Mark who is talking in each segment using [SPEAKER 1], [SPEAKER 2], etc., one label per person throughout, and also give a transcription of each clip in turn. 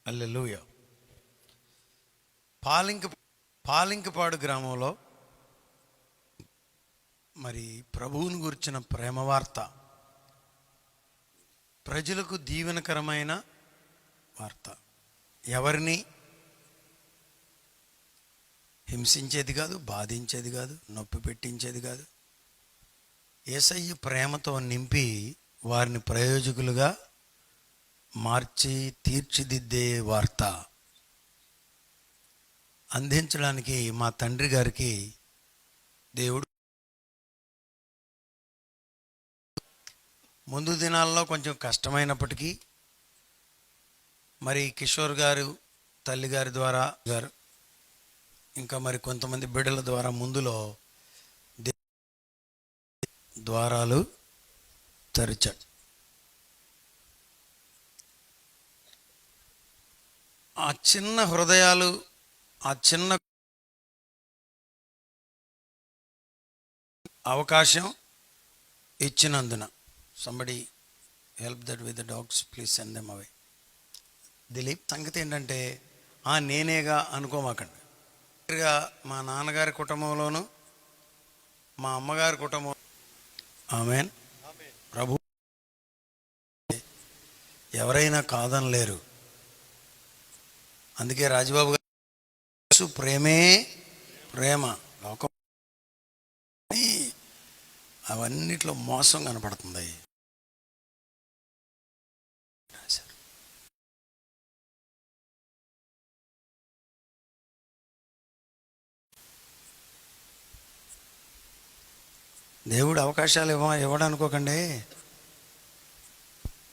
[SPEAKER 1] హల్లెలూయా. పాలింకపాడు గ్రామంలో మరి ప్రభువుని గురించిన ప్రేమ వార్త, ప్రజలకు దీవెనకరమైన వార్త, ఎవరిని హింసించేది కాదు, బాధించేది కాదు, నొప్పి పెట్టించేది కాదు. యేసయ్య ప్రేమతో నింపి వారిని ప్రయోజకులుగా మార్చి తీర్చిదిద్దే వార్త అందించడానికి మా తండ్రి గారికి దేవుడు ముందు దినాల్లో కొంచెం కష్టమైనప్పటికీ మరి కిషోర్ గారు తల్లిగారి ద్వారా ఇంకా మరి కొంతమంది బిడ్డల ద్వారా ముందులో ద్వారాలు తెరిచాడు. ఆ చిన్న హృదయాలు, ఆ చిన్న అవకాశం ఇచ్చినందున somebody help that with the dogs, please send them away. Dilip, సంగతి ఏంటంటే నేనేగా అనుకోమాకండి. మా నాన్నగారి కుటుంబంలోను మా అమ్మగారి కుటుంబం, ఆమేన్, ప్రభు ఎవరైనా కాదనలేరు. అందుకే రాజబాబు గారు ప్రేమే ప్రేమ, లోకం అవన్నిట్లో మోసం కనపడుతుంది. దేవుడు అవకాశాలు ఇవ్వడనుకోకండి,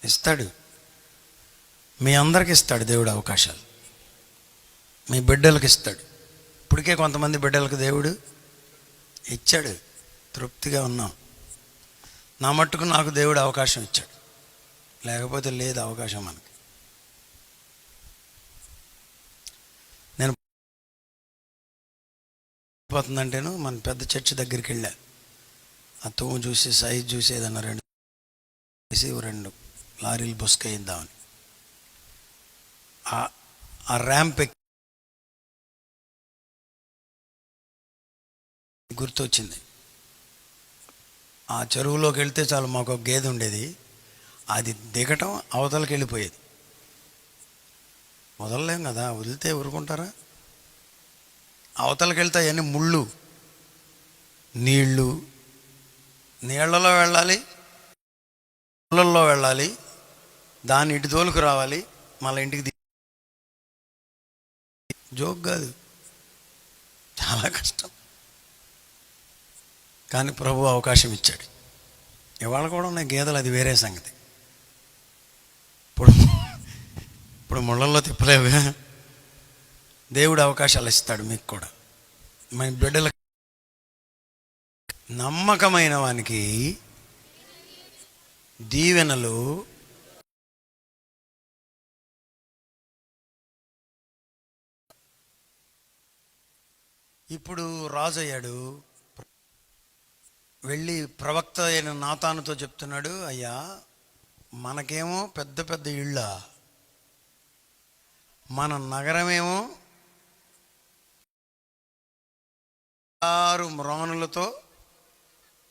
[SPEAKER 1] ఇస్తాడు. మీ అందరికి ఇస్తాడు దేవుడు అవకాశాలు, మీ బిడ్డలకు ఇస్తాడు. ఇప్పటికే కొంతమంది బిడ్డలకు దేవుడు ఇచ్చాడు, తృప్తిగా ఉన్నాం. నా మట్టుకు నాకు దేవుడు అవకాశం ఇచ్చాడు, లేకపోతే లేదు అవకాశం మనకి. నేను పోతుందంటేను మన పెద్ద చర్చి దగ్గరికి వెళ్ళా. ఆ తూము చూసి సైజు చూసి ఏదన్నా రెండు లారీలు బుస్కయిద్దామని ఆ ర్యాంప్ గుర్తొచ్చింది. ఆ చెరువులోకి వెళ్తే చాలు, మాకు ఒక గేదె ఉండేది, అది దిగటం అవతలకి వెళ్ళిపోయేది. వదలలేం కదా, వదిలితే ఊరుకుంటారా? అవతలకి వెళ్తే అవన్నీ ముళ్ళు, నీళ్లలో వెళ్ళాలి, ముళ్ళల్లో వెళ్ళాలి, దాన్ని ఇటు తోలుకు రావాలి, మళ్ళీ ఇంటికి జోక్ కాదు, చాలా కష్టం. కానీ ప్రభు అవకాశం ఇచ్చాడు. ఇవాళ కూడా ఉన్నాయి గేదెలు, అది వేరే సంగతి. ఇప్పుడు ముళ్ళల్లో తిప్పలేవు. దేవుడు అవకాశాలు ఇస్తాడు మీకు కూడా. మన బిడ్డల నమ్మకమైన వానికి దీవెనలు ఇప్పుడు రాజు అయ్యాడు. వెళ్ళి ప్రవక్త అయిన నాతానుతో చెప్తున్నాడు, అయ్యా మనకేమో పెద్ద పెద్ద ఇళ్ళ, మన నగరమేమో 6 మ్రానులతో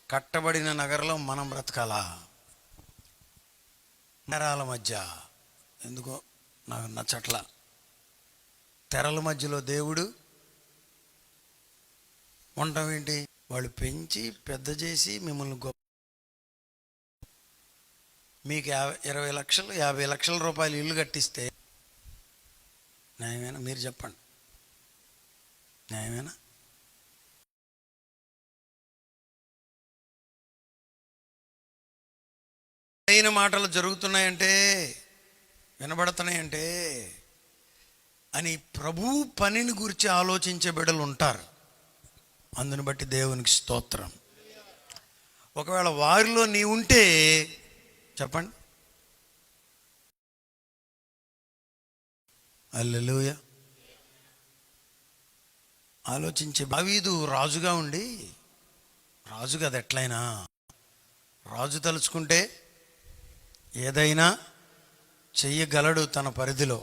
[SPEAKER 1] కట్టబడిన నగరంలో మనం బ్రతకాలా? నగరాల మధ్య ఎందుకో నాకు నచ్చట్ల. తెరల మధ్యలో దేవుడు ఉండటం ఏంటి? వాళ్ళు పెంచి పెద్ద చేసి మిమ్మల్ని మీకు 20 లక్షలు 50 లక్షల రూపాయలు ఇల్లు కట్టిస్తే న్యాయమేనా? మీరు చెప్పండి, న్యాయమేనా? అయిన మాటలు జరుగుతున్నాయంటే, వినబడుతున్నాయంటే అని ప్రభు పనిని గురించి ఆలోచించే బిడ్డలు ఉంటారు. అందుని బట్టి దేవునికి స్తోత్రం. ఒకవేళ వారిలో నీ ఉంటే చెప్పండి, హల్లెలూయా. ఆలోచించే దావీదు రాజుగా ఉండి, రాజు కదా ఎట్లయినా, రాజు తలుచుకుంటే ఏదైనా చెయ్యగలడు తన పరిధిలో.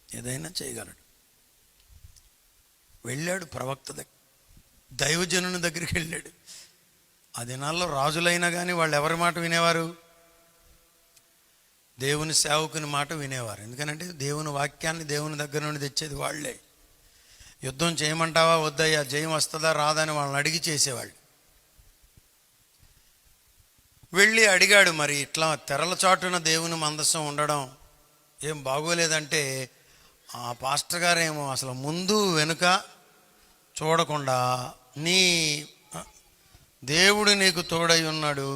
[SPEAKER 1] ఏదైనా చేయగలడు. వెళ్ళాడు ప్రవక్త దగ్గర, దైవజనుని దగ్గరికి వెళ్ళాడు. ఆ దినాల్లో రాజులైనా కానీ వాళ్ళు ఎవరి మాట వినేవారు? దేవుని సేవకుని మాట వినేవారు. ఎందుకనంటే దేవుని వాక్యాన్ని దేవుని దగ్గర నుండి తెచ్చేది వాళ్ళే. యుద్ధం చేయమంటావా వద్దయ్యా, జయం వస్తుందా రాదా అని వాళ్ళని అడిగి చేసేవాళ్ళు. వెళ్ళి అడిగాడు, మరి ఇట్లా తెరల చాటున దేవుని మందసం ఉండడం ఏం బాగోలేదంటే, ఆ పాస్టర్ గారేమో అసలు ముందు వెనుక చూడకుండా నీ దేవుడు నీకు తోడై ఉన్నాడు,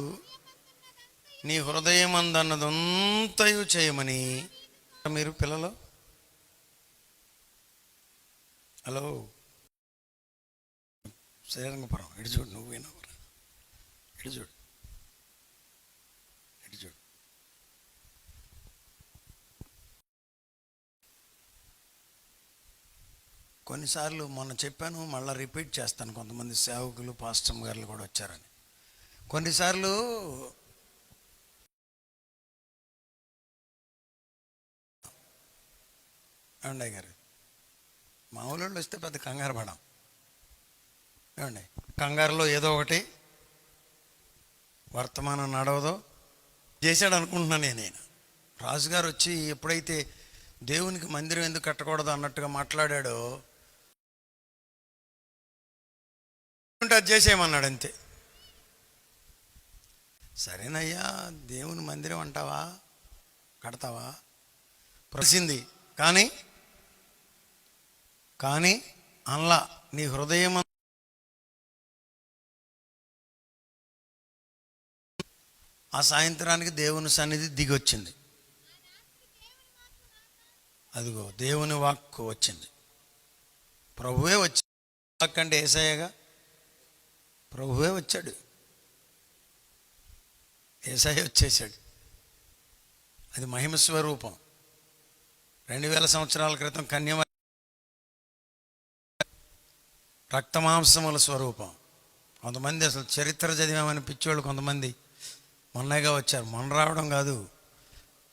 [SPEAKER 1] నీ హృదయం అందన్నదంతయు చేయమని. మీరు పిల్లలు, హలో శ్రీరంగపురం ఇటు చూడు, నువ్వు వినవరా, ఇటు చూడు, ఇటు చూడు. కొన్నిసార్లు మొన్న చెప్పాను, మళ్ళీ రిపీట్ చేస్తాను. కొంతమంది సేవకులు పాస్టర్ గారులు కూడా వచ్చారని. కొన్నిసార్లు ఏమండి గారు, మామూలు వాళ్ళు వస్తే పెద్ద కంగారు పడం. ఏమండి, కంగారులో ఏదో ఒకటి వర్తమానం నడవదో చేశాడు అనుకుంటున్నాను నేను. రాజుగారు వచ్చి ఎప్పుడైతే దేవునికి మందిరం ఎందుకు కట్టకూడదు అన్నట్టుగా మాట్లాడాడో, అది చేసేయమన్నాడు అంతే. సరేనయ్యా, దేవుని మందిరం అంటావా, కడతావా, ప్రసింది కానీ అల్లా నీ హృదయం. ఆ సాయంత్రానికి దేవుని సన్నిధి దిగి వచ్చింది. అదిగో దేవుని వాక్కు వచ్చింది, ప్రభువే వచ్చి, వాక్కంటే యేసయ్యగా ప్రభువే వచ్చాడు, యేసయ్య వచ్చేసాడు. అది మహిమ స్వరూపం. 2000 సంవత్సరాల క్రితం కన్యమ రక్తమాంసముల స్వరూపం. కొంతమంది అసలు చరిత్ర చదివామని పిచ్చోళ్ళు కొంతమంది మొన్నగా వచ్చారు. మొన్న రావడం కాదు,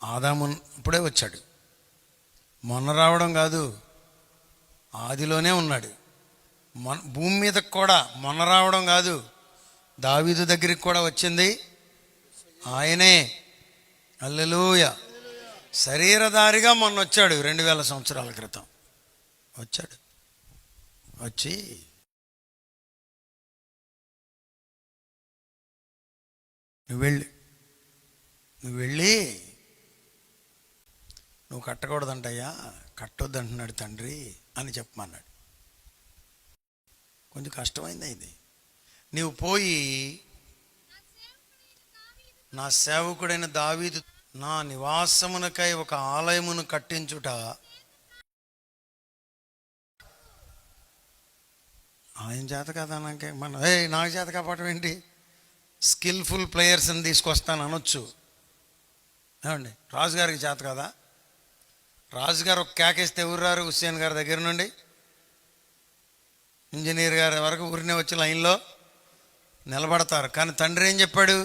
[SPEAKER 1] ఆదాము ఇప్పుడే వచ్చాడు. మొన్న రావడం కాదు, ఆదిలోనే ఉన్నాడు. భూమి మీదకి కూడా మొన్న రావడం కాదు, దావీదు దగ్గరికి కూడా వచ్చింది ఆయనే. హల్లెలూయా. శరీరధారిగా మొన్న వచ్చాడు 2000 సంవత్సరాల క్రితం వచ్చాడు. వచ్చి నువ్వు వెళ్ళి నువ్వు కట్టకూడదంటయ్యా, కట్టొద్దు అంటున్నాడు తండ్రి అని చెప్పమన్నాడు. కొంచెం కష్టమైంది ఇది. నీవు పోయి నా సేవకుడైన దావీదు నా నివాసమునకై ఒక ఆలయమును కట్టించుట ఆయన చేత కదా, నాకే నాకు చేత కాపాడటం ఏంటి, స్కిల్ఫుల్ ప్లేయర్స్ని తీసుకొస్తాను అనొచ్చు. ఏమండి, రాజుగారికి చేత కదా. రాజుగారు ఒక కేకేస్తే ఎవరు రారు? హుస్సేన్ గారి దగ్గర నుండి ఇంజనీర్ గారి వరకు ఊరినే వచ్చి లైన్లో నిలబడతారు. కానీ తండ్రి ఏం చెప్పాడు?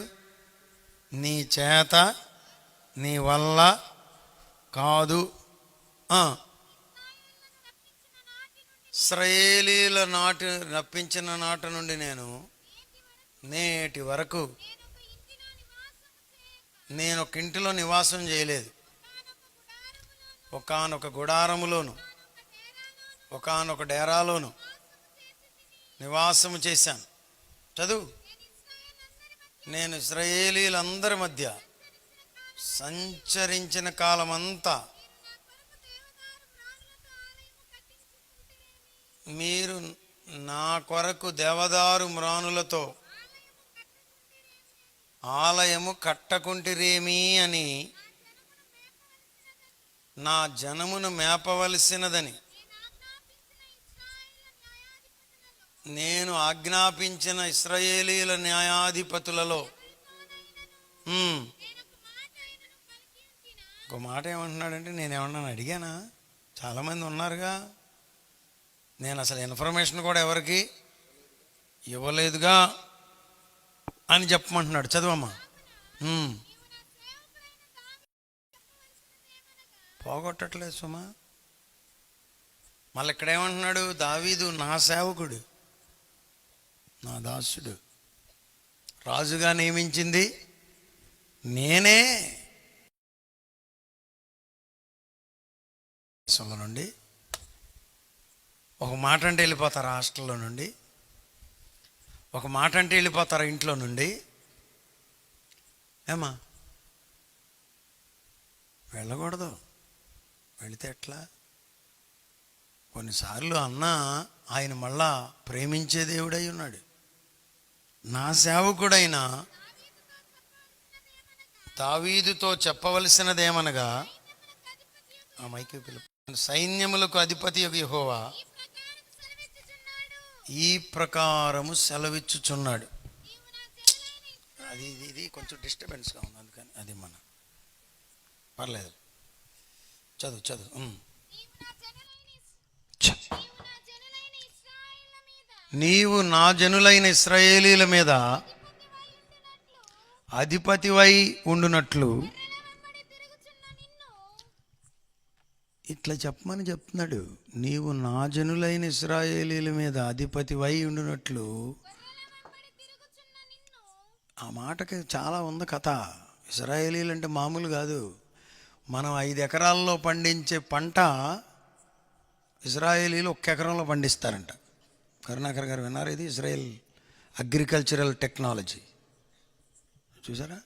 [SPEAKER 1] నీ చేత నీ వల్ల కాదు. ఇశ్రాయేలీల రప్పించిన నాటి నుండి నేను నేటి వరకు నేను ఒక ఇంటిలో నివాసం చేయలేదు. ఒకానొక గుడారములోను ఒకానొక డేరాలోను నివాసము చేశాను. చదువు. నేను ఇశ్రాయేలీలందరి మధ్య సంచరించిన కాలమంతా మీరు నా కొరకు దేవదారు మ్రానులతో ఆలయము కట్టకుంటిరేమీ అని నా జనమును మేపవలసినదని నేను ఆజ్ఞాపించిన ఇశ్రాయేలీల న్యాయాధిపతులలో ఒక మాట ఏమంటున్నాడంటే, నేనేమన్నాను అడిగానా? చాలామంది ఉన్నారుగా, నేను అసలు ఇన్ఫర్మేషన్ కూడా ఎవరికి ఇవ్వలేదుగా అని చెప్పమంటున్నాడు. చదువమ్మా. పోగొట్టట్లేదు సుమా, మళ్ళీ ఇక్కడేమంటున్నాడు, దావీదు నా సేవకుడు, నా దాసుడు, రాజుగా నియమించింది నేనే. నుండి ఒక మాట అంటే వెళ్ళిపోతారు, హాస్టల్లో నుండి ఒక మాట అంటే వెళ్ళిపోతారు, ఇంట్లో నుండి. ఏమా వెళ్ళకూడదు, వెళితే ఎట్లా? కొన్నిసార్లు అన్న ఆయన మళ్ళా ప్రేమించే దేవుడై ఉన్నాడు. నా సేవకుడైన దావీదుతో చెప్పవలసినదేమనగా, ఆ మైకి పిలుపు, సైన్యములకు అధిపతి యెహోవా ఈ ప్రకారము సెలవిచ్చుచున్నాడు. అది ఇది కొంచెం డిస్టర్బెన్స్గా ఉంది, అందుకని అది మన పర్లేదు, చదువు. నీవు నా జనులైన ఇశ్రాయేలీల మీద అధిపతివై ఉండునట్లు, ఇట్లా చెప్పమని చెప్తున్నాడు. నీవు నా జనులైన ఇశ్రాయేలీల మీద అధిపతివై ఉండునట్లు. ఆ మాటకి చాలా ఉంది కథ. ఇశ్రాయేలీలు అంటే మామూలు కాదు. మనం 5 ఎకరాల్లో పండించే పంట ఇశ్రాయేలీలు 1 ఎకరంలో పండిస్తారంట. కరుణాకర్ గారు విన్నారు ఇది? ఇజ్రాయెల్ అగ్రికల్చరల్ టెక్నాలజీ చూసారా?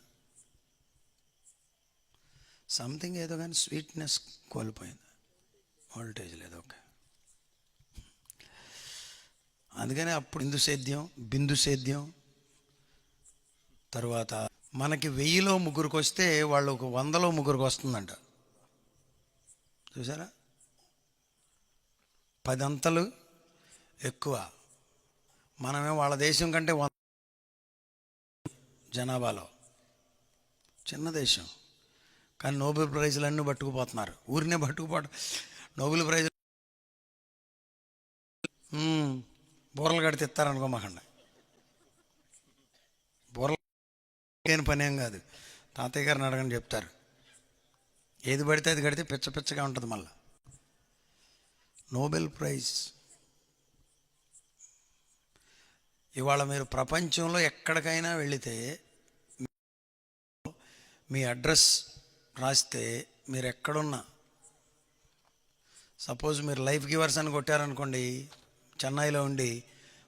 [SPEAKER 1] సంథింగ్ ఏదో కానీ స్వీట్నెస్ కోల్పోయింది, వోల్టేజ్ లేదు. ఓకే, అందుకనే అప్పుడు బిందు సేద్యం తర్వాత మనకి 1000లో ముగ్గురికి వస్తే వాళ్ళు 100లో ముగ్గురికి వస్తుందంట. చూసారా? 10 అంతలు ఎక్కువ. మనమే వాళ్ళ దేశం కంటే జనాభాలో చిన్న దేశం, కానీ నోబెల్ ప్రైజులన్నీ పట్టుకుపోతున్నారు. ఊరినే పట్టుకుపోవడం, నోబెల్ ప్రైజులు బూరలు కడితే ఇస్తారనుకో మాకండి. బూరలు లేని పని ఏం కాదు, తాతయ్య గారిని అడగని చెప్తారు. ఏది పడితే అది కడితే పిచ్చగా ఉంటుంది. మళ్ళీ నోబెల్ ప్రైజ్. ఇవాళ మీరు ప్రపంచంలో ఎక్కడికైనా వెళితే మీ అడ్రస్ రాస్తే మీరు ఎక్కడున్నా, సపోజ్ మీరు లైఫ్ గివర్స్ అని కొట్టారనుకోండి, చెన్నైలో ఉండి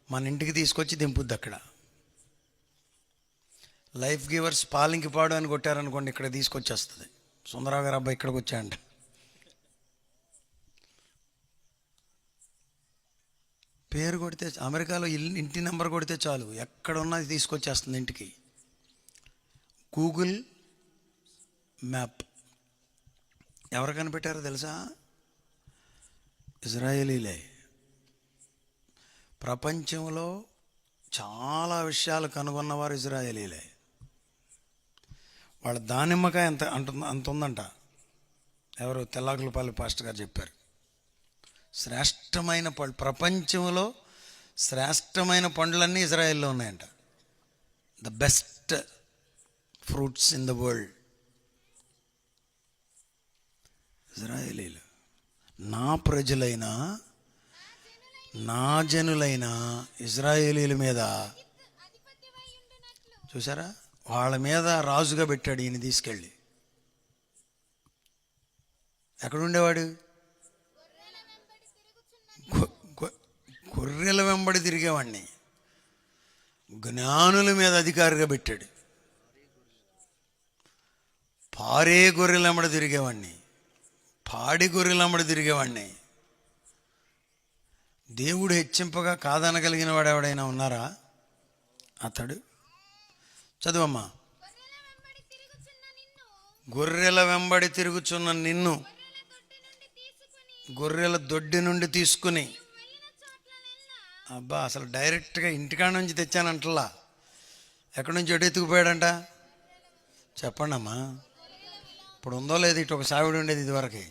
[SPEAKER 1] మన ఇంటికి తీసుకొచ్చి దింపుద్ది అక్కడ. లైఫ్ గివర్స్ పాలింకిపాడు అని కొట్టారనుకోండి, ఇక్కడ తీసుకొచ్చేస్తుంది. సుందరరావు గారు అబ్బాయి ఇక్కడికి వచ్చాయంట. పేరు కొడితే, అమెరికాలో ఇంటి నెంబర్ కొడితే చాలు, ఎక్కడున్నది తీసుకొచ్చేస్తుంది ఇంటికి. గూగుల్ మ్యాప్ ఎవరు కనిపెట్టారో తెలుసా? ఇజ్రాయేలీలే. ప్రపంచంలో చాలా విషయాలు కనుగొన్నవారు ఇజ్రాయేలీలే. వాళ్ళ దానిమ్మకాయ అంత ఉందంట. ఎవరు? తెల్లాకులపల్లి పాస్టర్ గారు చెప్పారు. శ్రేష్టమైన పళ్ళు, ప్రపంచంలో శ్రేష్టమైన పండ్లన్నీ ఇజ్రాయెల్లో ఉన్నాయంట. The best fruits in the world ఇజ్రాయేలీలు. నా ప్రజలైన, నా జనులైన ఇజ్రాయేలీల మీద, చూసారా, వాళ్ళ మీద రాజుగా పెట్టాడు ఈయన తీసుకెళ్ళి. ఎక్కడుండేవాడు? గొర్రెల వెంబడి తిరిగేవాడిని జ్ఞానుల మీద అధికారిగా పెట్టాడు. పారే గొర్రెల వెంబడి తిరిగేవాడిని, పాడి గొర్రెల వెంబడి తిరిగేవాడిని. దేవుడు హెచ్చింపగా కాదనగలిగిన వాడు ఎవడైనా ఉన్నారా? అతడు. చదువమ్మా. గొర్రెల వెంబడి తిరుగుచున్న నిన్ను, గొర్రెల దొడ్డి నుండి తీసుకుని, అబ్బా అసలు డైరెక్ట్గా ఇంటికాడ నుంచి తెచ్చానంటలా, ఎక్కడి నుంచి ఎటు ఎత్తుకుపోయాడంట? చెప్పండి అమ్మా. ఇప్పుడు ఉందో లేదు, ఇటు ఒక సావిడి ఉండేది ఇదివరకు,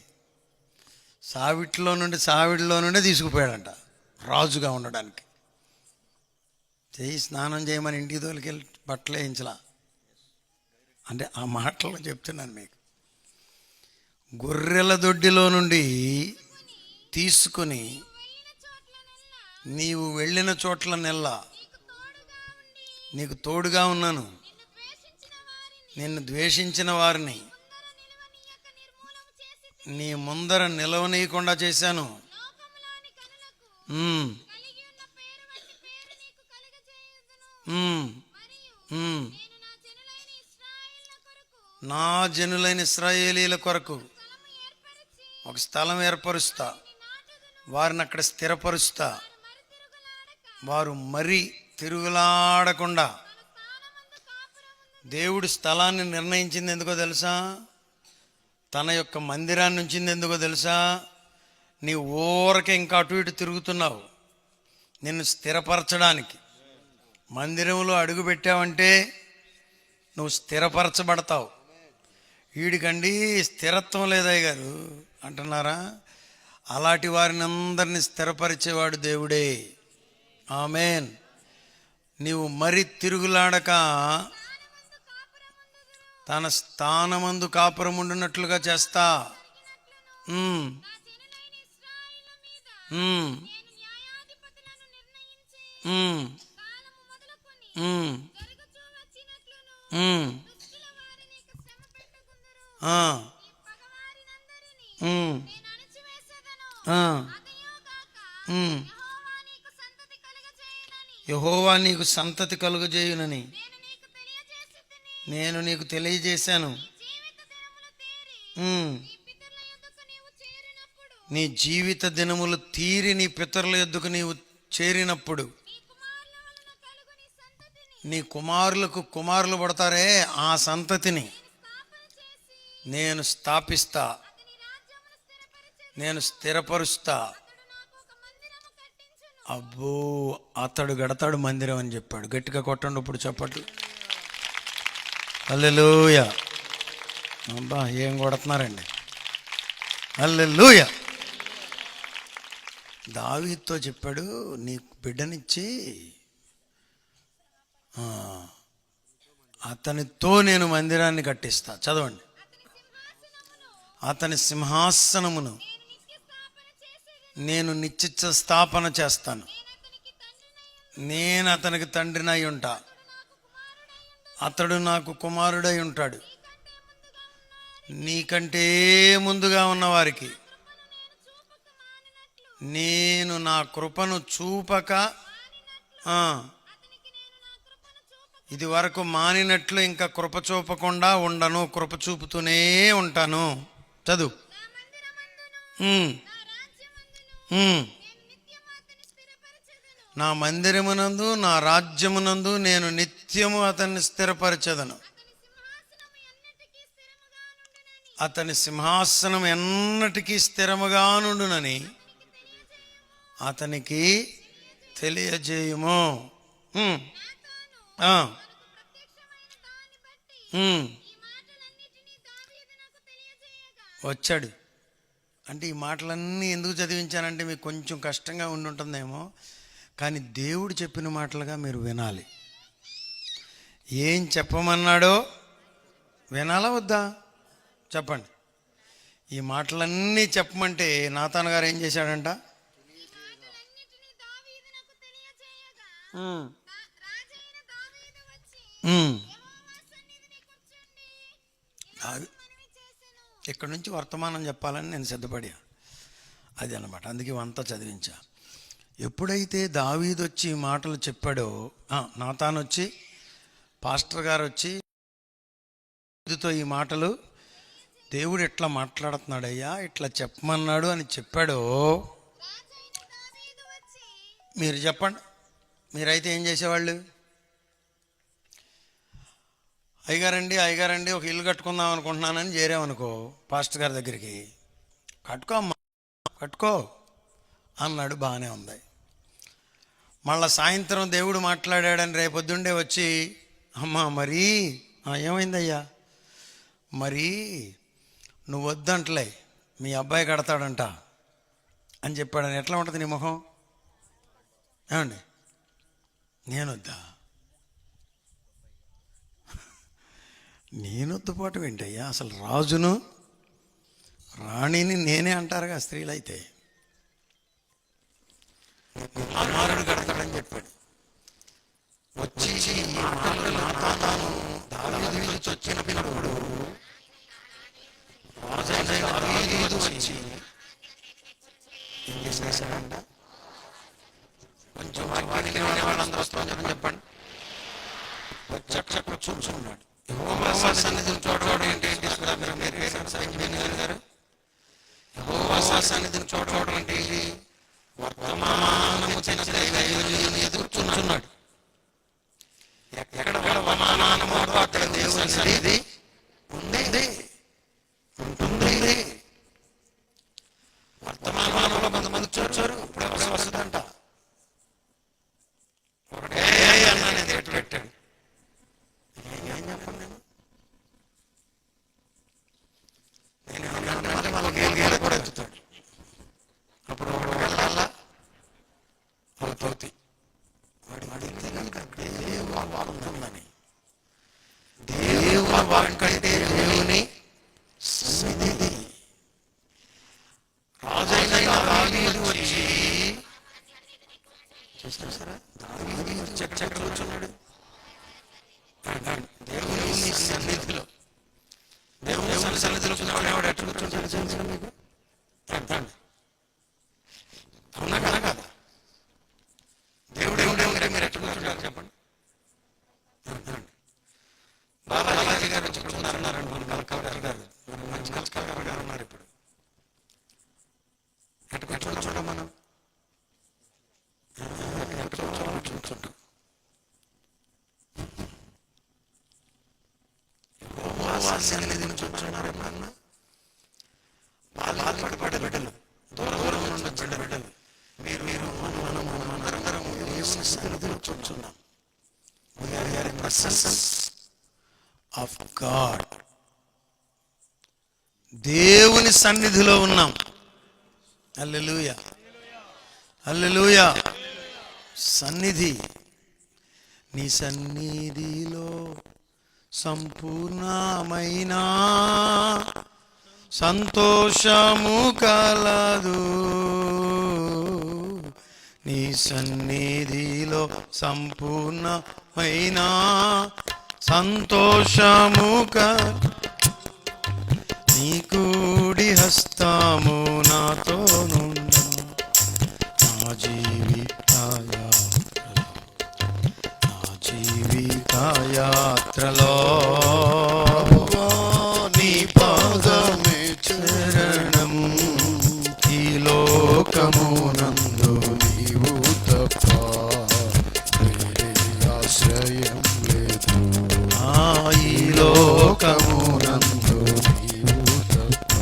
[SPEAKER 1] సావిడిలో నుండి తీసుకుపోయాడంట రాజుగా ఉండడానికి. స్నానం చేయమని ఇంటికి తోలికెళ్ళి బట్టలు వేయించలా అంటే ఆ మాటల్లో చెప్తున్నాను మీకు. గొర్రెల దొడ్డిలో నుండి తీసుకుని నీవు వెళ్ళిన చోట్లనెల్లా నీకు తోడుగా ఉన్నాను. నిన్ను ద్వేషించిన వారిని నీ ముందర నిలవనీయకుండా చేశాను. నా జనులైన ఇశ్రాయేలీల కొరకు ఒక స్థలం ఏర్పరుస్తా, వారిని అక్కడ స్థిరపరుస్తా. వారు మరీ తిరుగులాడకుండా. దేవుడు స్థలాన్ని నిర్ణయించింది ఎందుకో తెలుసా? తన యొక్క మందిరాన్ని ఉంచింది ఎందుకో తెలుసా? నీ ఊరకే ఇంకా అటు ఇటు తిరుగుతున్నావు, నిన్ను స్థిరపరచడానికి. మందిరంలో అడుగు పెట్టావంటే నువ్వు స్థిరపరచబడతావు. వీడికండి స్థిరత్వం లేదయ్య గారు అంటున్నారా? అలాంటి వారిని అందరినీ స్థిరపరిచేవాడు దేవుడే. ఆమేన్. నీవు మరి తిరుగులాడక తన స్థానమందు కాపురముండునట్లుగా చేస్తా. యెహోవా నీకు సంతతి కలుగజేయునని నేను నీకు తెలియజేశాను. నీ జీవిత దినములు తీరి నీ పితరుల యొద్దకు నీవు చేరినప్పుడు నీ కుమారులకు కుమారులు పడతారే, ఆ సంతతిని నేను స్థాపిస్తా, నేను స్థిరపరుస్తా. అబ్బో, అతడు గడతాడు మందిరం అని చెప్పాడు. గట్టిగా కొట్టండి ఇప్పుడు చప్పట్లు. హల్లెలూయా. అబ్బా, ఏం కొడుతున్నారండి. హల్లెలూయా. దావీదుతో చెప్పాడు, నీ బిడ్డనిచ్చి అతనితో నేను మందిరాన్ని కట్టిస్తా. చదవండి. అతని సింహాసనమును నేను నిత్య స్థాపన చేస్తాను. నేను అతనికి తండ్రినై ఉంటా, అతడు నాకు కుమారుడై ఉంటాడు. నీకంటే ముందుగా ఉన్నవారికి నేను నా కృపను చూపక, ఇది వరకు మానినట్లు ఇంకా కృప చూపకుండా ఉండను, కృప చూపుతూనే ఉంటాను. చదువు. నా మందిరమునందు నా రాజ్యమునందు నేను నిత్యము అతన్ని స్థిరపరచెదను. అతని సింహాసనం ఎన్నటికీ స్థిరముగా నుండునని అతనికి తెలియజేయుము. వచ్చాడు అంటే ఈ మాటలన్నీ ఎందుకు చదివించానంటే మీకు కొంచెం కష్టంగా ఉంటుందేమో, కానీ దేవుడు చెప్పిన మాటలుగా మీరు వినాలి. ఏం చెప్పమన్నాడో వినాలా వద్దా? చెప్పండి. ఈ మాటలన్నీ చెప్పమంటే నాతాన్ గారు ఏం చేశాడంట? ఇక్కడ నుంచి వర్తమానం చెప్పాలని నేను సిద్ధపడా. అది అన్నమాట. అందుకే అంతా చదివించా. ఎప్పుడైతే దావీదు వచ్చి ఈ మాటలు చెప్పాడో, నాతాన్ వచ్చి, పాస్టర్ గారు వచ్చి దావీదుతో ఈ మాటలు దేవుడు ఎట్లా మాట్లాడుతున్నాడయ్యా, ఇట్లా చెప్పమన్నాడు అని చెప్పాడో, మీరు చెప్పండి. మీరైతే ఏం చేసేవాళ్ళు? అయ్యగారండి ఒక ఇల్లు కట్టుకుందాం అనుకుంటున్నానని చేరామనుకో పాస్టర్ గారి దగ్గరికి. కట్టుకో అమ్మా, కట్టుకో అన్నాడు. బాగానే ఉంది. మళ్ళా సాయంత్రం దేవుడు మాట్లాడాడని రేపొద్దుండే వచ్చి, అమ్మా మరి ఏమైందయ్యా, మరి నువ్వు వద్దంటలే, మీ అబ్బాయి కడతాడంట అని చెప్పాడని ఎట్లా ఉంటుంది నీ ముఖం? ఏమండి, నేనొద్దా? నేనొద్దు పాటు ఏంటయ్యా? అసలు రాజును రాణిని నేనే అంటారుగా స్త్రీలైతే. కుమారుడు కడతాడని చెప్పాడు. వచ్చి ఈ మాటలు నాతాను దావీదు నుంచి వచ్చినప్పుడు రాజైన దావీదు వచ్చి ఏం చేశాడంట? కొంచెం వాక్యానికి వాళ్ళందరూ వస్తామని చెప్పండి. వచ్చి కూర్చున్నాడు. యెహోవా సన్నిధిని చూడడం ఏంటి గారు? యెహోవా సన్నిధిని చూడడం ఏంటి? వర్తమానము ఎదుర్కొన్నాడు. ఎక్కడ వర్తమానము అక్కడ దేవుని సన్నిధి ఉంది, ఉంటుంది. వర్తమానంలో కొంతమంది చూచారు, ఇప్పుడు వస్తుందంట. ఒకటే అన్నాను పెట్టాడు. ఏం చెప్పండి నేను మళ్ళీ గేల కూడా ఎత్తుతాడు. అప్పుడు వెళ్ళాలా అవుతుంది. వాడి అడిగితే కనుక దేవుని వాడుతుందని, దేవుని వాకంటే దేవుని సన్నిధి. రాజైన దావీదు వచ్చి చూసారా, దావీదు చక్ర కూర్చున్నాడు దేవుని సన్నిధిలో. దేవుని సన్నిధిలో కూర్చున్నాడు. ఎట్లా కూర్చుంటాడు తెలుసా మీకు? అర్థండి. అవునా కదా? కదా దేవుడు మీరు ఎట్లా కూర్చుంటారు చెప్పండి? అర్థండి. బాలాజీ గారు వచ్చి కూర్చున్నారన్నారండి. మన కలెక్టర్ గారు, మంచి కలెక్టర్ గారు ఉన్నారు ఇప్పుడు. ఎట్లా కూర్చుంటాం మనం? కూర్చుంటాం. సన్నిధిని చూస్తున్నారన్నా వాళ్ళు పడే బిడ్డలు, దూరం ఉన్న బిడ్డలు, మీరు మనందరం దేవుని సన్నిధిలో చూస్తున్నాం. ఆఫ్ గాడ్, దేవుని సన్నిధిలో ఉన్నాం. హల్లెలూయా, హల్లెలూయా. సన్నిధి, నీ సన్నిధిలో సంపూర్ణమైన సంతోషము కలదు. నీ సన్నిధిలో సంపూర్ణమైన సంతోషము నీ కుడి హస్తము నాతో నుండు నా జీవితయాత్రలో నీ పాదమే చరణం. ఈ లోకమునందు నీవు తప్ప వేరే ఆశ్రయం లేదు. ఈ లోకమునందు నీవు తప్ప.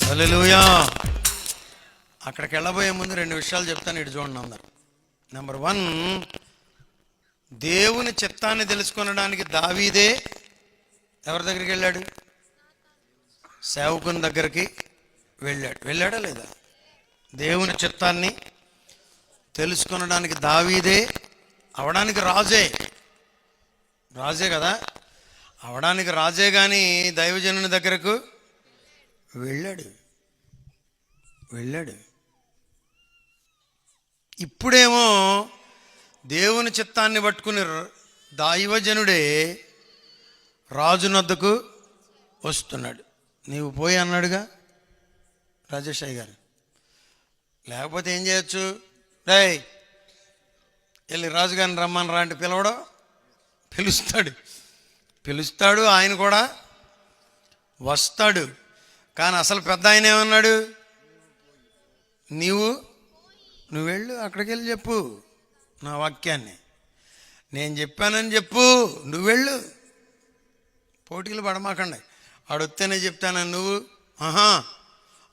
[SPEAKER 1] హల్లెలూయా. అక్కడికి వెళ్ళబోయే ముందు 2 విషయాలు చెప్తాను, ఇటు చూడండి అందరు. నెంబర్ 1, దేవుని చిత్తాన్ని తెలుసుకొనడానికి దావీదే ఎవరి దగ్గరికి వెళ్ళాడు? సేవకుని దగ్గరికి వెళ్ళాడు. వెళ్ళాడా లేదా? దేవుని చిత్తాన్ని తెలుసుకొనడానికి దావీదే, అవడానికి రాజే కదా, అవడానికి రాజే కానీ దైవజనుని దగ్గరకు వెళ్ళాడు. ఇప్పుడేమో దేవుని చిత్తాన్ని పట్టుకుని దైవజనుడే రాజునొద్దకు వస్తున్నాడు. నీవు పోయి అన్నాడుగా రాజేష్ అయ్య గారు. లేకపోతే ఏం చేయొచ్చు? రేయ్ వెళ్ళి రాజుగారిని రమ్మని రా అంటే పిలవడం, పిలుస్తాడు, ఆయన కూడా వస్తాడు. కానీ అసలు పెద్ద ఆయన ఏమన్నాడు? నువ్వు వెళ్ళు, అక్కడికి వెళ్ళి చెప్పు నా వాక్యాన్ని, నేను చెప్పానని చెప్పు, నువ్వు వెళ్ళు. పోటీలు పడమాకండి. ఆడొస్తేనే చెప్తానని నువ్వు,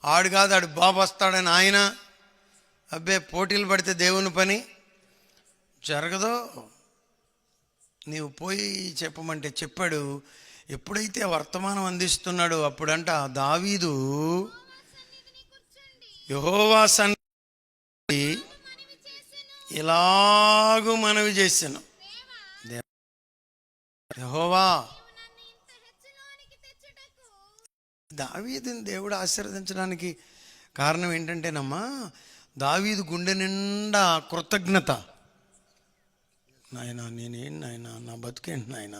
[SPEAKER 1] ఆడు కాదు ఆడు బాబు వస్తాడని ఆయన. అబ్బే, పోటీలు పడితే దేవుని పని జరగదు. నీవు పోయి చెప్పమంటే చెప్పాడు. ఎప్పుడైతే వర్తమానం అందిస్తున్నాడో అప్పుడంట దావీదు యెహోవా సన్నిధికి ఇలాగూ మనవి చేశాను. యెహోవా, దావీదుని దేవుడు ఆశీర్వదించడానికి కారణం ఏంటంటేనమ్మా, దావీదు గుండె నిండా కృతజ్ఞత. నాయన నేనేంటి నాయన, నా బతుకేంటి నాయన,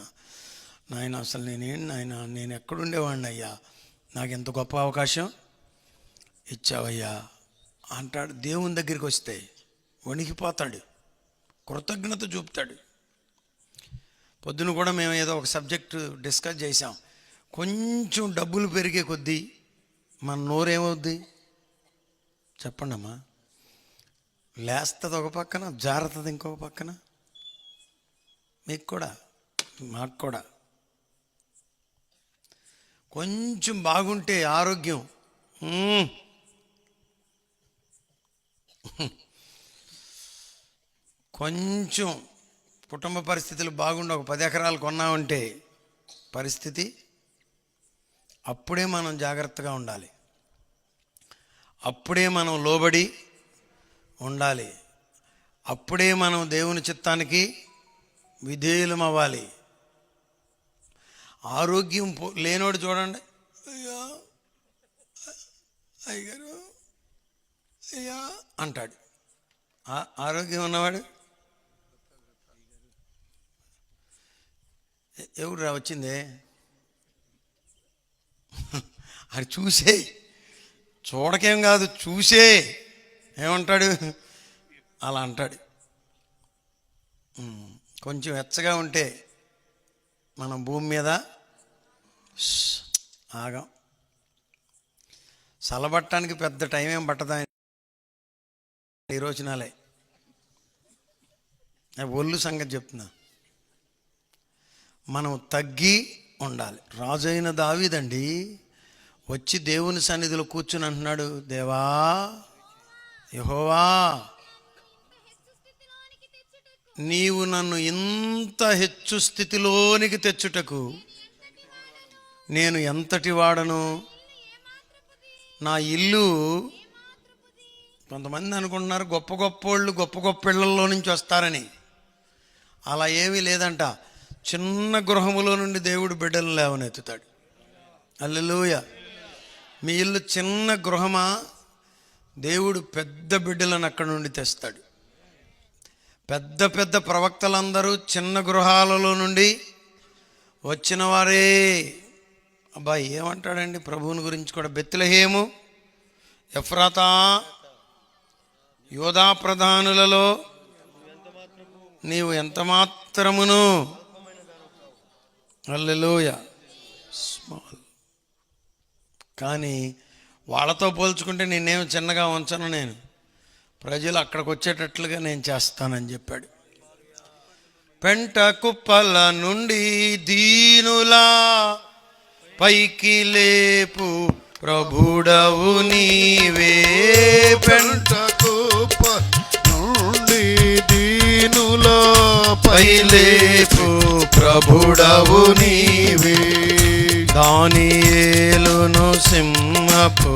[SPEAKER 1] నాయన అసలు నేనేంటి నాయన, నేను ఎక్కడుండేవాడిని అయ్యా, నాకు ఎంత గొప్ప అవకాశం ఇచ్చావయ్యా అంటాడు. దేవుని దగ్గరికి వస్తే వణికిపోతాడు, కృతజ్ఞత చూపుతాడు. పొద్దున కూడా మేము ఏదో ఒక సబ్జెక్టు డిస్కస్ చేసాం. కొంచెం డబ్బులు పెరిగే కొద్దీ మన నోరేమవుద్ది చెప్పండి అమ్మా? లేస్తుంది ఒక పక్కన, జారుతుంది ఇంకొక పక్కన. మీకు కూడా మాకు కూడా కొంచెం బాగుంటే ఆరోగ్యం, కొంచెం కుటుంబ పరిస్థితులు బాగుండి ఒక 10 ఎకరాలు కొన్నామంటే పరిస్థితి, అప్పుడే మనం జాగ్రత్తగా ఉండాలి, అప్పుడే మనం లోబడి ఉండాలి, అప్పుడే మనం దేవుని చిత్తానికి విధేయులం అవ్వాలి. ఆరోగ్యం లేనోడు చూడండి, అయ్యా అయ్యగారు అయ్యా అంటాడు. ఆరోగ్యం ఉన్నవాడు ఎవరు వచ్చిందే అది చూసే, చూడకేం కాదు చూసే ఏమంటాడు, అలా అంటాడు. కొంచెం వెచ్చగా ఉంటే మనం భూమి మీద ఆగం. చల్లబట్టడానికి పెద్ద టైం ఏం పట్టదా ఈ రోజునాలే. ఒళ్ళు సంగతి చెప్తున్నా, మనం తగ్గి ఉండాలి. రాజైన దావీదండి వచ్చి దేవుని సన్నిధిలో కూర్చుని అంటున్నాడు, దేవా యెహోవా నీవు నన్ను ఇంత హెచ్చు స్థితిలోనికి తెచ్చుటకు నేను ఎంతటి వాడను, నా ఇల్లు. కొంతమంది అనుకుంటున్నారు గొప్ప గొప్పోళ్ళు గొప్ప గొప్ప ఇళ్లలో నుంచి వస్తారని. అలా ఏమీ లేదంట. చిన్న గృహములో నుండి దేవుడు బిడ్డలను లేవనెత్తుతాడు. హల్లెలూయా. మీ ఇల్లు చిన్న గృహమా, దేవుడు పెద్ద బిడ్డలను అక్కడ నుండి తెస్తాడు. పెద్ద పెద్ద ప్రవక్తలందరూ చిన్న గృహాలలో నుండి వచ్చిన వారే. అబ్బాయి ఏమంటాడండి ప్రభువుని గురించి కూడా, బెత్లెహేము ఎఫ్రాతా యోధా ప్రధానులలో నీవు ఎంత మాత్రమును, హల్లెలూయా, స్మాల్. కానీ వాళ్ళతో పోల్చుకుంటే నేనేం చిన్నగా ఉంచను, నేను ప్రజలు అక్కడికి వచ్చేటట్లుగా నేను చేస్తానని చెప్పాడు. పెంట కుప్పల నుండి దీనులా పైకి లేపు ప్రభుడవు నీవే.
[SPEAKER 2] పెంట కుప్ప నుండి దీనులా
[SPEAKER 1] పై లేపు ప్రభుడవు నీవే. దానియేలును సింహపు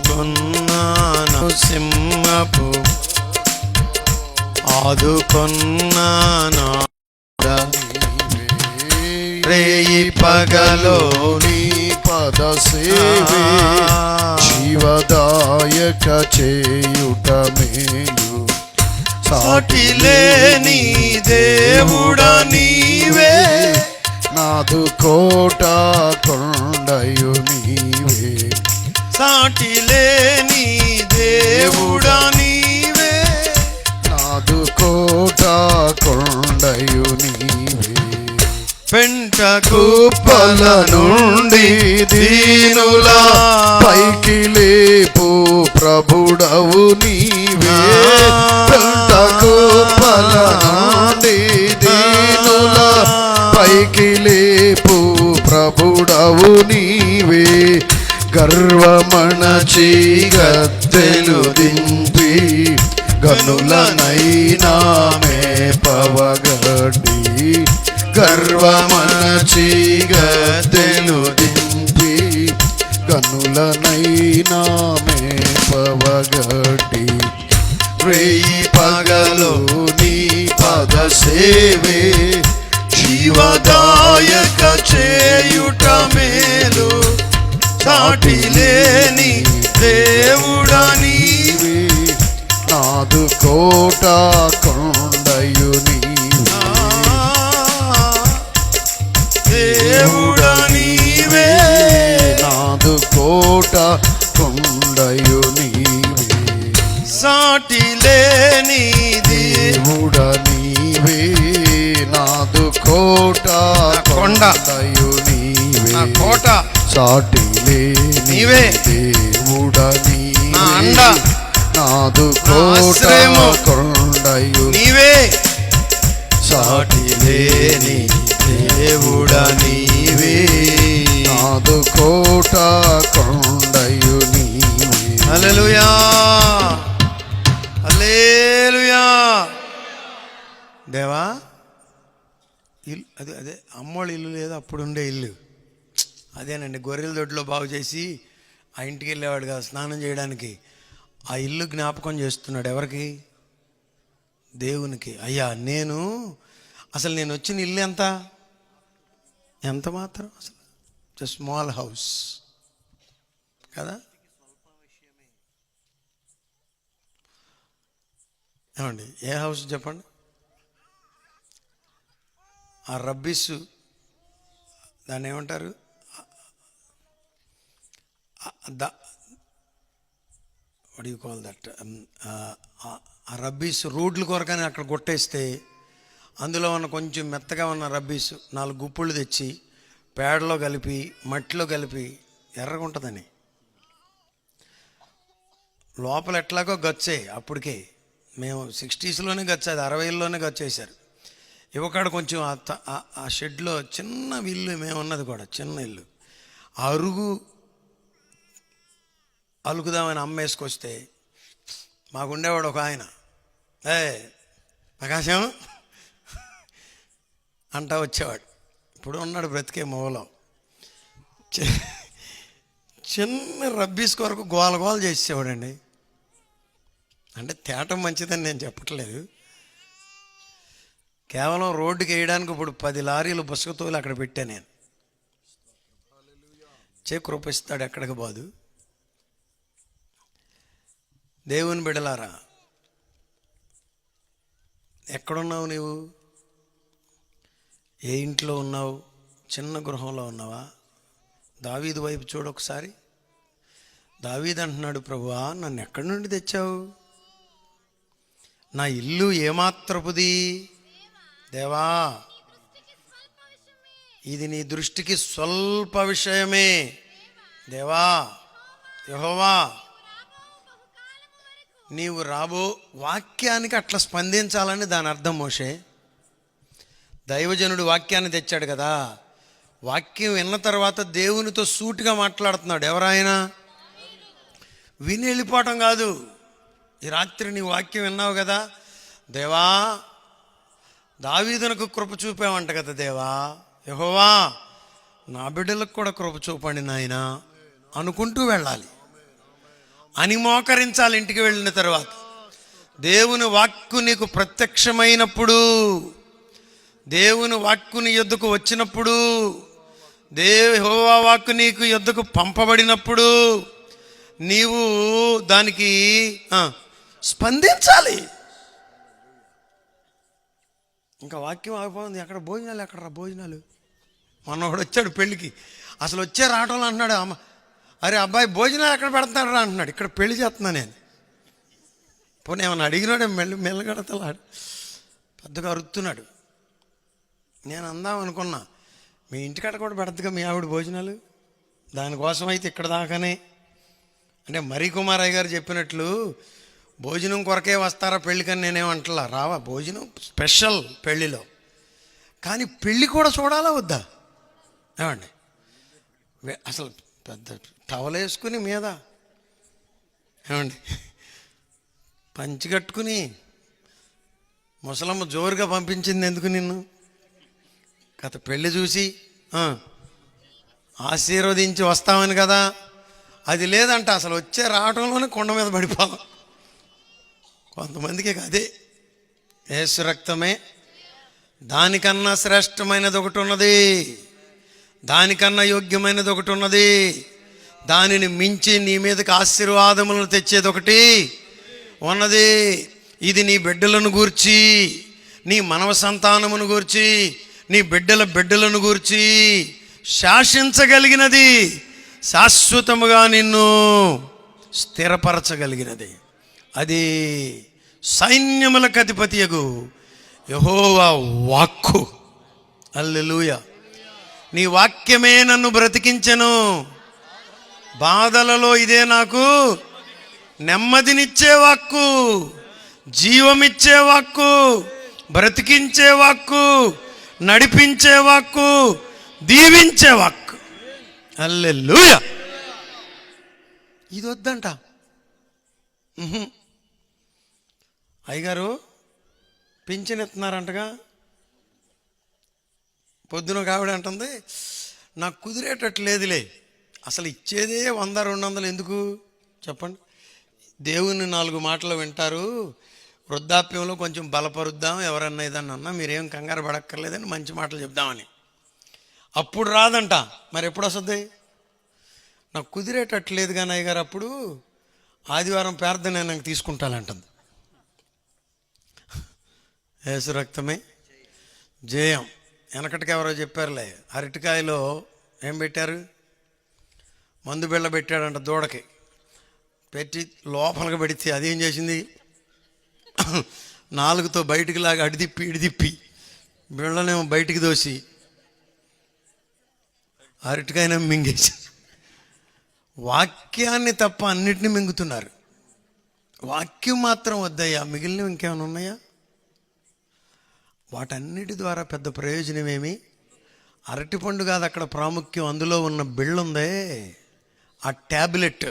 [SPEAKER 1] కొన్నాను, సింహపు ఆదుకొన్నాను. రేయి పగలో
[SPEAKER 2] నీ పద సేవే జీవదాయక చేయుట మేలు.
[SPEAKER 1] సాటి లేని దేవుడా నీవే,
[SPEAKER 2] నాదు కోట కొండయు నీవే.
[SPEAKER 1] సాటి లేని దేవుడా నీవే,
[SPEAKER 2] నాదు కోట కొండయు నీవే.
[SPEAKER 1] పెంట
[SPEAKER 2] కుప్పల నుండి దీనులా పైకి లేపు ప్రభుడవు నీవే. పెంట కుప్పల నుండి దీనులా పైకి లేపు ప్రభుడవు నీవే. గర్వమణచి గద్దెలు దింపి గనులనైనా మేపవగడి. గర్వమణచి గద్దెలు దింపి గనులనైనా మేపవగడి. రేయి పగలు నీ పద సేవే జీవదాయక చేయుట మేలు.
[SPEAKER 1] సాటి లేని దేవుడా నీవే,
[SPEAKER 2] నాదు కోట కొండయు నీవే,
[SPEAKER 1] దేవుడా నీవే,
[SPEAKER 2] నాదు కోట కొండయు నీవే,
[SPEAKER 1] సాటి లేని
[SPEAKER 2] దేవుడా నీవే, నాదు కోట కొండయు నీవే,
[SPEAKER 1] నా కోట
[SPEAKER 2] సాటి లేని
[SPEAKER 1] నీవే,
[SPEAKER 2] దేవుడా
[SPEAKER 1] నా అండ,
[SPEAKER 2] నీవే, నాదు కోట
[SPEAKER 1] ఆశ్రయము
[SPEAKER 2] కొండయు
[SPEAKER 1] నీవే, సాటి లేని దేవుడా నీవే,
[SPEAKER 2] నాదు కోట కొండయు నీవే.
[SPEAKER 1] హల్లెలూయా, హల్లెలూయా. దేవా, ఇల్లు అదే అమ్మోళ్ళ ఇల్లు లేదు, అప్పుడు ఉండే ఇల్లు అదేనండి. గొర్రెల దొడ్లో బాగు చేసి ఆ ఇంటికి వెళ్ళేవాడు కదా స్నానం చేయడానికి. ఆ ఇల్లు జ్ఞాపకం చేస్తున్నాడు. ఎవరికి? దేవునికి. అయ్యా, అసలు నేను వచ్చిన ఇల్లు ఎంత మాత్రం, అసలు జస్ట్ స్మాల్ హౌస్ కదా. ఏమండి, ఏ హౌస్ చెప్పండి? ఆ రబ్బీసు, దాన్ని ఏమంటారు? What you call that? ఆ రబ్బీసు రోడ్ల కొరకని అక్కడ కొట్టేస్తే అందులో ఉన్న కొంచెం మెత్తగా ఉన్న రబ్బీసు 4 గుప్పులు తెచ్చి పేడలో కలిపి మట్టిలో కలిపి ఎర్రగా ఉంటుందని. లోపల ఎట్లాగో గచ్చే. అప్పటికే మేము 60sలోనే గచ్చ, అది 60లోనే గచ్చేసారు. ఇవ్వకాడ కొంచెం ఆ షెడ్లో చిన్న ఇల్లు మేము ఉన్నది కూడా, చిన్న ఇల్లు. ఆ అరుగు అలుకుదామని అమ్మేసుకొస్తే మాకుండేవాడు ఒక ఆయన, ప్రకాశం అంటా వచ్చేవాడు. ఇప్పుడు ఉన్నాడు బ్రతికే మూలం. చిన్న రబ్బీస్ కొరకు గోల చేసేవాడండి. అంటే తేటం మంచిదని నేను చెప్పట్లేదు, కేవలం రోడ్డుకి వేయడానికి ఇప్పుడు 10 లారీలు బుసకతోలు అక్కడ పెట్టా నేను. కృపిస్తాడు, ఎక్కడికి పోదు. దేవుని బిడ్డలారా, ఎక్కడున్నావు నీవు? ఏ ఇంట్లో ఉన్నావు? చిన్న గృహంలో ఉన్నావా? దావీదు వైపు చూడు ఒకసారి. దావీదు అంటున్నాడు, ప్రభువా నన్ను ఎక్కడి నుండి తెచ్చావు? నా ఇల్లు ఏమాత్రపుది? దేవా, ఇది నీ దృష్టికి స్వల్ప విషయమే. దేవా, యెహోవా, నీవు రాబో వాక్యానికి అట్లా స్పందించాలని దాని అర్థం. మోషే దైవజనుడు వాక్యాన్ని తెచ్చాడు కదా, వాక్యం విన్న తర్వాత దేవునితో సూటిగా మాట్లాడుతున్నాడు. ఎవరాయన? విని వెళ్ళిపోవటం కాదు. ఈ రాత్రి నీ వాక్యం విన్నావు కదా, దేవా దావీదునకు కృప చూపావంట కదా, దేవా యెహోవా నా బిడ్డలకు కూడా కృప చూపండి నాయనా అనుకుంటూ వెళ్ళాలి, అని మోకరించాలి. ఇంటికి వెళ్ళిన తర్వాత దేవుని వాక్కు నీకు ప్రత్యక్షమైనప్పుడు, దేవుని వాక్కుని యొద్దకు వచ్చినప్పుడు, యెహోవా వాక్కు నీకు యొద్దకు పంపబడినప్పుడు నీవు దానికి స్పందించాలి. ఇంకా వాక్యం ఆగిపోయింది. ఎక్కడ భోజనాలు, ఎక్కడ భోజనాలు? మొన్నోడు వచ్చాడు పెళ్ళికి, అసలు వచ్చే రావటంలో అంటున్నాడు, అమ్మ అరే అబ్బాయి భోజనాలు ఎక్కడ పెడతాడు రా అంటున్నాడు. ఇక్కడ పెళ్లి చేస్తున్నా నేను. పోనీ ఏమన్నా అడిగినాడు? మెల్లగడతలాడు, పెద్దగా అరుతున్నాడు. నేను అందాం అనుకున్నా, మీ ఇంటికాడ కూడా పెడద్దుగా మీ ఆవిడ భోజనాలు, దానికోసం అయితే ఇక్కడ దాకానే. అంటే మరీ కుమారయ్య గారు చెప్పినట్లు భోజనం కొరకే వస్తారా పెళ్ళికని నేనేమంటలా, రావా భోజనం స్పెషల్ పెళ్ళిలో. కానీ పెళ్ళి కూడా చూడాలా వద్దా? ఏమండి, అసలు పెద్ద టవల్ వేసుకుని మీద ఏమండి పంచి కట్టుకుని ముసలమ్మ జోరుగా పంపించింది ఎందుకు నిన్ను? కథ పెళ్ళి చూసి ఆశీర్వదించి వస్తామని కదా. అది లేదంట, అసలు వచ్చే రావటంలోనే కొండ మీద పడిపోదాం. కొంతమందికి అదే యేసు రక్తమే దానికన్నా శ్రేష్టమైనది ఒకటి ఉన్నది, దానికన్నా యోగ్యమైనది ఒకటి ఉన్నది. దానిని మించి నీ మీదకి ఆశీర్వాదములను తెచ్చేది ఒకటి ఉన్నది. ఇది నీ బిడ్డలను గూర్చి, నీ మనవ సంతానమును గూర్చి, నీ బిడ్డలను గూర్చి శాసించగలిగినది, శాశ్వతముగా నిన్ను స్థిరపరచగలిగినది. అది సైన్యములకు అధిపతియగు యెహోవా వాక్కు. హల్లెలూయా. నీ వాక్యమే నన్ను బ్రతికించెను. బాధలలో ఇదే నాకు నెమ్మదినిచ్చే వాక్కు, జీవమిచ్చే వాక్కు, బ్రతికించే వాక్కు, నడిపించే వాక్కు, దీవించే వాక్కు. హల్లెలూయా. ఇది వద్దంట. అయ్యగారు పింఛన్ ఇస్తున్నారంటగా. పొద్దున కావిడ అంటుంది, నాకు కుదిరేటట్లేదులే. అసలు ఇచ్చేదే 100-200 ఎందుకు చెప్పండి? దేవుని 4 మాటలు వింటారు, వృద్ధాప్యంలో కొంచెం బలపరుద్దాం, ఎవరన్నా ఏదన్నా అన్నా మీరేం కంగారు పడక్కర్లేదని మంచి మాటలు చెప్దామని. అప్పుడు రాదంట. మరి ఎప్పుడు వస్తుంది? నాకు కుదిరేటట్లేదు కానీ అయ్యగారు అప్పుడు ఆదివారం ప్రార్థన నాకు తీసుకుంటానంటుంది. యేసు రక్తమే జయం. వెనకటికి ఎవరో చెప్పారులే, అరటికాయలో ఏం పెట్టారు? మందు బిళ్ళ పెట్టాడంట దూడకి. పెట్టి లోపలికి పెడితే అదేం చేసింది? నాలుగుతో బయటికి లాగా ఇడిదిప్పి బిళ్ళనేమో బయటికి దోసి అరటికాయన మింగేసి. వాక్యాన్ని తప్ప అన్నిటినీ మింగుతున్నారు. వాక్యం మాత్రం వద్దయ్యా, మిగిలినవి ఇంకేమైనా ఉన్నాయా? వాటన్నిటి ద్వారా పెద్ద ప్రయోజనమేమి? అరటిపండు కాదు అక్కడ ప్రాముఖ్యం, అందులో ఉన్న బిళ్ళుందే, ఆ ట్యాబ్లెట్,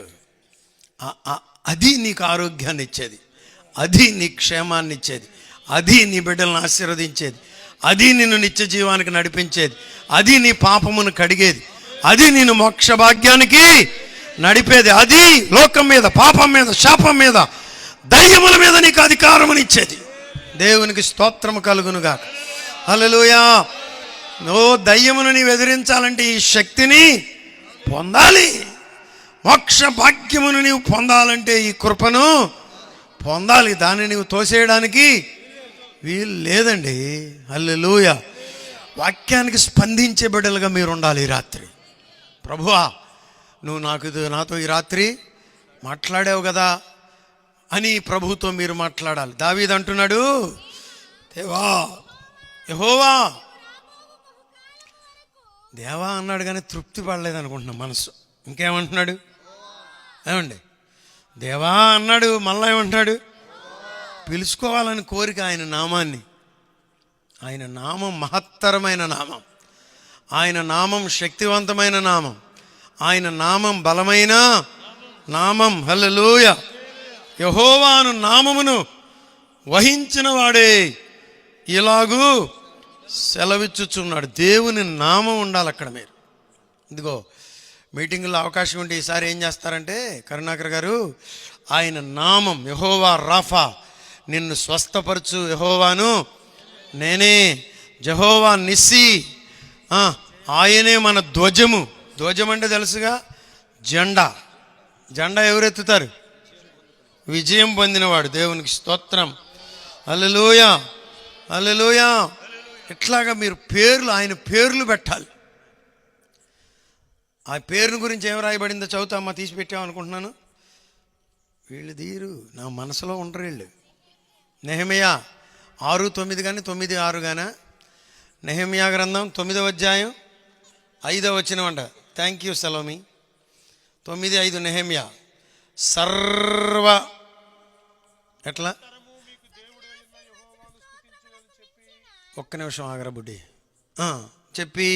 [SPEAKER 1] అది నీకు ఆరోగ్యాన్ని ఇచ్చేది, అది నీ క్షేమాన్ని ఇచ్చేది, అది నీ బిడ్డలను ఆశీర్వదించేది, అది నిన్ను నిత్య జీవానికి నడిపించేది, అది నీ పాపమును కడిగేది, అది నిన్ను మోక్ష భాగ్యానికి నడిపేది, అది లోకం మీద, పాపం మీద, శాపం మీద, దయ్యముల మీద నీకు అధికారమునిచ్చేది. దేవునికి స్తోత్రము కలుగునుగా. హల్లెలూయా. దయ్యమును నీవు ఎదిరించాలంటే ఈ శక్తిని పొందాలి. మోక్ష భాగ్యమును నీవు పొందాలంటే ఈ కృపను పొందాలి. దాన్ని నీవు తోసేయడానికి వీలు లేదండి. హల్లెలూయా. వాక్యానికి స్పందించే బిడ్డలుగా మీరు ఉండాలి. ఈ రాత్రి ప్రభువా నువ్వు నాతో ఈ రాత్రి మాట్లాడావు కదా అని ప్రభుతో మీరు మాట్లాడాలి. దావీదు అంటున్నాడు, దేవా యెహోవా, దేవా అన్నాడు కానీ తృప్తి పడలేదు అనుకుంటున్నా మనసు. ఇంకేమంటున్నాడు? ఏమండి, దేవా అన్నాడు, మళ్ళా ఏమంటున్నాడు? పిలుచుకోవాలని కోరిక ఆయన నామాన్ని. ఆయన నామం మహత్తరమైన నామం, ఆయన నామం శక్తివంతమైన నామం, ఆయన నామం బలమైన నామం. హల్లెలూయా. యెహోవాను నామమును వహించిన వాడే ఇలాగూ సెలవిచ్చుచున్నాడు. దేవుని నామం ఉండాలి అక్కడ. మీరు ఇదిగో మీటింగుల్లో అవకాశం ఉంటే ఈసారి ఏం చేస్తారంటే, కరుణాకర్ గారు, ఆయన నామం యెహోవా రాఫా, నిన్ను స్వస్థపరచు యెహోవాను నేనే, జెహోవా నిస్సి, ఆయనే మన ధ్వజము. ధ్వజం అంటే తెలుసుగా, జెండా. జెండా ఎవరెత్తుతారు? విజయం పొందినవాడు. దేవునికి స్తోత్రం. హల్లెలూయా, హల్లెలూయా. ఇట్లాగా మీరు పేర్లు, ఆయన పేర్లు పెట్టాలి. ఆ పేరుని గురించి ఏం రాయబడిందో చదువుతామా? తీసి పెట్టామనుకుంటున్నాను. వీళ్ళు తీరు నా మనసులో ఉండరు వీళ్ళు. నెహెమయా 6:9 కానీ 9:6 గానా? నెహెమయా గ్రంథం 9వ అధ్యాయం 5వ వచనం అంట. Thank you Salomi. 9:5 నెహెమయా. సర్వ ఎట్లా? ఒక్క నిమిషం ఆగరా బుడ్డి. చెప్పి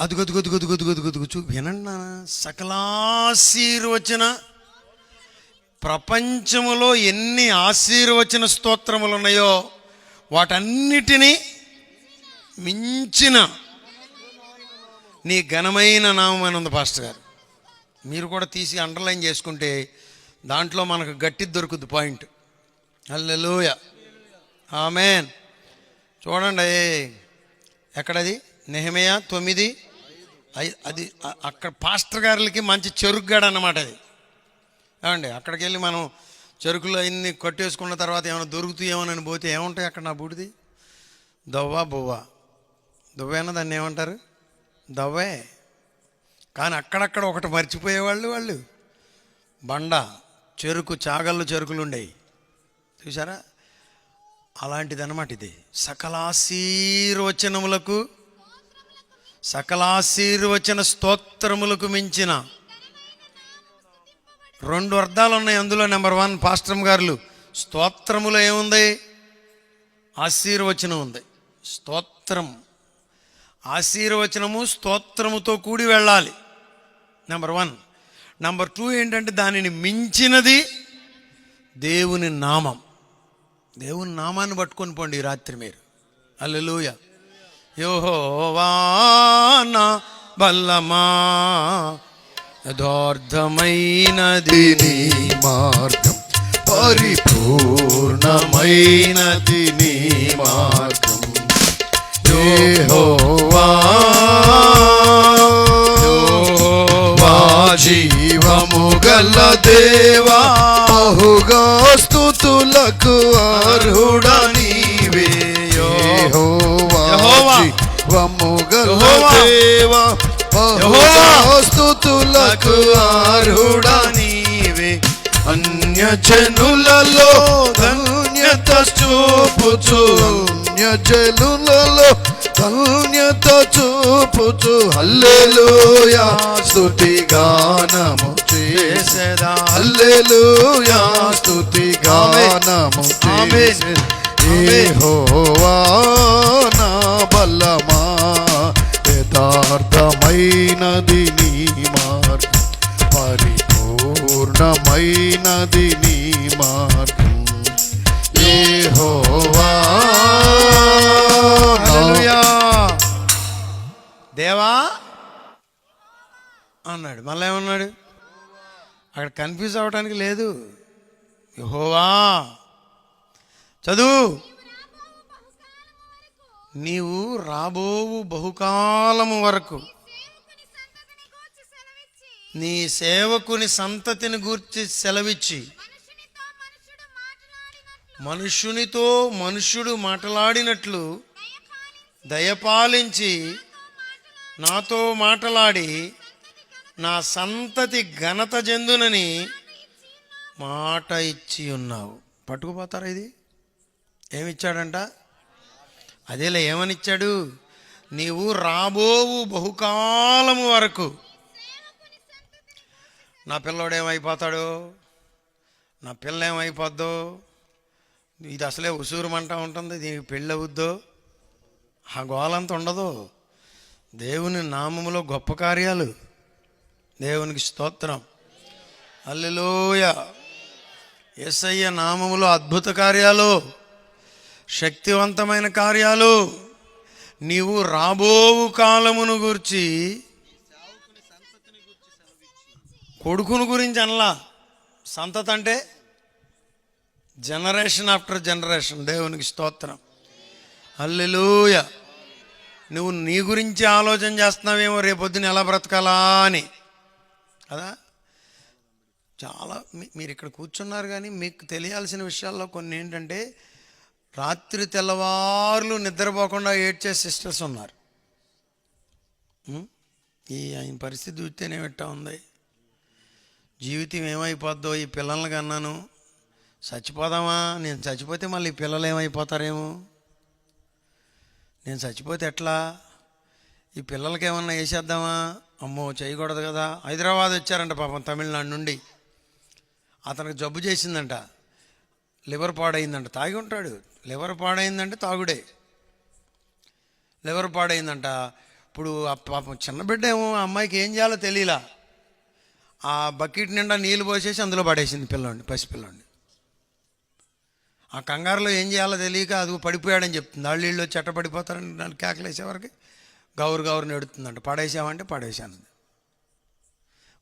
[SPEAKER 1] అదుగొదుగొదుగొదుగొదుగొదుగొదుగు వినండి నాన్న. సకలాశీర్వచన, ప్రపంచములో ఎన్ని ఆశీర్వచన స్తోత్రములు ఉన్నాయో వాటన్నిటినీ మించిన నీ ఘనమైన నామం అని ఉంది పాస్టర్ గారు. మీరు కూడా తీసి అండర్లైన్ చేసుకుంటే దాంట్లో మనకు గట్టిది దొరుకుద్ది పాయింట్. హల్లెలూయా, ఆమేన్. చూడండి, ఎక్కడది? నెహెమయా 9:5. అది అక్కడ పాస్టర్ గారులకి మంచి చెరుకుగాడు అన్నమాట అది. ఏమండి, అక్కడికి వెళ్ళి మనం చెరుకులు అన్ని కట్టేసుకున్న తర్వాత ఏమైనా దొరుకుతాయేమోనని పోతే ఏముంటాయి అక్కడ? నా బూడిది దువ్వేనా దాన్ని ఏమంటారు? దవ్వే. కానీ అక్కడక్కడ ఒకటి మర్చిపోయేవాళ్ళు. వాళ్ళు బండ చెరుకు, చాగళ్ళు చెరుకులు ఉండేవి చూసారా? అలాంటిది అన్నమాట ఇది. సకలాశీర్వచన స్తోత్రములకు మించిన 2 అర్థాలు ఉన్నాయి అందులో. నెంబర్ 1, పాస్టర్ గారులు, స్తోత్రములో ఏముంది? ఆశీర్వచనం ఉంది. స్తోత్రం, ఆశీర్వచనము స్తోత్రముతో కూడి వెళ్ళాలి. నెంబర్ 1. నెంబర్ 2 ఏంటంటే దానిని మించినది దేవుని నామం. దేవుని నామాన్ని పట్టుకొని పోండి ఈ రాత్రి మీరు. హల్లెలూయా. యెహోవా నా బల్లమా, యథార్థమైనది
[SPEAKER 2] నీ మార్గం, పరిపూర్ణమైనది నీ మార్గం. యెహోవా జీవము గల దేవా, బహుగా స్తుతులకు అర్హుడా నీవే. యెహోవా జీవము గల దేవా, బహుగా స్తుతులకు అర్హుడా నీవే. అన్యజనులలో ధన్యత చూపుచు, అన్యజనులలో ధన్యత చూపుచు, హల్లెలూయా స్తుతి గానము చేసేదా, హల్లెలూయా స్తుతి గానము చేసేదా. యెహోవా నా బలమా, యథార్థమైనది నీ మార్గం, పరిపూర్ణమైనది నీ మార్గం. యెహోవా.
[SPEAKER 1] హల్లెలూయా. దేవా అన్నాడు, మళ్ళీ ఏమన్నాడు? అక్కడ కన్ఫ్యూజ్ అవ్వడానికి లేదు. యెహోవా. చదువు. నీవు రాబోవు బహుకాలము వరకు నీ సేవకుని సంతతిని గూర్చి సెలవిచ్చి, మనుష్యునితో మనుష్యుడు మాట్లాడినట్లు దయపాలించి నాతో మాట్లాడి నా సంతతి ఘనత చెందునని మాట ఇచ్చి ఉన్నావు. పట్టుకుపోతారా? ఇది ఏమిచ్చాడంట? అదేలే, ఏమనిచ్చాడు? నీవు రాబోవు బహుకాలము వరకు. నా పిల్లోడు ఏమైపోతాడు, నా పిల్ల ఏమైపోద్దో, ఇది అసలే ఉసూరుమంటా ఉంటుంది, దీనికి పెళ్ళి అవుద్దో, ఆ గోలంత ఉండదు. దేవుని నామములో గొప్ప కార్యాలు. దేవునికి స్తోత్రం. హల్లెలూయా. యేసయ్య నామములో అద్భుత కార్యాలు, శక్తివంతమైన కార్యాలు. నీవు రాబోవు కాలమును గురించి, కొడుకును గురించి అనలా. సంతతి అంటే జనరేషన్ ఆఫ్టర్ జనరేషన్. దేవునికి స్తోత్రం. హల్లెలూయా. నువ్వు నీ గురించి ఆలోచన చేస్తున్నావేమో, రేపొద్దున ఎలా బ్రతకాలా అని కదా. చాలా మీరు ఇక్కడ కూర్చున్నారు, కానీ మీకు తెలియాల్సిన విషయాల్లో కొన్ని ఏంటంటే, రాత్రి తెల్లవారులు నిద్రపోకుండా ఏడ్చే సిస్టర్స్ ఉన్నారు. ఆయన పరిస్థితి చూస్తేనే పెట్టా ఉంది. జీవితం ఏమైపోద్దో, ఈ పిల్లల్ని కన్నాను, చచ్చిపోదామా, నేను చచ్చిపోతే మళ్ళీ ఈ పిల్లలు ఏమైపోతారేమో, నేను చచ్చిపోతే ఎట్లా, ఈ పిల్లలకి ఏమన్నా వేసేద్దామా, అమ్మో చేయకూడదు కదా. హైదరాబాద్ వచ్చారంట పాపం, తమిళనాడు నుండి. అతనికి జబ్బు చేసిందంట, లివర్ పాడైందంట. తాగి ఉంటాడు. లివర్ పాడైందంటే తాగుడే. లివర్ పాడైందంట. ఇప్పుడు ఆ పాపం చిన్న బిడ్డ ఏమో, ఆ అమ్మాయికి ఏం చేయాలో తెలియలా. ఆ బకెట్ నిండా నీళ్ళు పోసేసి అందులో పడేసింది పిల్లోడిని, పసిపిల్లోడిని. ఆ కంగారులో ఏం చేయాలో తెలియక అది పడిపోయాడని చెప్తుంది. వాళ్ళు వీళ్ళు చెట్ట పడిపోతారని నన్ను కేకలేసేవరకు గౌరు నెడుతుందంట. పడేసామంటే పడేసాను.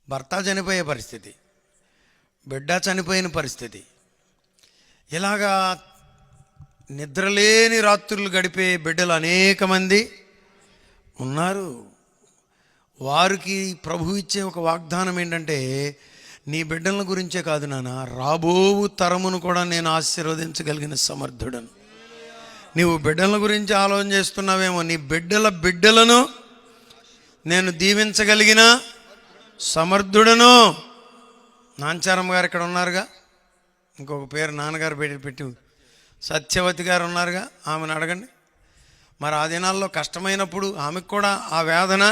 [SPEAKER 1] భర్త చనిపోయే పరిస్థితి, బిడ్డ చనిపోయిన పరిస్థితి. ఇలాగా నిద్రలేని రాత్రులు గడిపే బిడ్డలు అనేక మంది ఉన్నారు. వారికి ప్రభు ఇచ్చే ఒక వాగ్దానం ఏంటంటే, నీ బిడ్డల గురించే కాదు నాన్న, రాబోవు తరమును కూడా నేను ఆశీర్వదించగలిగిన సమర్థుడను. నీవు బిడ్డల గురించి ఆలోచన చేస్తున్నావేమో, నీ బిడ్డలను నేను దీవించగలిగిన సమర్థుడను. నాంచారమ్మ గారు ఇక్కడ ఉన్నారుగా, ఇంకొక పేరు నాన్నగారు పెట్టి సత్యవతి గారు ఉన్నారుగా, ఆమెను అడగండి. మరి ఆ దినాల్లో కష్టమైనప్పుడు ఆమెకు కూడా ఆ వేదన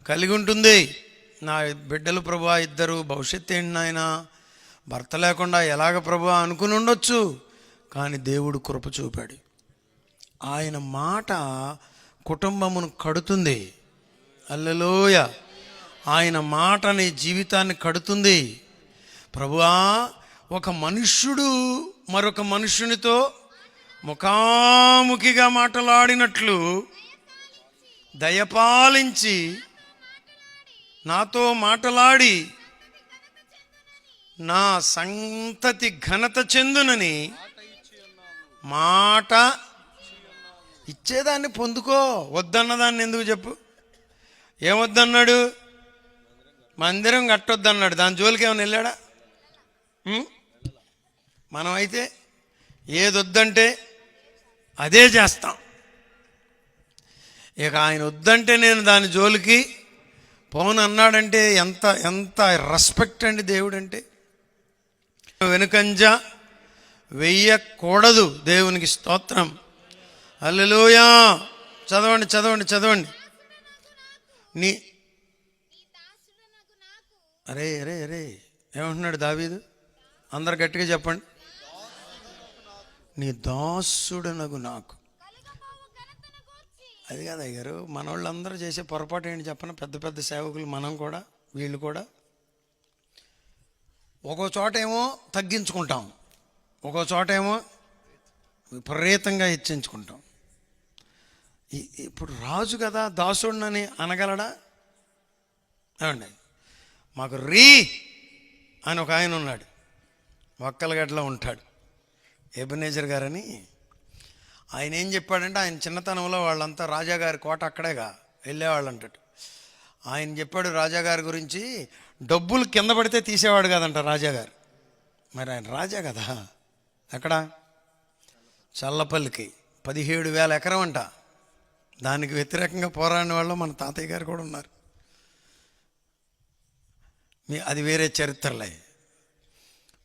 [SPEAKER 1] కలిగి ఉంటుంది. నా బిడ్డలు ప్రభువా ఇద్దరు, భవిష్యత్తు ఏంటి నాయన, భర్త లేకుండా ఎలాగ ప్రభువా అనుకుని ఉండొచ్చు. కానీ దేవుడు కృప చూపాడు. ఆయన మాట కుటుంబమును కడుతుంది. హల్లెలూయ. ఆయన మాట నీ జీవితాన్ని కడుతుంది. ప్రభువా, ఒక మనుష్యుడు మరొక మనుష్యునితో ముఖాముఖిగా మాట్లాడినట్లు దయపాలించి నాతో మాట్లాడి నా సంతతి ఘనత చెందునని మాట ఇచ్చేదాన్ని పొందుకో. వద్దన్నదాన్ని ఎందుకు చెప్పు? ఏమొద్దన్నాడు? మందిరం కట్టొద్దన్నాడు. దాని జోలికి ఏమైనా వెళ్ళాడా? మనమైతే ఏదొద్దంటే అదే చేస్తాం. ఇక ఆయన వద్దంటే నేను దాని జోలికి పోను అన్నాడంటే ఎంత ఎంత రెస్పెక్ట్ అండి దేవుడు అంటే. వెనుకంజ వెయ్యకూడదు. దేవునికి స్తోత్రం. హల్లెలూయా. చదవండి చదవండి చదవండి. నీ అరే అరే అరే ఏమంటున్నాడు దావీదు? అందరు గట్టిగా చెప్పండి. నీ దాసుడనగు నాకు. అది కాదు అయ్యారు, మన వాళ్ళందరూ చేసే పొరపాటు ఏంటి చెప్పన? పెద్ద పెద్ద సేవకులు, మనం కూడా, వీళ్ళు కూడా ఒక్కో చోట ఏమో తగ్గించుకుంటాం, ఒక్కో చోట ఏమో విపరీతంగా హెచ్చించుకుంటాం. ఇప్పుడు రాజు కదా దాసుడినని అనగలడా? ఏమండి, మాకు రీ అని ఒక ఆయన ఉన్నాడు, ఒక్కలగడ్డలో ఉంటాడు, ఎబెనేజర్ గారని. ఆయన ఏం చెప్పాడంటే, ఆయన చిన్నతనంలో వాళ్ళంతా రాజాగారి కోట అక్కడేగా వెళ్ళేవాళ్ళు అంటాడు. ఆయన చెప్పాడు రాజాగారి గురించి, డబ్బులు కింద పడితే తీసేవాడు కాదంట రాజాగారు. మరి ఆయన రాజా కదా. ఎక్కడ? చల్లపల్లికి 17,000 ఎకరం అంట. దానికి వ్యతిరేకంగా పోరాడిన వాళ్ళు మన తాతయ్య గారు కూడా ఉన్నారు. అది వేరే చరిత్రలే.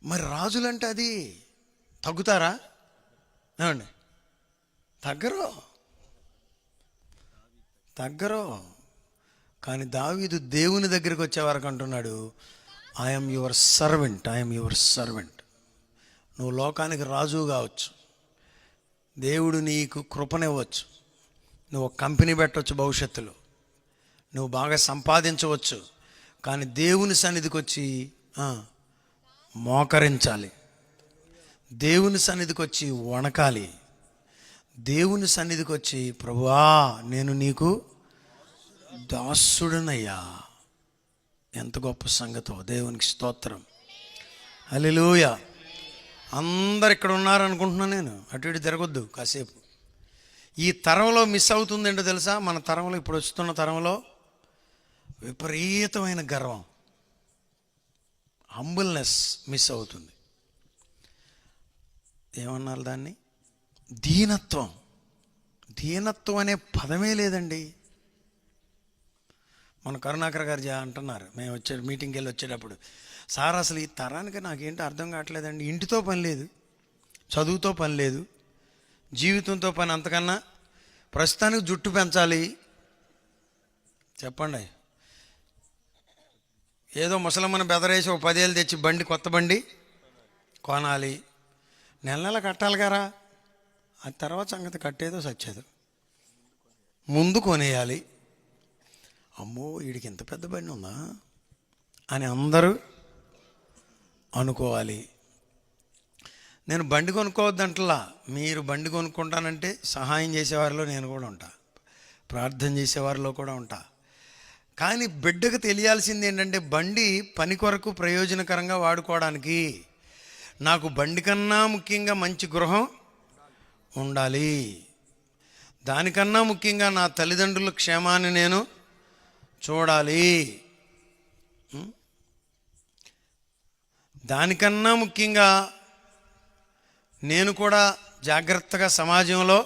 [SPEAKER 1] మరి రాజులంటే అది తగ్గుతారా? ఏమండి, తగ్గరు. కానీ దావీదు దేవుని దగ్గరికి వచ్చేవారికి అంటున్నాడు, ఐఎమ్ యువర్ సర్వెంట్. నువ్వు లోకానికి రాజు కావచ్చు, దేవుడు నీకు కృపనివ్వచ్చు, నువ్వు కంపెనీ పెట్టవచ్చు, భవిష్యత్తులో నువ్వు బాగా సంపాదించవచ్చు. కానీ దేవుని సన్నిధికి వచ్చి మోకరించాలి, దేవుని సన్నిధికి వచ్చి వణకాలి, దేవుని సన్నిధికి వచ్చి ప్రభువా నేను నీకు దాసుడనయ్యా. ఎంత గొప్ప సంగతో. దేవునికి స్తోత్రం. హల్లెలూయా. అందరు ఇక్కడ ఉన్నారనుకుంటున్నాను నేను. అటు ఇటు తిరగొద్దు కాసేపు. ఈ తరంలో మిస్ అవుతుంది ఏంటో తెలుసా? మన తరంలో, ఇప్పుడు వస్తున్న తరంలో విపరీతమైన గర్వం, హంబుల్నెస్ మిస్ అవుతుంది. ఏమన్నారు దాన్ని? దీనత్వం అనే పదమే లేదండి. మన కరుణాకర్ గారు అంటున్నారు, మేము మీటింగ్కి వెళ్ళి వచ్చేటప్పుడు, సార్ అసలు ఈ తరానికి నాకేంటో అర్థం కావట్లేదండి. ఇంటితో పని లేదు, చదువుతో పని లేదు, జీవితంతో పని, అంతకన్నా ప్రస్తుతానికి జుట్టు పెంచాలి. చెప్పండి, ఏదో ముసలమ్మను బెదరేసి ఒక 10 ఏళ్ళు తెచ్చి కొత్త బండి కొనాలి, నెల కట్టాలి గారా. ఆ తర్వాత సంగతి కట్టేదో సచ్చేదో ముందు కొనేయాలి. అమ్మో వీడికి ఇంత పెద్ద బండి ఉందా అని అందరూ అనుకోవాలి. నేను బండి కొనుక్కోవద్దంటలా, మీరు బండి కొనుక్కుంటానంటే సహాయం చేసేవారిలో నేను కూడా ఉంటా, ప్రార్థన చేసేవారిలో కూడా ఉంటా. కానీ బిడ్డకు తెలియాల్సింది ఏంటంటే, బండి పని కొరకు ప్రయోజనకరంగా వాడుకోవడానికి నాకు బండి కన్నా ముఖ్యంగా మంచి గృహం ఉండాలి. దానికన్నా ముఖ్యంగా నా తల్లిదండ్రుల క్షేమాన్ని నేను చూడాలి. దానికన్నా ముఖ్యంగా నేను కూడా జాగ్రత్తగా సమాజంలో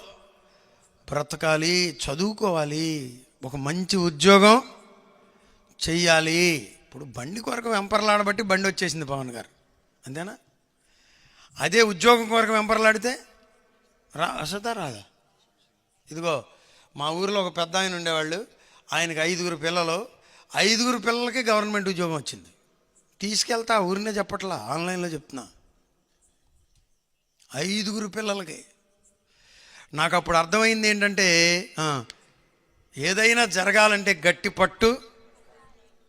[SPEAKER 1] బ్రతకాలి, చదువుకోవాలి, ఒక మంచి ఉద్యోగం చెయ్యాలి. ఇప్పుడు బండి కొరకు వెంపర్లాడబట్టి బండి వచ్చేసింది పవన్ గారు, అంతేనా? అదే ఉద్యోగం కొరకు వెంపర్లాడితే వస్తుందా రాదా? ఇదిగో మా ఊరిలో ఒక పెద్ద ఆయన ఉండేవాళ్ళు, ఆయనకి 5 పిల్లలు, 5 పిల్లలకి గవర్నమెంట్ ఉద్యోగం వచ్చింది. తీసుకెళ్తా, ఊరినే చెప్పట్లా, ఆన్లైన్లో చెప్తున్నా. 5 పిల్లలకి. నాకు అప్పుడు అర్థమైంది ఏంటంటే, ఏదైనా జరగాలంటే గట్టి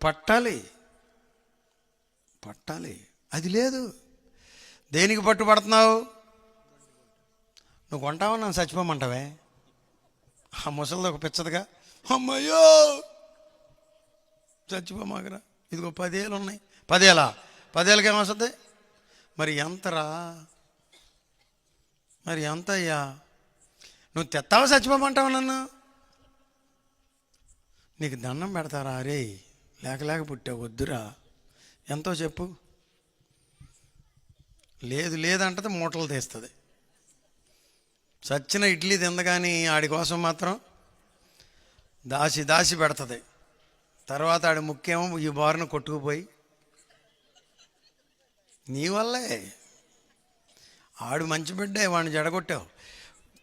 [SPEAKER 1] పట్టాలి. అది లేదు. దేనికి పట్టుబడుతున్నావు? నువ్వు కొంటావా, నన్ను చచ్చిపోమంటావే? ఆ ముసలిది ఒక పిచ్చదుగా, అమ్మయ్యో చచ్చిపోమాకరా, ఇదిగో 10 ఏళ్ళు ఉన్నాయి. 10 ఏళ్ళ 10 ఏళ్ళకి ఏమొస్తుంది? మరి ఎంతరా? మరి ఎంత అయ్యా? నువ్వు తెత్తావా, చచ్చిపోమంటావా నన్ను? నీకు దండం పెడతారా? అరే లేక పుట్టావు, వద్దురా. ఎంతో చెప్పు. లేదంటే మూటలు తీస్తుంది. చచ్చిన ఇడ్లీ తిందగాని ఆడి కోసం మాత్రం దాచి పెడుతుంది. తర్వాత ఆడి ముఖ్యమో ఈ బారును కొట్టుకుపోయి, నీ వల్లే. ఆడు మంచి బిడ్డే, వాడిని జడగొట్టావు.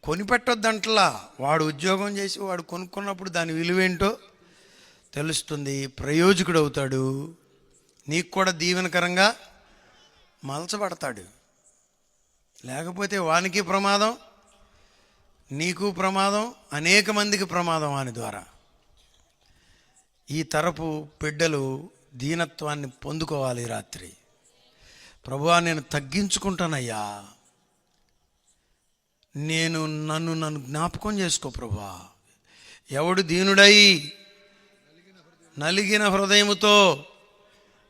[SPEAKER 1] కొనిపెట్టొద్దంటలా. వాడు ఉద్యోగం చేసి వాడు కొనుక్కున్నప్పుడు దాని విలువేంటో తెలుస్తుంది, ప్రయోజకుడు అవుతాడు, నీకు కూడా దీవెనకరంగా మలచబడతాడు. లేకపోతే వానికి ప్రమాదం, నీకు ప్రమాదం, అనేక మందికి ప్రమాదం వాని ద్వారా. ఈ తరపు బిడ్డలు దీనత్వాన్ని పొందుకోవాలి. రాత్రి ప్రభువా, నేను తగ్గించుకుంటానయ్యా, నన్ను జ్ఞాపకం చేసుకో ప్రభువా. ఎవడు దీనుడై నలిగిన హృదయముతో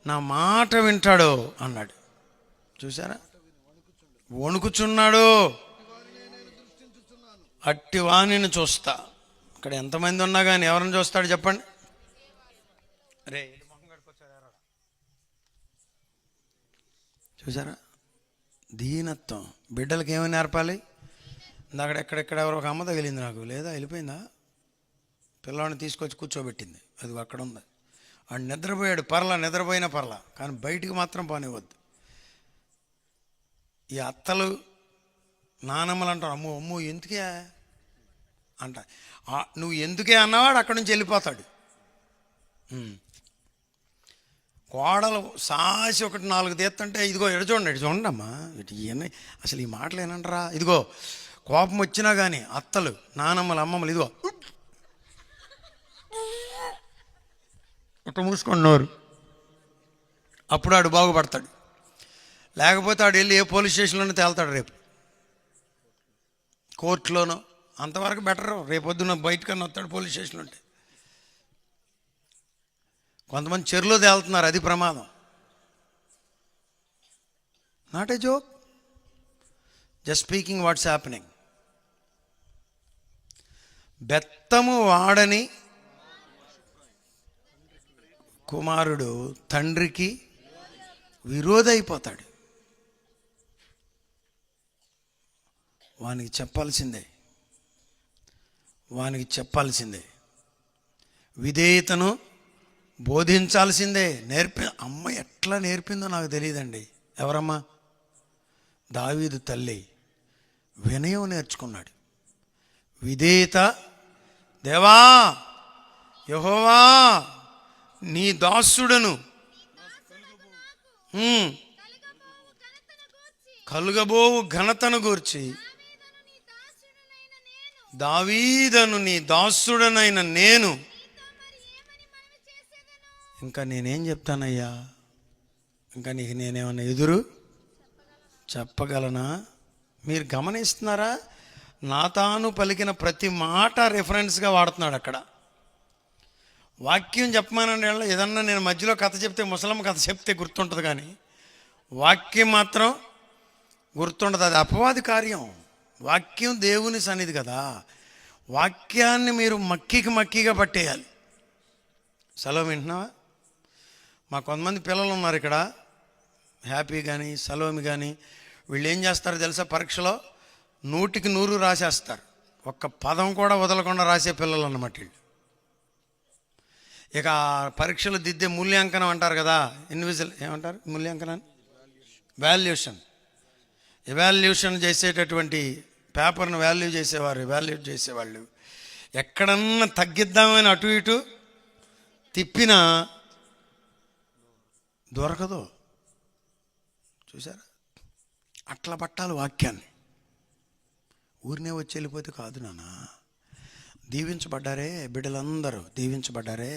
[SPEAKER 1] నా మాట వింటాడో అన్నాడు. చూసారా? వణుకుచున్నాడు, అట్టి వాణిని చూస్తా. ఇక్కడ ఎంతమంది ఉన్నా కానీ ఎవరిని చూస్తాడు చెప్పండి? రే చూసారా? దీనత్వం. బిడ్డలకి ఏమని నేర్పాలి? ఇందాక ఎక్కడెక్కడ ఎవరో ఒక అమ్మ తగిలింది నాకు, లేదా వెళ్ళిపోయిందా, పిల్లవాడిని తీసుకొచ్చి కూర్చోబెట్టింది, అది అక్కడ ఉంది. వాడు నిద్రపోయాడు, నిద్రపోయినా పర్లా, కానీ బయటికి మాత్రం పోనివ్వద్దు. ఈ అత్తలు నానమ్మలు అంటారు, అమ్మో ఎందుకే అంట. నువ్వు ఎందుకే అన్నవాడు అక్కడి నుంచి వెళ్ళిపోతాడు. కోడలు సాసి 1-4 తీస్తుంటే, ఇదిగో ఎడు చూడండి అమ్మా, ఇవన్నీ అసలు ఈ మాటలు ఏనంటారా? ఇదిగో కోపం వచ్చినా కానీ అత్తలు, నానమ్మలు, అమ్మమ్మలు ఇదిగో ఇట్లా మూసుకున్నారు. అప్పుడు ఆడు బాగుపడతాడు. లేకపోతే ఆడు వెళ్ళి ఏ పోలీస్ స్టేషన్లోనే తేల్తాడు, రేపు కోర్టులోనో. అంతవరకు బెటరు. రేపొద్దున బయటకన్నా వస్తాడు పోలీస్ స్టేషన్లో ఉంటే. కొంతమంది చెరువులో తేలుతున్నారు, అది ప్రమాదం. Not a joke, just speaking what's happening. బెత్తము వాడని కుమారుడు తండ్రికి విరోధైపోతాడు. వానికి చెప్పాల్సిందే, విధేయతను బోధించాల్సిందే. అమ్మ ఎట్లా నేర్పిందో నాకు తెలియదండి. ఎవరమ్మా? దావీదు తల్లి వినయం నేర్చుకున్నాడు. విధేయత. దేవా యెహోవా, నీ దాసుడను కలుగబోవు ఘనతను గూర్చి దావీదను నీ దాసుడనైన నేను ఇంకా నేనేం చెప్తానయ్యా? ఇంకా నీకు నేనేమన్నా ఎదురు చెప్పగలనా? మీరు గమనిస్తున్నారా? నాతాను పలికిన ప్రతి మాట రెఫరెన్స్గా వాడుతున్నాడు అక్కడ. వాక్యం చెప్పమానండి. ఏదన్నా నేను మధ్యలో కథ చెప్తే, ముసలమ్మ కథ చెప్తే గుర్తుంటుంది, కానీ వాక్యం మాత్రం గుర్తుండదు. అది అపవాది కార్యం. వాక్యం దేవుని సన్నిధి కదా. వాక్యాన్ని మీరు మక్కిగా పట్టేయాలి. సెలవు వింటున్నావా? మా కొంతమంది పిల్లలు ఉన్నారు ఇక్కడ, హ్యాపీ కానీ సలోమి కానీ, వీళ్ళు ఏం చేస్తారో తెలుసా? పరీక్షలో 100కి 100 రాసేస్తారు. ఒక్క పదం కూడా వదలకుండా రాసే పిల్లలు అన్నమాట వీళ్ళు. ఇక పరీక్షలు దిద్దే మూల్యాంకనం అంటారు కదా, ఏమంటారు మూల్యాంకనాన్ని? ఎవాల్యూషన్ చేసేటటువంటి పేపర్ను ఎవాల్యూట్ చేసేవాళ్ళు ఎక్కడన్నా తగ్గిద్దామని అటు ఇటు తిప్పినా దొరకదు. చూసారా? అట్లా పట్టాలి వాక్యాన్ని. ఊరినే వచ్చి వెళ్ళిపోతే కాదు నాన్న. దీవించబడ్డారే బిడ్డలందరూ, దీవించబడ్డారే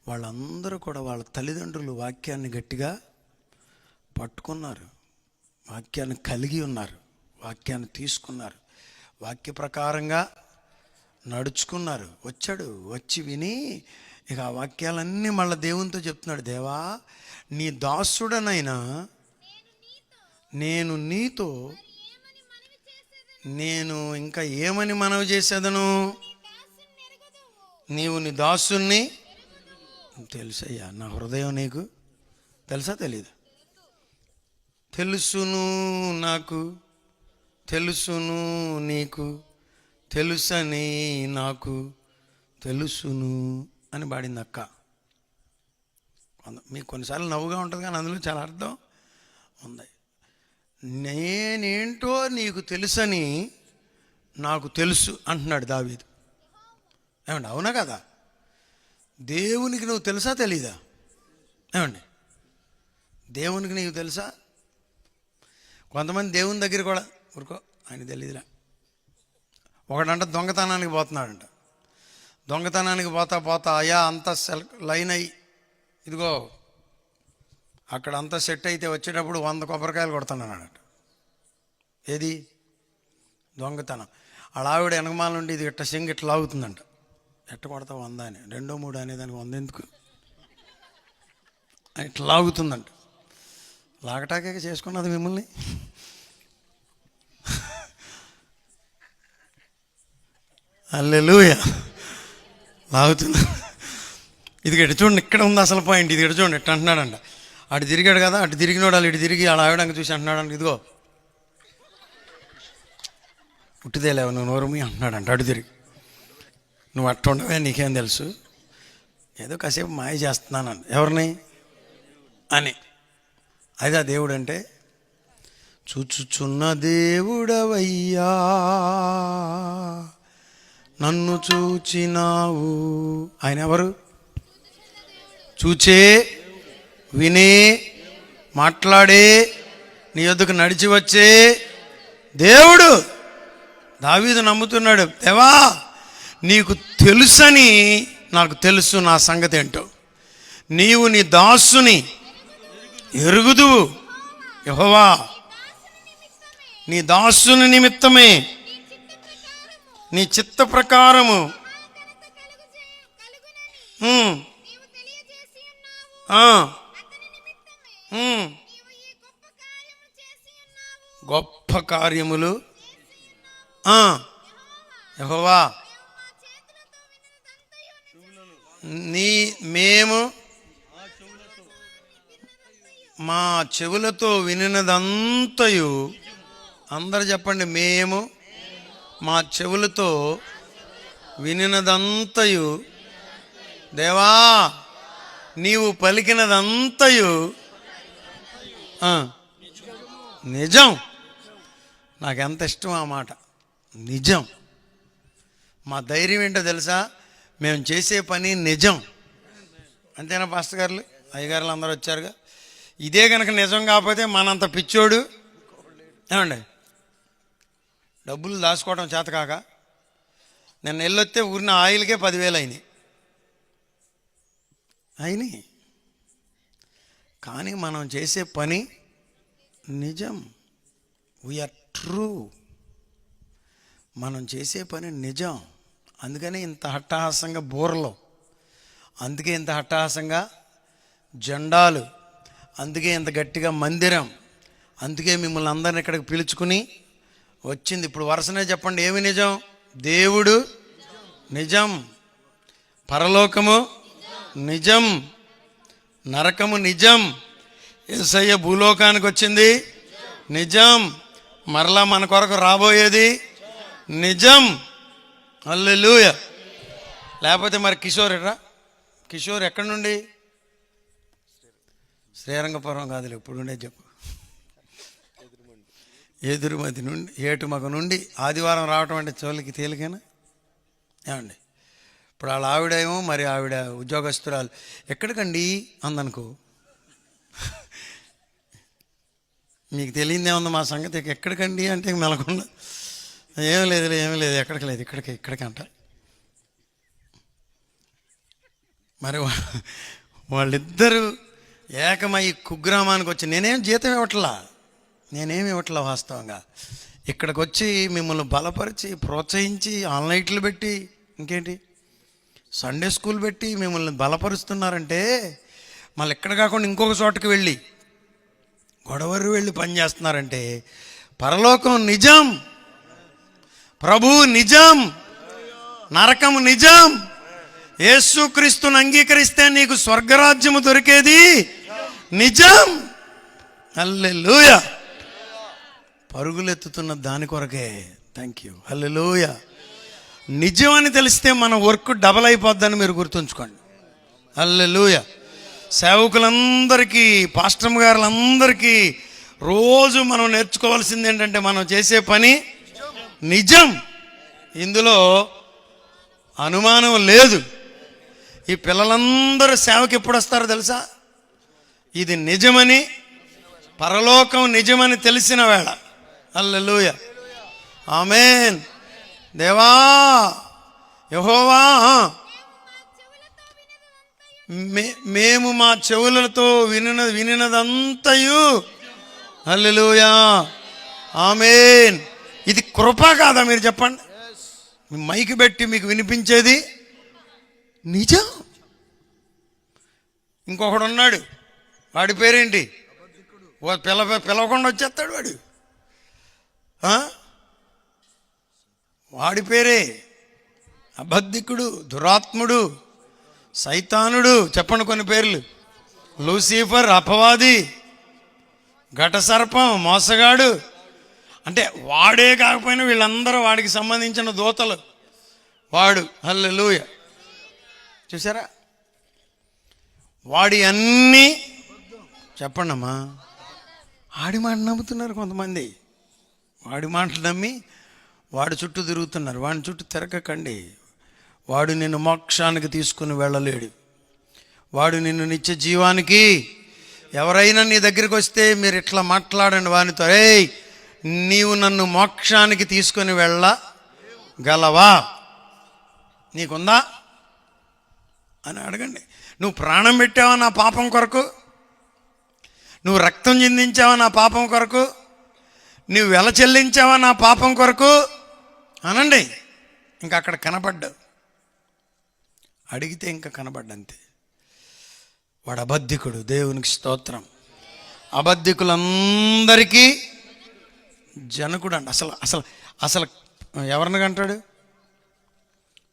[SPEAKER 1] వాళ్ళందరూ కూడా వాళ్ళ తల్లిదండ్రులు వాక్యాన్ని గట్టిగా పట్టుకున్నారు, వాక్యాన్ని కలిగి ఉన్నారు, వాక్యాన్ని తీసుకున్నారు, వాక్య ప్రకారంగా నడుచుకున్నారు. వచ్చి విని ఇక ఆ వాక్యాలన్నీ మళ్ళీ దేవునితో చెప్తున్నాడు. దేవా, నీ దాసుడనైనా నేను నీతో ఇంకా ఏమని మనవి చేసేదను? నీవు నీ దాసుని తెలుసయ్యా. నా హృదయం నీకు తెలుసా? తెలీదు. తెలుసును నాకు, తెలుసును నీకు, తెలుసని నాకు తెలుసును అని పాడింది అక్క. మీకు కొన్నిసార్లు నవ్వుగా ఉంటుంది కానీ అందులో చాలా అర్థం ఉంది. నేనేంటో నీకు తెలుసని నాకు తెలుసు అంటున్నాడు దావీదు. ఏమండి, అవునా కదా? దేవునికి నువ్వు తెలుసా తెలీదా? ఏమండి, దేవునికి నీకు తెలుసా? కొంతమంది దేవుని దగ్గర కూడా ఊరుకో ఆయన తెలీదురా. ఒకడంట దొంగతనానికి పోతున్నాడంట. దొంగతనానికి పోతా అయ్యా అంతా లైన్ అయ్యి ఇదిగో అక్కడ అంతా సెట్ అయితే వచ్చేటప్పుడు 100 కొబ్బరికాయలు కొడుతున్నాడట. ఏది? దొంగతనం. ఆవిడ వెనకమాల నుండి ఇది ఇట్ట సింగ్ ఇట్లా లాగుతుందంట. ఎట్ట కొడతావు 100 అని, 2, 3 అనేదానికి 100 ఎందుకు ఇట్లా లాగుతుందంట. లాగటాకే చేసుకున్నది మిమ్మల్ని. హల్లెలూయా. లాగుతుంది. ఇది ఇటు చూడండి, ఇక్కడ ఉంది అసలు పాయింట్. ఇది ఇటు చూడండి, ఇట్ట అంటున్నాడంట. అటు తిరిగాడు కదా, అటు తిరిగినోడు వాళ్ళు ఇటు తిరిగి అలా ఆవిడంగా చూసి అంటున్నాడంట, ఇదిగో ఉట్టిదేలేవు నువ్వు నోరుమి అంటున్నాడంట. అటు తిరిగి నువ్వు అట్ట ఉండవే, నీకేం తెలుసు, ఏదో కాసేపు మాయ చేస్తున్నాను ఎవరిని అని. అదే దేవుడు అంటే, చూచుచున్న దేవుడవయ్యా నన్ను చూచినావు. ఆయన ఎవరు? చూచే, వినే, మాట్లాడే, నీ యొద్దకు నడిచి వచ్చే దేవుడు. దావీదు నమ్ముతున్నాడు, దేవా నీకు తెలుసని నాకు తెలుసు నా సంగతి ఏంటో. నీవు నీ దాసుని ఎరుగుదువు. యెహోవా నీ దాసుని నిమిత్తమే నీ చిత్త ప్రకారము గొప్ప కార్యములు యెహోవా మేము మా చెవులతో వినినదంతయు, అందరు చెప్పండి, మేము మా చెవులతో వినినదంతయు, దేవా నీవు పలికినదంతయు నిజం. నాకెంత ఇష్టం ఆ మాట, నిజం. మా ధైర్యం ఏంటో తెలుసా? మేము చేసే పని నిజం. అంతేనా పాస్టర్ గారులు, అయ్యగారులు అందరూ వచ్చారుగా. ఇదే కనుక నిజం కాకపోతే మనంత పిచ్చోడు ఏమండి, డబ్బులు దాచుకోవడం చేత కాక నేను వెళ్ళొస్తే ఊరిన ఆయిల్కే 10,000 అయినాయి. కానీ మనం చేసే పని నిజం. We are true. మనం చేసే పని నిజం. అందుకని ఇంత హట్టహాసంగా బూరలు, అందుకే ఇంత హట్టహాసంగా జెండాలు, అందుకే ఇంత గట్టిగా మందిరం, అందుకే మిమ్మల్ని అందరిని ఇక్కడికి పిలుచుకుని వచ్చింది. ఇప్పుడు వరుసనే చెప్పండి, ఏమి నిజం? దేవుడు నిజం, పరలోకము నిజం. నరకము నిజం. యేసయ్య భూలోకానికి వచ్చింది నిజం. మరలా మన కొరకు రాబోయేది నిజం. హల్లెలూయా. లేకపోతే మరి కిషోర్ ఎక్కడి నుండి? శ్రీరంగపురం కాదులే, ఇప్పుడు ఉండే చెప్పు. ఎదురుమతి నుండి, ఏటుమగ నుండి ఆదివారం రావటం అంటే చోళ్ళకి తేలికేనా ఏమండి? ఇప్పుడు వాళ్ళ ఆవిడేమో, మరి ఆవిడ ఉద్యోగస్తురాలు, ఎక్కడికండి అందనుకో, మీకు తెలియదేముంది మా సంగతి, ఎక్కడికండి అంటే మెలకుండా ఏమీ లేదు ఎక్కడికి లేదు, ఇక్కడికి అంట. మరి వాళ్ళిద్దరూ ఏకమై కుగ్రామానికి వచ్చి, నేనేమి జీతం ఇవ్వట్లా వాస్తవంగా. ఇక్కడికి వచ్చి మిమ్మల్ని బలపరిచి ప్రోత్సహించి ఆన్లైట్లు పెట్టి, ఇంకేంటి సండే స్కూల్ పెట్టి మిమ్మల్ని బలపరుస్తున్నారంటే, మళ్ళీ ఎక్కడ కాకుండా ఇంకొక చోటకి వెళ్ళి గొడవరు వెళ్ళి పనిచేస్తున్నారంటే, పరలోకం నిజం, ప్రభు నిజం, నరకం నిజం. యేసుక్రీస్తుని అంగీకరిస్తే నీకు స్వర్గరాజ్యము దొరికేది నిజం. హల్లెలూయా. పరుగులెత్తుతున్న దాని కొరకే. Thank you. హల్లెలూయా. నిజం అని తెలిస్తే మన వర్క్ డబల్ అయిపోద్దని మీరు గుర్తుంచుకోండి. హల్లెలూయా. సేవకులందరికీ, పాస్టర్ గారులందరికీ రోజు మనం నేర్చుకోవాల్సింది ఏంటంటే, మనం చేసే పని నిజం. ఇందులో అనుమానం లేదు. ఈ పిల్లలందరూ సేవకి ఎప్పుడు వస్తారో తెలుసా? ఇది నిజమని, పరలోకం నిజమని తెలిసిన వేళ. హల్లెలూయా. ఆమేన్. దేవా యెహోవా, మేము మా చెవులతో వినినదంతయు. హల్లెలూయా. ఆమేన్. ఇది కృప కాదా? మీరు చెప్పండి. మీ మైకి పెట్టి మీకు వినిపించేది నిజం. ఇంకొకడు ఉన్నాడు, వాడి పేరేంటి? పిలవకుండా వచ్చేస్తాడు వాడు. వాడి పేరే అబద్ధికుడు, దురాత్ముడు, సైతానుడు. చెప్పండి కొన్ని పేర్లు. లూసిఫర్, అపవాది, ఘటసర్పం, మోసగాడు. అంటే వాడే కాకపోయినా వీళ్ళందరూ వాడికి సంబంధించిన దూతలు. వాడు. హల్లెలూయా. చూసారా? వాడి అన్నీ చెప్పండి అమ్మా. వాడి మాట నమ్ముతున్నారు కొంతమంది. వాడి మాటలు నమ్మి వాడి చుట్టూ తిరుగుతున్నారు. వాడి చుట్టూ తిరగకండి. వాడు నిన్ను మోక్షానికి తీసుకుని వెళ్ళలేడు. వాడు నిన్ను నిత్య జీవానికి. ఎవరైనా నీ దగ్గరికి వస్తే మీరు ఇట్లా మాట్లాడండి వానితో, ఏయ్ నీవు నన్ను మోక్షానికి తీసుకొని వెళ్ళగలవా, నీకుందా అని అడగండి. నువ్వు ప్రాణం పెట్టావా నా పాపం కొరకు? నువ్వు రక్తం చిందించావా నా పాపం కొరకు? నువ్వు వెల చెల్లించావా నా పాపం కొరకు అనండి. ఇంకా అక్కడ కనపడ్డావు. అడిగితే ఇంకా కనపడ్డంతే. వాడు అబద్ధికుడు. దేవునికి స్తోత్రం. అబద్ధికులందరికీ జనకుడు అంట. అసలు అసలు ఎవరిని కంటాడు?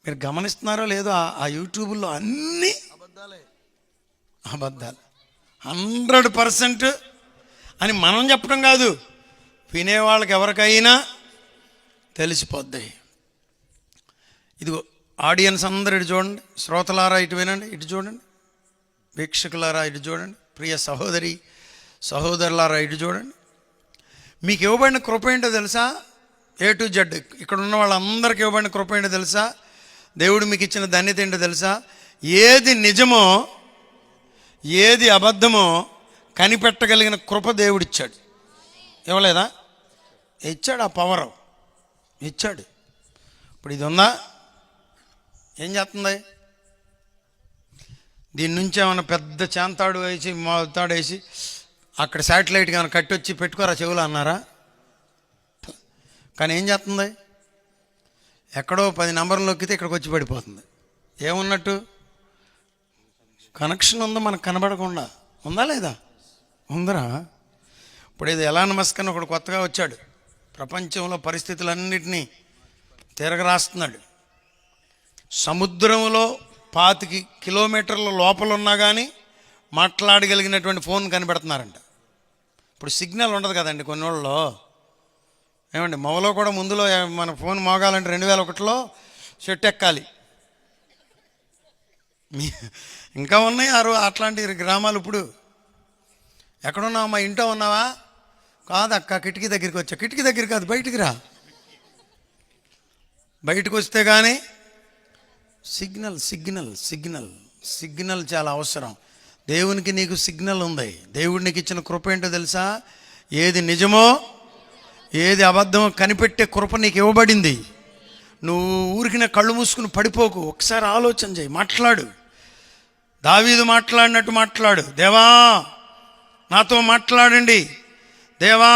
[SPEAKER 1] మీరు గమనిస్తున్నారో లేదో, ఆ యూట్యూబ్లో అన్నీ అబద్ధాలు 100% అని మనం చెప్పడం కాదు, వినేవాళ్ళకి ఎవరికైనా తెలిసిపోద్ది. ఇదిగో ఆడియన్స్ అందరూ ఇటు చూడండి, శ్రోతలారా ఇటు వినండి, ఇటు చూడండి, వీక్షకులారా ఇటు చూడండి, ప్రియ సహోదరులారా ఇటు చూడండి. మీకు ఇవ్వబడిన కృప ఏంటో తెలుసా? A to Z ఇక్కడ ఉన్న వాళ్ళందరికీ ఇవ్వబడిన కృప ఏంటో తెలుసా? దేవుడు మీకు ఇచ్చిన ధన్యత ఏంటో తెలుసా? ఏది నిజమో ఏది అబద్ధమో కనిపెట్టగలిగిన కృప దేవుడిచ్చాడు. ఇవ్వలేదా? ఇచ్చాడు. ఆ పవర్ ఇచ్చాడు. ఇప్పుడు ఇది ఉందా? ఏం చేస్తుంది? దీని నుంచి ఏమైనా పెద్ద చాంతాడు వేసి మొత్తాడు వేసి అక్కడ శాటిలైట్కి ఏమైనా కట్టొచ్చి పెట్టుకోరా చెవులు అన్నారా? కానీ ఏం చేస్తుంది? ఎక్కడో 10 నంబర్లు నొక్కితే ఇక్కడికి వచ్చి పడిపోతుంది. ఏమున్నట్టు? కనెక్షన్ ఉందా? మనకు కనబడకుండా ఉందా లేదా? ఉందరా? ఇప్పుడు ఇది ఎలాన్ మస్క్ అని ఒకడు కొత్తగా వచ్చాడు. ప్రపంచంలో పరిస్థితులన్నిటినీ తిరగరాస్తున్నాడు. సముద్రంలో 25 కిలోమీటర్ల లోపల ఉన్నా కానీ మాట్లాడగలిగినటువంటి ఫోన్ కనిపెడుతున్నారంట. ఇప్పుడు సిగ్నల్ ఉండదు కదండి కొన్ని ఊళ్ళలో. ఏమండి మొబైల్లో కూడా ముందులో మన ఫోన్ మోగాలంటే 2001లో చెట్టు ఎక్కాలి. ఇంకా ఉన్నాయి అట్లాంటి గ్రామాలు. ఇప్పుడు ఎక్కడున్నావు? మా ఇంట్లో ఉన్నావా? కాదు అక్క, కిటికీ దగ్గరికి వచ్చా. కిటికీ దగ్గర కాదు, బయటికి రా. బయటకు వస్తే కానీ సిగ్నల్ సిగ్నల్ సిగ్నల్ సిగ్నల్ చాలా అవసరం. దేవునికి నీకు సిగ్నల్ ఉంది. దేవుడు నీకు ఇచ్చిన కృప ఏంటో తెలుసా? ఏది నిజమో ఏది అబద్ధమో కనిపెట్టే కృప నీకు ఇవ్వబడింది. నువ్వు ఊరికిన కళ్ళు మూసుకుని పడిపోకు. ఒకసారి ఆలోచన చేయి, మాట్లాడు. దావీదు మాట్లాడినట్టు మాట్లాడు. దేవా నాతో మాట్లాడండి, దేవా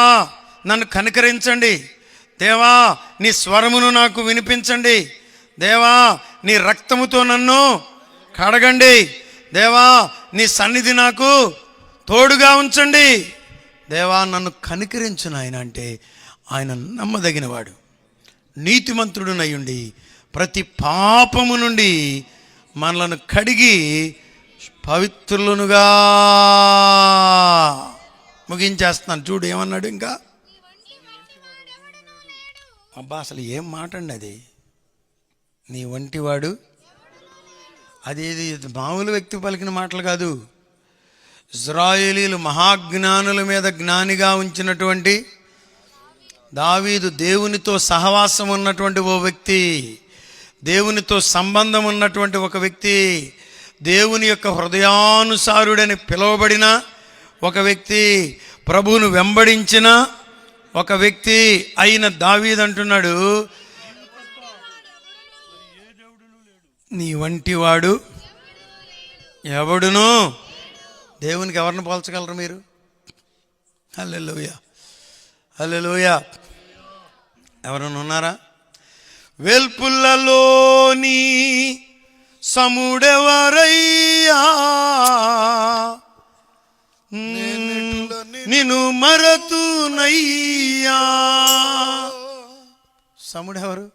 [SPEAKER 1] నన్ను కనికరించండి, దేవా నీ స్వరమును నాకు వినిపించండి, దేవా నీ రక్తముతో నన్ను కడగండి, దేవా నీ సన్నిధి నాకు తోడుగా ఉంచండి, దేవా నన్ను కనికరించు నాయన అంటే ఆయన నమ్మదగినవాడు, నీతిమంతుడునయ్యుండి ప్రతి పాపము నుండి మనలను కడిగి పవిత్రులనుగా. ముగించేస్తున్నాను చూడు ఏమన్నాడు ఇంకా. అబ్బా అసలు ఏం మాట అండి అది. నీ వంటివాడు, అది మామూలు వ్యక్తి పలికిన మాటలు కాదు. ఇశ్రాయేలీలు మహాజ్ఞానుల మీద జ్ఞానిగా ఉంచినటువంటి దావీదు దేవునితో సహవాసం ఉన్నటువంటి ఓ వ్యక్తి, దేవునితో సంబంధం ఉన్నటువంటి ఒక వ్యక్తి, దేవుని యొక్క హృదయానుసారుడని పిలువబడిన ఒక వ్యక్తి, ప్రభువును వెంబడించిన ఒక వ్యక్తి అయిన దావీదు అంటున్నాడు, నీ వంటి వాడు ఎవడును. దేవునికి ఎవరిని పోల్చగలరు మీరు? హల్లెలూయా హల్లెలూయా. ఎవరైనా ఉన్నారా? వెల్పుల్లలోని సముడెవరయ్యా, నిన్ను మరతునయ్యా. సముడెవరు?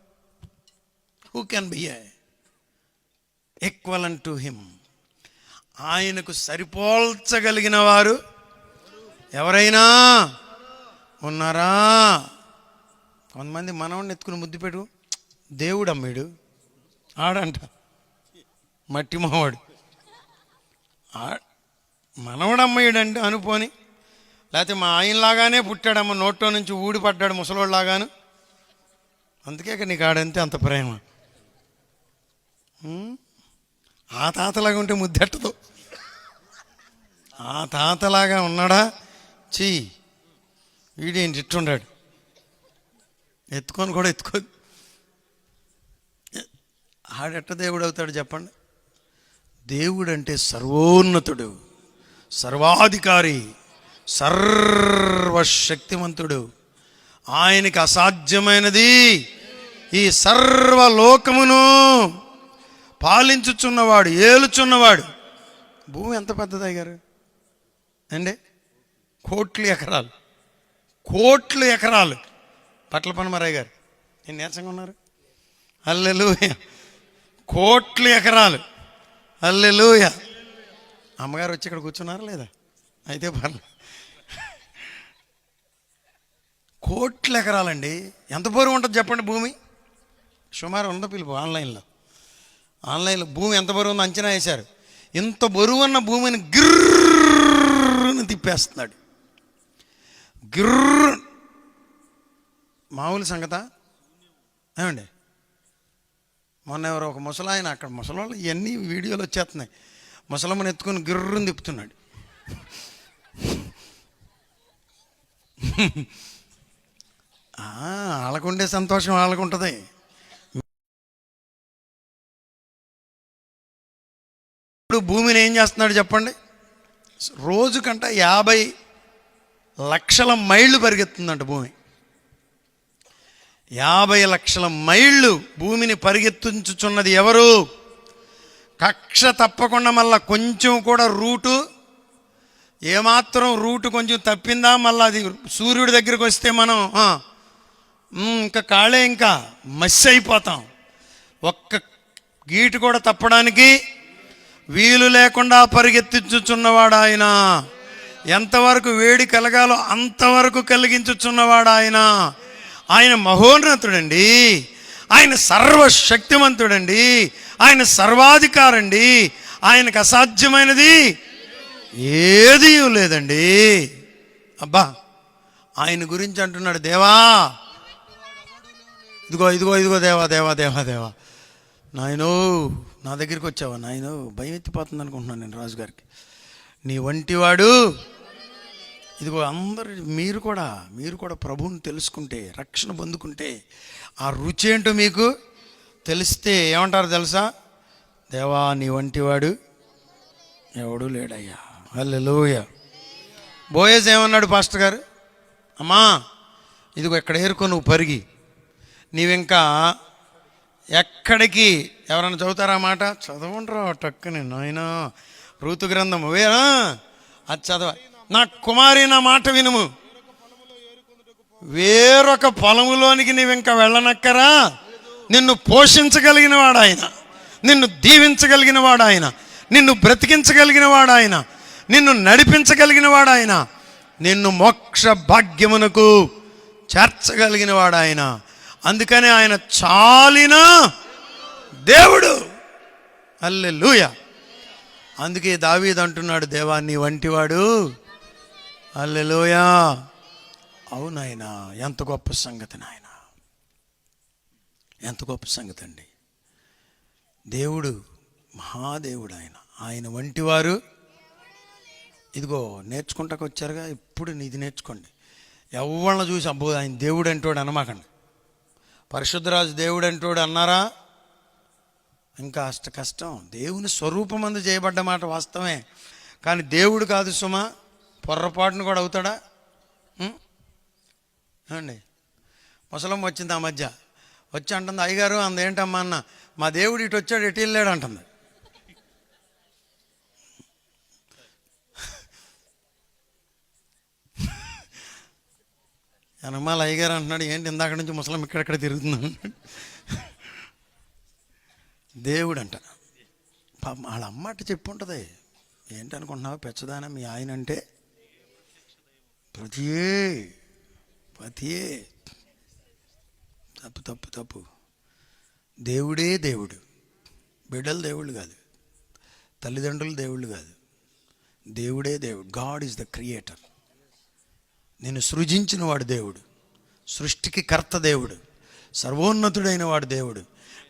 [SPEAKER 1] Who can be equivalent to him? ఆయనకు సరిపోల్చగలిగిన వారు ఎవరైనా ఉన్నారా? కొంతమంది మనవాడిని ఎత్తుకుని ముద్దు పెట్టు, దేవుడు అమ్మాడు ఆడంట, మట్టి మావాడు మనవడు అమ్మాయిడంటే అనుపోని, లేకపోతే మా ఆయనలాగానే పుట్టాడమ్మ, నోట్లో నుంచి ఊడిపడ్డాడు ముసలోళ్ళలాగాను, అందుకే నీకు ఆడంతే అంత ప్రేమ. ఆ తాతలాగా ఉంటే ముద్దెట్టదు. ఆ తాతలాగా ఉన్నాడా? చీ వీడేంటి ఇట్టుండాడు, ఎత్తుకొని కూడా ఎత్తుకోదు. ఆడెట్ట దేవుడు అవుతాడు చెప్పండి? దేవుడు అంటే సర్వోన్నతుడు, సర్వాధికారి, సర్వశక్తిమంతుడు. ఆయనకి అసాధ్యమైనది ఈ సర్వలోకమును పాలించుచున్నవాడు, ఏలుచున్నవాడు. భూమి ఎంత పెద్దది అయ్యారు అండి? కోట్లు ఎకరాలు, కోట్లు ఎకరాలు. పట్ల పనమరయ్య గారు నేను నీరసంగా ఉన్నారు. హల్లెలూయా. కోట్లు ఎకరాలు. హల్లెలూయా. అమ్మగారు వచ్చి ఇక్కడ కూర్చున్నారా లేదా? అయితే పర్లేదు. కోట్ల ఎకరాలండి. ఎంత బరువు ఉంటుంది చెప్పండి భూమి? సుమారు ఉందో పిలుపు ఆన్లైన్లో భూమి ఎంత బరువు ఉందో అంచనా వేశారు. ఇంత బరువు ఉన్న భూమిని గిర్రని తిప్పేస్తున్నాడు. గిర్ర మామూలు సంగత ఏమండి? మొన్న ఎవరో ఒక ముసలాయన, అక్కడ ముసలాళ్ళు ఇవన్నీ వీడియోలు వచ్చేస్తున్నాయి, ముసలమ్మని ఎత్తుకొని గిర్రని తిప్పుతున్నాడు. వాళ్ళకుండే సంతోషం వాళ్ళకుంటుంది. ఇప్పుడు భూమిని ఏం చేస్తున్నాడు చెప్పండి? రోజుకంట 50 లక్షల మైళ్ళు పరిగెత్తుందంట భూమి. 50 లక్షల మైళ్ళు భూమిని పరిగెత్తించుచున్నది ఎవరు? కక్ష తప్పకుండా మళ్ళా కొంచెం కూడా రూటు, ఏమాత్రం రూటు కొంచెం తప్పిందా మళ్ళీ అది సూర్యుడి దగ్గరికి వస్తే మనం ఇంకా కాళే ఇంకా మసి అయిపోతాం. ఒక్క గీటు కూడా తప్పడానికి వీలు లేకుండా పరిగెత్తించుచున్నవాడు ఆయన. ఎంతవరకు వేడి కలగాలో అంతవరకు కలిగించుచున్నవాడు ఆయన. ఆయన మహోన్నతుడండి, ఆయన సర్వశక్తిమంతుడండి, ఆయన సర్వాధికారండి. ఆయనకు అసాధ్యమైనది ఏదీ లేదండి. అబ్బా, ఆయన గురించి అంటున్నాడు, దేవా ఇదిగో ఇదిగో ఇదిగో దేవా దేవా దేవా దేవా, నాయనో నా దగ్గరికి వచ్చావా నాయనో, భయం ఎత్తిపోతుంది అనుకుంటున్నాను నేను రాజుగారికి. నీ వంటివాడు ఇదిగో. అందరు మీరు కూడా ప్రభువుని తెలుసుకుంటే, రక్షణ పొందుకుంటే, ఆ రుచి ఏంటో మీకు తెలిస్తే ఏమంటారు తెలుసా? దేవా నీ వంటివాడు ఎవడూ లేడయ్యా. హల్లెలూయా. బోయేజ్ ఏమన్నాడు పాస్టర్ గారు? అమ్మా ఇదిగో ఇక్కడ ఏరుకో, నువ్వు పరిగి, నీవింకా ఎక్కడికి. ఎవరైనా చదువుతారా మాట? చదవండిరా టక్కుని నాయన. ఋతు గ్రంథము అది చదవ. నా కుమారి నా మాట వినుము, వేరొక పొలములోనికి నీవింకా వెళ్ళనక్కరా. నిన్ను పోషించగలిగిన వాడు ఆయన, నిన్ను దీవించగలిగిన వాడు ఆయన, నిన్ను బ్రతికించగలిగిన వాడు ఆయన, నిన్ను నడిపించగలిగిన వాడు ఆయన, నిన్ను మోక్ష భాగ్యమునకు చేర్చగలిగిన వాడు ఆయన. అందుకనే ఆయన చాలిన దేవుడు. హల్లెలూయా. అందుకే దావీదు అంటున్నాడు, దేవా నీ వంటివాడు. హల్లెలూయా. అవునాయన, ఎంత గొప్ప సంగతి నాయన, ఎంత గొప్ప సంగతి అండి. దేవుడు మహాదేవుడు ఆయన. ఆయన వంటివారు ఇదిగో నేర్చుకుంటాకు వచ్చారుగా, ఇప్పుడు ఇది నేర్చుకోండి. ఎవరిని చూసి అబ్బో ఆయన దేవుడు అంటోడు అనమాకండి. పరిశుద్ధరాజు దేవుడు అంటోడు అన్నారా, ఇంకా అష్ట కష్టం. దేవుని స్వరూపమందు చేయబడ్డ మాట వాస్తవమే, కానీ దేవుడు కాదు సుమా. పొర్రపాటును కూడా అవుతాడా అండి? ముసలమ్మ వచ్చింది ఆ మధ్య, వచ్చి అంటుంది, అయ్యగారు అందేంటమ్మా అన్న, మా దేవుడు ఇటు వచ్చాడు ఎటు వెళ్ళాడు అంటుంది. అనమాల అయ్యగారు అంటున్నాడు, ఏంటి ఇందాక నుంచి ముసలం ఇక్కడెక్కడ తిరుగుతున్నాడు. దేవుడు అంట. వాళ్ళ అమ్మాట చెప్పు ఉంటుంది. ఏంటనుకుంటున్నావు పెచ్చదాన, మీ ఆయన అంటే పతియే తప్పు తప్పు తప్పు. దేవుడే దేవుడు, బిడ్డలు దేవుళ్ళు కాదు, తల్లిదండ్రులు దేవుళ్ళు కాదు, దేవుడే దేవుడు. God is the creator. నిన్ను సృజించిన వాడు దేవుడు, సృష్టికి కర్త దేవుడు, సర్వోన్నతుడైన వాడు దేవుడు,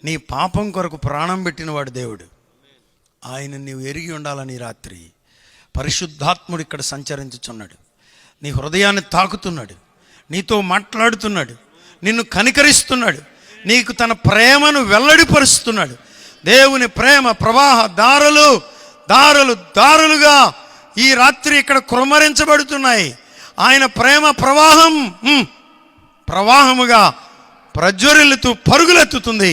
[SPEAKER 1] నీ పాపం కొరకు ప్రాణం పెట్టినవాడు దేవుడు. ఆయన నీవు ఎరిగి ఉండాలని రాత్రి పరిశుద్ధాత్ముడు ఇక్కడ సంచరించుచున్నాడు. నీ హృదయాన్ని తాకుతున్నాడు, నీతో మాట్లాడుతున్నాడు, నిన్ను కనికరిస్తున్నాడు, నీకు తన ప్రేమను వెల్లడిపరుస్తున్నాడు. దేవుని ప్రేమ ప్రవాహ దారులు దారులు దారులుగా ఈ రాత్రి ఇక్కడ కుమ్మరించబడుతున్నాయి. ఆయన ప్రేమ ప్రవాహముగా ప్రజ్వరిల్లుతూ పరుగులెత్తుతుంది.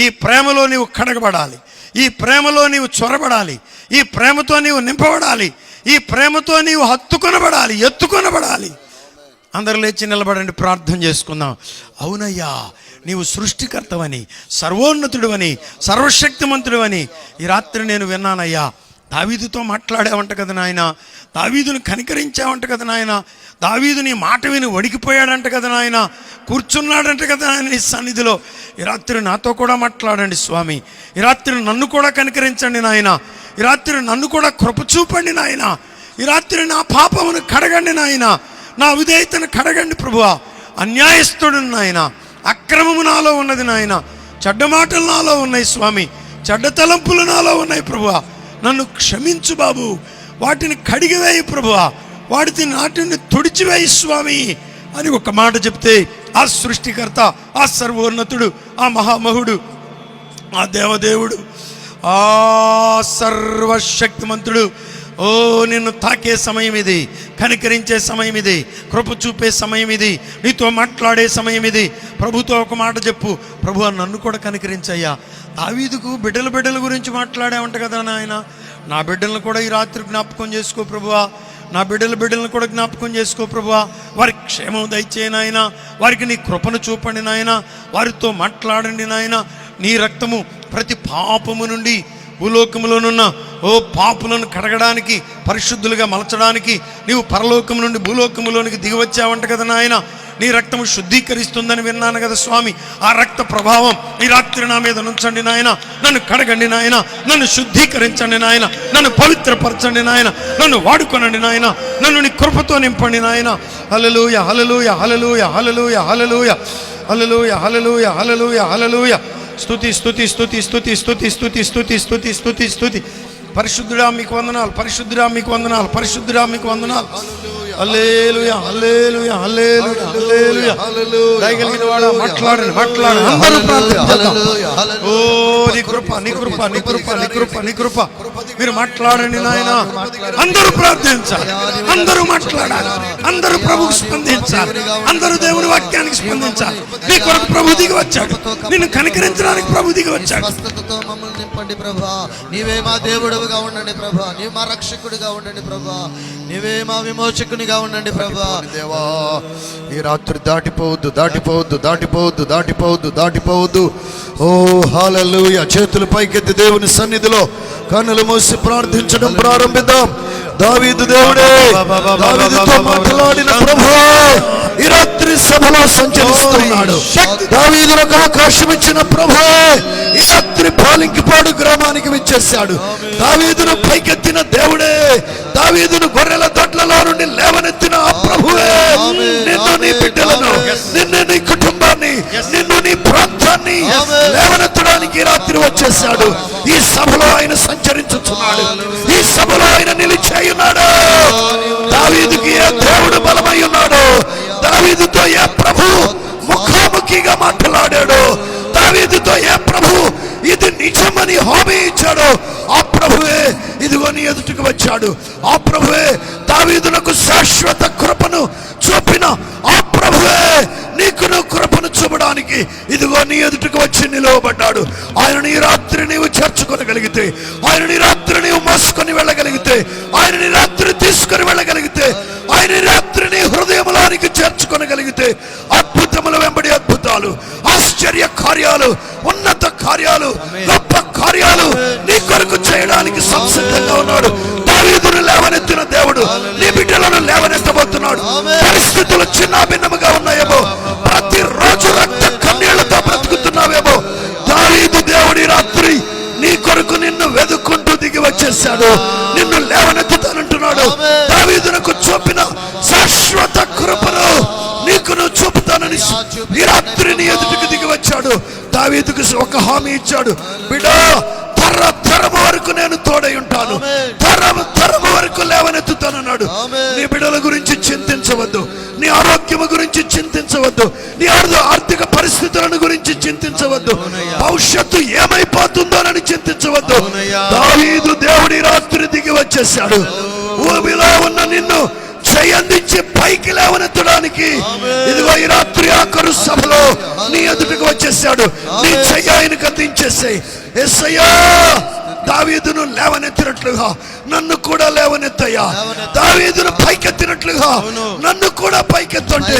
[SPEAKER 1] ఈ ప్రేమలో నీవు కడగబడాలి, ఈ ప్రేమలో నీవు చొరబడాలి, ఈ ప్రేమతో నీవు నింపబడాలి, ఈ ప్రేమతో నీవు హత్తుకొనబడాలి, ఎత్తుకొనబడాలి. అందరూ లేచి నిలబడండి, ప్రార్థన చేసుకుందాం. అవునయ్యా, నీవు సృష్టికర్తవని, సర్వోన్నతుడివని, సర్వశక్తిమంతుడివని ఈ రాత్రి నేను విన్నానయ్యా. దావీదుతో మాట్లాడావంట కదా నాయన, దావీదుని కనికరించావంట కదా నాయన, దావీదు నీ మాట విని వణికిపోయాడంట కదా నాయన, కూర్చున్నాడంట కదా ఆయన నీ సన్నిధిలో. ఈ రాత్రి నాతో కూడా మాట్లాడండి స్వామి. ఈ రాత్రి నన్ను కూడా కనికరించండి నాయన. ఈ రాత్రి నన్ను కూడా కృప చూపండి నాయన. ఈ రాత్రి నా పాపమును కడగండి నాయన, నా విధేయతను కడగండి ప్రభువా. అన్యాయస్తుడు నాయన, అక్రమము నాలో ఉన్నది నాయన, చెడ్డ మాటలు నాలో ఉన్నాయి స్వామి, చెడ్డ తలంపులు నాలో ఉన్నాయి ప్రభువా. నన్ను క్షమించు బాబు, వాటిని కడిగివేయి ప్రభువా, వాటిని తుడిచివేయి స్వామి అని ఒక మాట చెప్తే ఆ సృష్టికర్త, ఆ సర్వోన్నతుడు, ఆ మహామహుడు, ఆ దేవదేవుడు, ఆ సర్వశక్తిమంతుడు ఓ నిన్ను తాకే సమయం ఇది, కనికరించే సమయం ఇది, కృప చూపే సమయం ఇది, నీతో మాట్లాడే సమయం ఇది. ప్రభుతో ఒక మాట చెప్పు, ప్రభు నన్ను కూడా కనికరించయ్యా. దావీదుకు బిడ్డల గురించి మాట్లాడామంట కదా నాయన, నా బిడ్డలను కూడా ఈ రాత్రి జ్ఞాపకం చేసుకో ప్రభువా, నా బిడ్డలను కూడా జ్ఞాపకం చేసుకో ప్రభువా. వారికి క్షేమం దయచేయి నాయన, వారికి నీ కృపను చూపండి నాయన, వారితో మాట్లాడండి నాయన. నీ రక్తము ప్రతి పాపము నుండి భూలోకములోనున్న ఓ పాపులను కడగడానికి, పరిశుద్ధులుగా మలచడానికి నీవు పరలోకం నుండి భూలోకములోనికి దిగివచ్చావంట కదా నాయన. నీ రక్తము శుద్ధీకరిస్తుందని విన్నాను కదా స్వామి. ఆ రక్త ప్రభావం ఈ రాత్రి నా మీద నుంచండి నాయన. నన్ను కడగండి నాయన, నన్ను శుద్ధీకరించండి నాయన, నన్ను పవిత్రపరచండి నాయన, నన్ను వాడుకొనండి నాయన, నన్ను నీ కృపతో నింపండి నాయన. హల్లెలూయా హల్లెలూయా హల్లెలూయా హల్లెలూయా హల్లెలూయా హల్లెలూయా హల్లెలూయా హల్లెలూయా హల్లెలూయా. స్తుతి స్తుతి స్తుతి స్తుతి స్తుతి స్తుతి స్తుతి స్తుతి స్తుతి స్తుతి. పరిశుద్ధుడా మీకు వందనాలు, పరిశుద్ధుడా మీకు వందనాలు, పరిశుద్ధుడా మీకు వందనాలు. హల్లెలూయా హల్లెలూయా హల్లెలూయా హల్లెలూయా. దయగలిగిన వాడా మాట్లాడండి, మాట్లాడండి. అందరూ ప్రార్థించేద్దాం. ఓ నీ కృప నీ కృప నీ కృప నీ కృప నీ కృప. మీరు మాట్లాడండి నాయన. అందరూ ప్రార్థించాలి, అందరూ మాట్లాడాలి, అందరూ ప్రభుకు స్పందించాలి, అందరూ దేవుని వాక్యానికి స్పందించాలి. నీ కొరకు ప్రభు దిగి వచ్చాడు, నిన్ను కనికరించడానికి ప్రభు దిగి వచ్చాడు.
[SPEAKER 3] మమ్మల్ని నింపండి ప్రభా. నీవే మా దేవుడుగా ఉండండి ప్రభా, నీవు మా రక్షకుడిగా ఉండండి ప్రభా, నీవే మా విమోచకునిగా ఉండండి ప్రభా.
[SPEAKER 2] దేవా, ఈ రాత్రి దాటిపోవద్దు దాటిపోవద్దు దాటిపోవద్దు దాటిపోవద్దు దాటిపోవద్దు. ఓ హల్లెలూయా. చేతులు పైకెత్తి దేవుని సన్నిధిలో కన్నులు మూసి ప్రార్థించడం ప్రారంభిద్దాం. దావీదు దేవుడే, దావీదుతో మాట్లాడిన ప్రభువే ఈ రాత్రి సభలో సంచరిస్తున్నాడు. దావీదులకు ఆకాశం ఇచ్చిన ప్రభువే ఈ రాత్రి పాలింకిపాడు గ్రామానికి విచ్చేశాడు. దావీదును పైకెత్తిన దేవుడే, దావీదును గొర్రెల దొడ్లలో నుండి లేవనెత్తిన ఆ ప్రభువే నిన్ను, నీ బిడ్డలను, నిన్ను, నీ కుటుంబాన్ని, నిన్ను, నీ ప్రాంతాన్ని లేవనెత్తడానికి ఈ రాత్రి వచ్చేసాడు. ఈ సభలో ఆయన సంచరించుచున్నాడు, ఈ సభలో ఆయన నిలిచేయున్నాడు. దావీదుకి ఏ దేవుడు బలమై ఉన్నాడు, దావీదుతో ఏ ప్రభు ముఖాముఖిగా మాట్లాడాడు, దావీదుతో ఏ ప్రభు ఇది నిజమని హామీ ఇచ్చాడు, ఆ ప్రభువే ఇదిగో నీ ఎదుటికి వచ్చాడు. ఆ ప్రభువే దావీదునకు శాశ్వత కృపను చూపిన ఆ ప్రభువే నీకును కృపను చూపడానికి ఇదిగో నీ ఎదుటికి వచ్చి నిలవబడ్డాడు. ఆయన నీ రాత్రి నీవు చేర్చుకోగలిగితే, ఆయన నీ రాత్రి నీవు మోసుకొని వెళ్ళగలిగితే, ఆయన నీ రాత్రి తీసుకొని వెళ్ళగలిగితే, ఆయన నీ రాత్రి నీ హృదయంలోనికి చేర్చుకోగలిగితే అద్భుతముల వెంబడి అద్భుతాలు, ఆశ్చర్య కార్యాలు, ఉన్నత కార్యాలు, గొప్ప కార్యాలు నీ కొరకు చేయడానికి సంసిద్ధంగా ఉన్నాడు. దావీదును లేవనెత్తిన దేవుడు నీ బిడ్డలను లేవనెత్తబోతున్నాడు. పరిస్థితులు చిన్న భిన్నముగా ఉన్నాయేమో, ప్రతిరోజు రక్త కన్నీళ్లతో బ్రతుకుతున్నావేమో, దావీదు దేవుడి రాత్రి నీ కొరకు నిన్ను వెతుక్కుంటూ దిగి వచ్చేసాడు. నిన్ను లేవనెత్తుతానంటున్నాడు. దావీదునకు చూపిన శాశ్వత కృపను నీకును చూపుతానని ఈ రాత్రి నీ ఎదుటికి దిగి వచ్చాడు. దావీదుకు ఒక హామీ ఇచ్చాడు, బిడ్డా తరము వరకు నేను తోడై ఉంటాను, తరము వరకు లేవనెత్తుతానన్నాడు. నీ బిడ్డల గురించి చింతించవద్దు, నీ ఆరోగ్యము గురించి చింతించవద్దు, నీ ఆర్థిక పరిస్థితులను గురించి చింతించవద్దు, భవిష్యత్తు ఏమైపోతుందోనని చింతించవద్దు. దావీదు దేవుడి రాత్రి దిగి వచ్చేసాడు. భూమిలో ఉన్న నిన్ను చేయందించి పైకి లేవనెత్తడానికి ఇదిగో ఈ రాత్రి ఆఖరు సభలో నీ ఎదుటికి వచ్చేసాడు. నీ చెయ్యి ఆయనకు అందించేసాయి. యేసయ్యా, దావీదును లేవనెత్తినట్లుగా నన్ను కూడా లేవనెత్తయ్యా, దావీదును పైకెత్తినట్లుగా నన్ను కూడా పైకెత్తండి.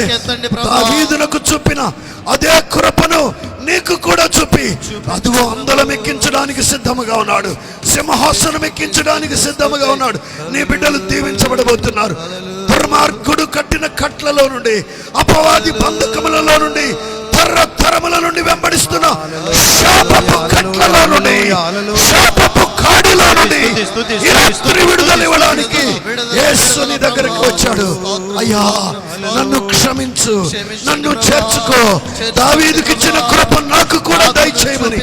[SPEAKER 2] దావీదునకు చూపిన అదే కృపను నీకు కూడా చూపి అదిగో అందలం ఎక్కించడానికి సిద్ధముగా ఉన్నాడు, సింహాసనం ఎక్కించడానికి సిద్ధముగా ఉన్నాడు. నీ బిడ్డలు దీవించబడబోతున్నారు. దుర్మార్గుడు కట్టిన కట్లలో నుండి, అపవాది బంధకములలో నుండి, తరముల నుండి వెంబడిస్తున్న శాపపు కట్లలో నుండి, శాపపు కాడిలో నుండి ఈ రాత్రి విడుదల ఇవ్వడానికి యేసు నీ దగ్గరికి వచ్చాడు. అయ్యా, నన్ను క్షమించు, నన్ను చేర్చుకో, దావీదుకి ఇచ్చిన కృప నాకు కూడా దయచేయమని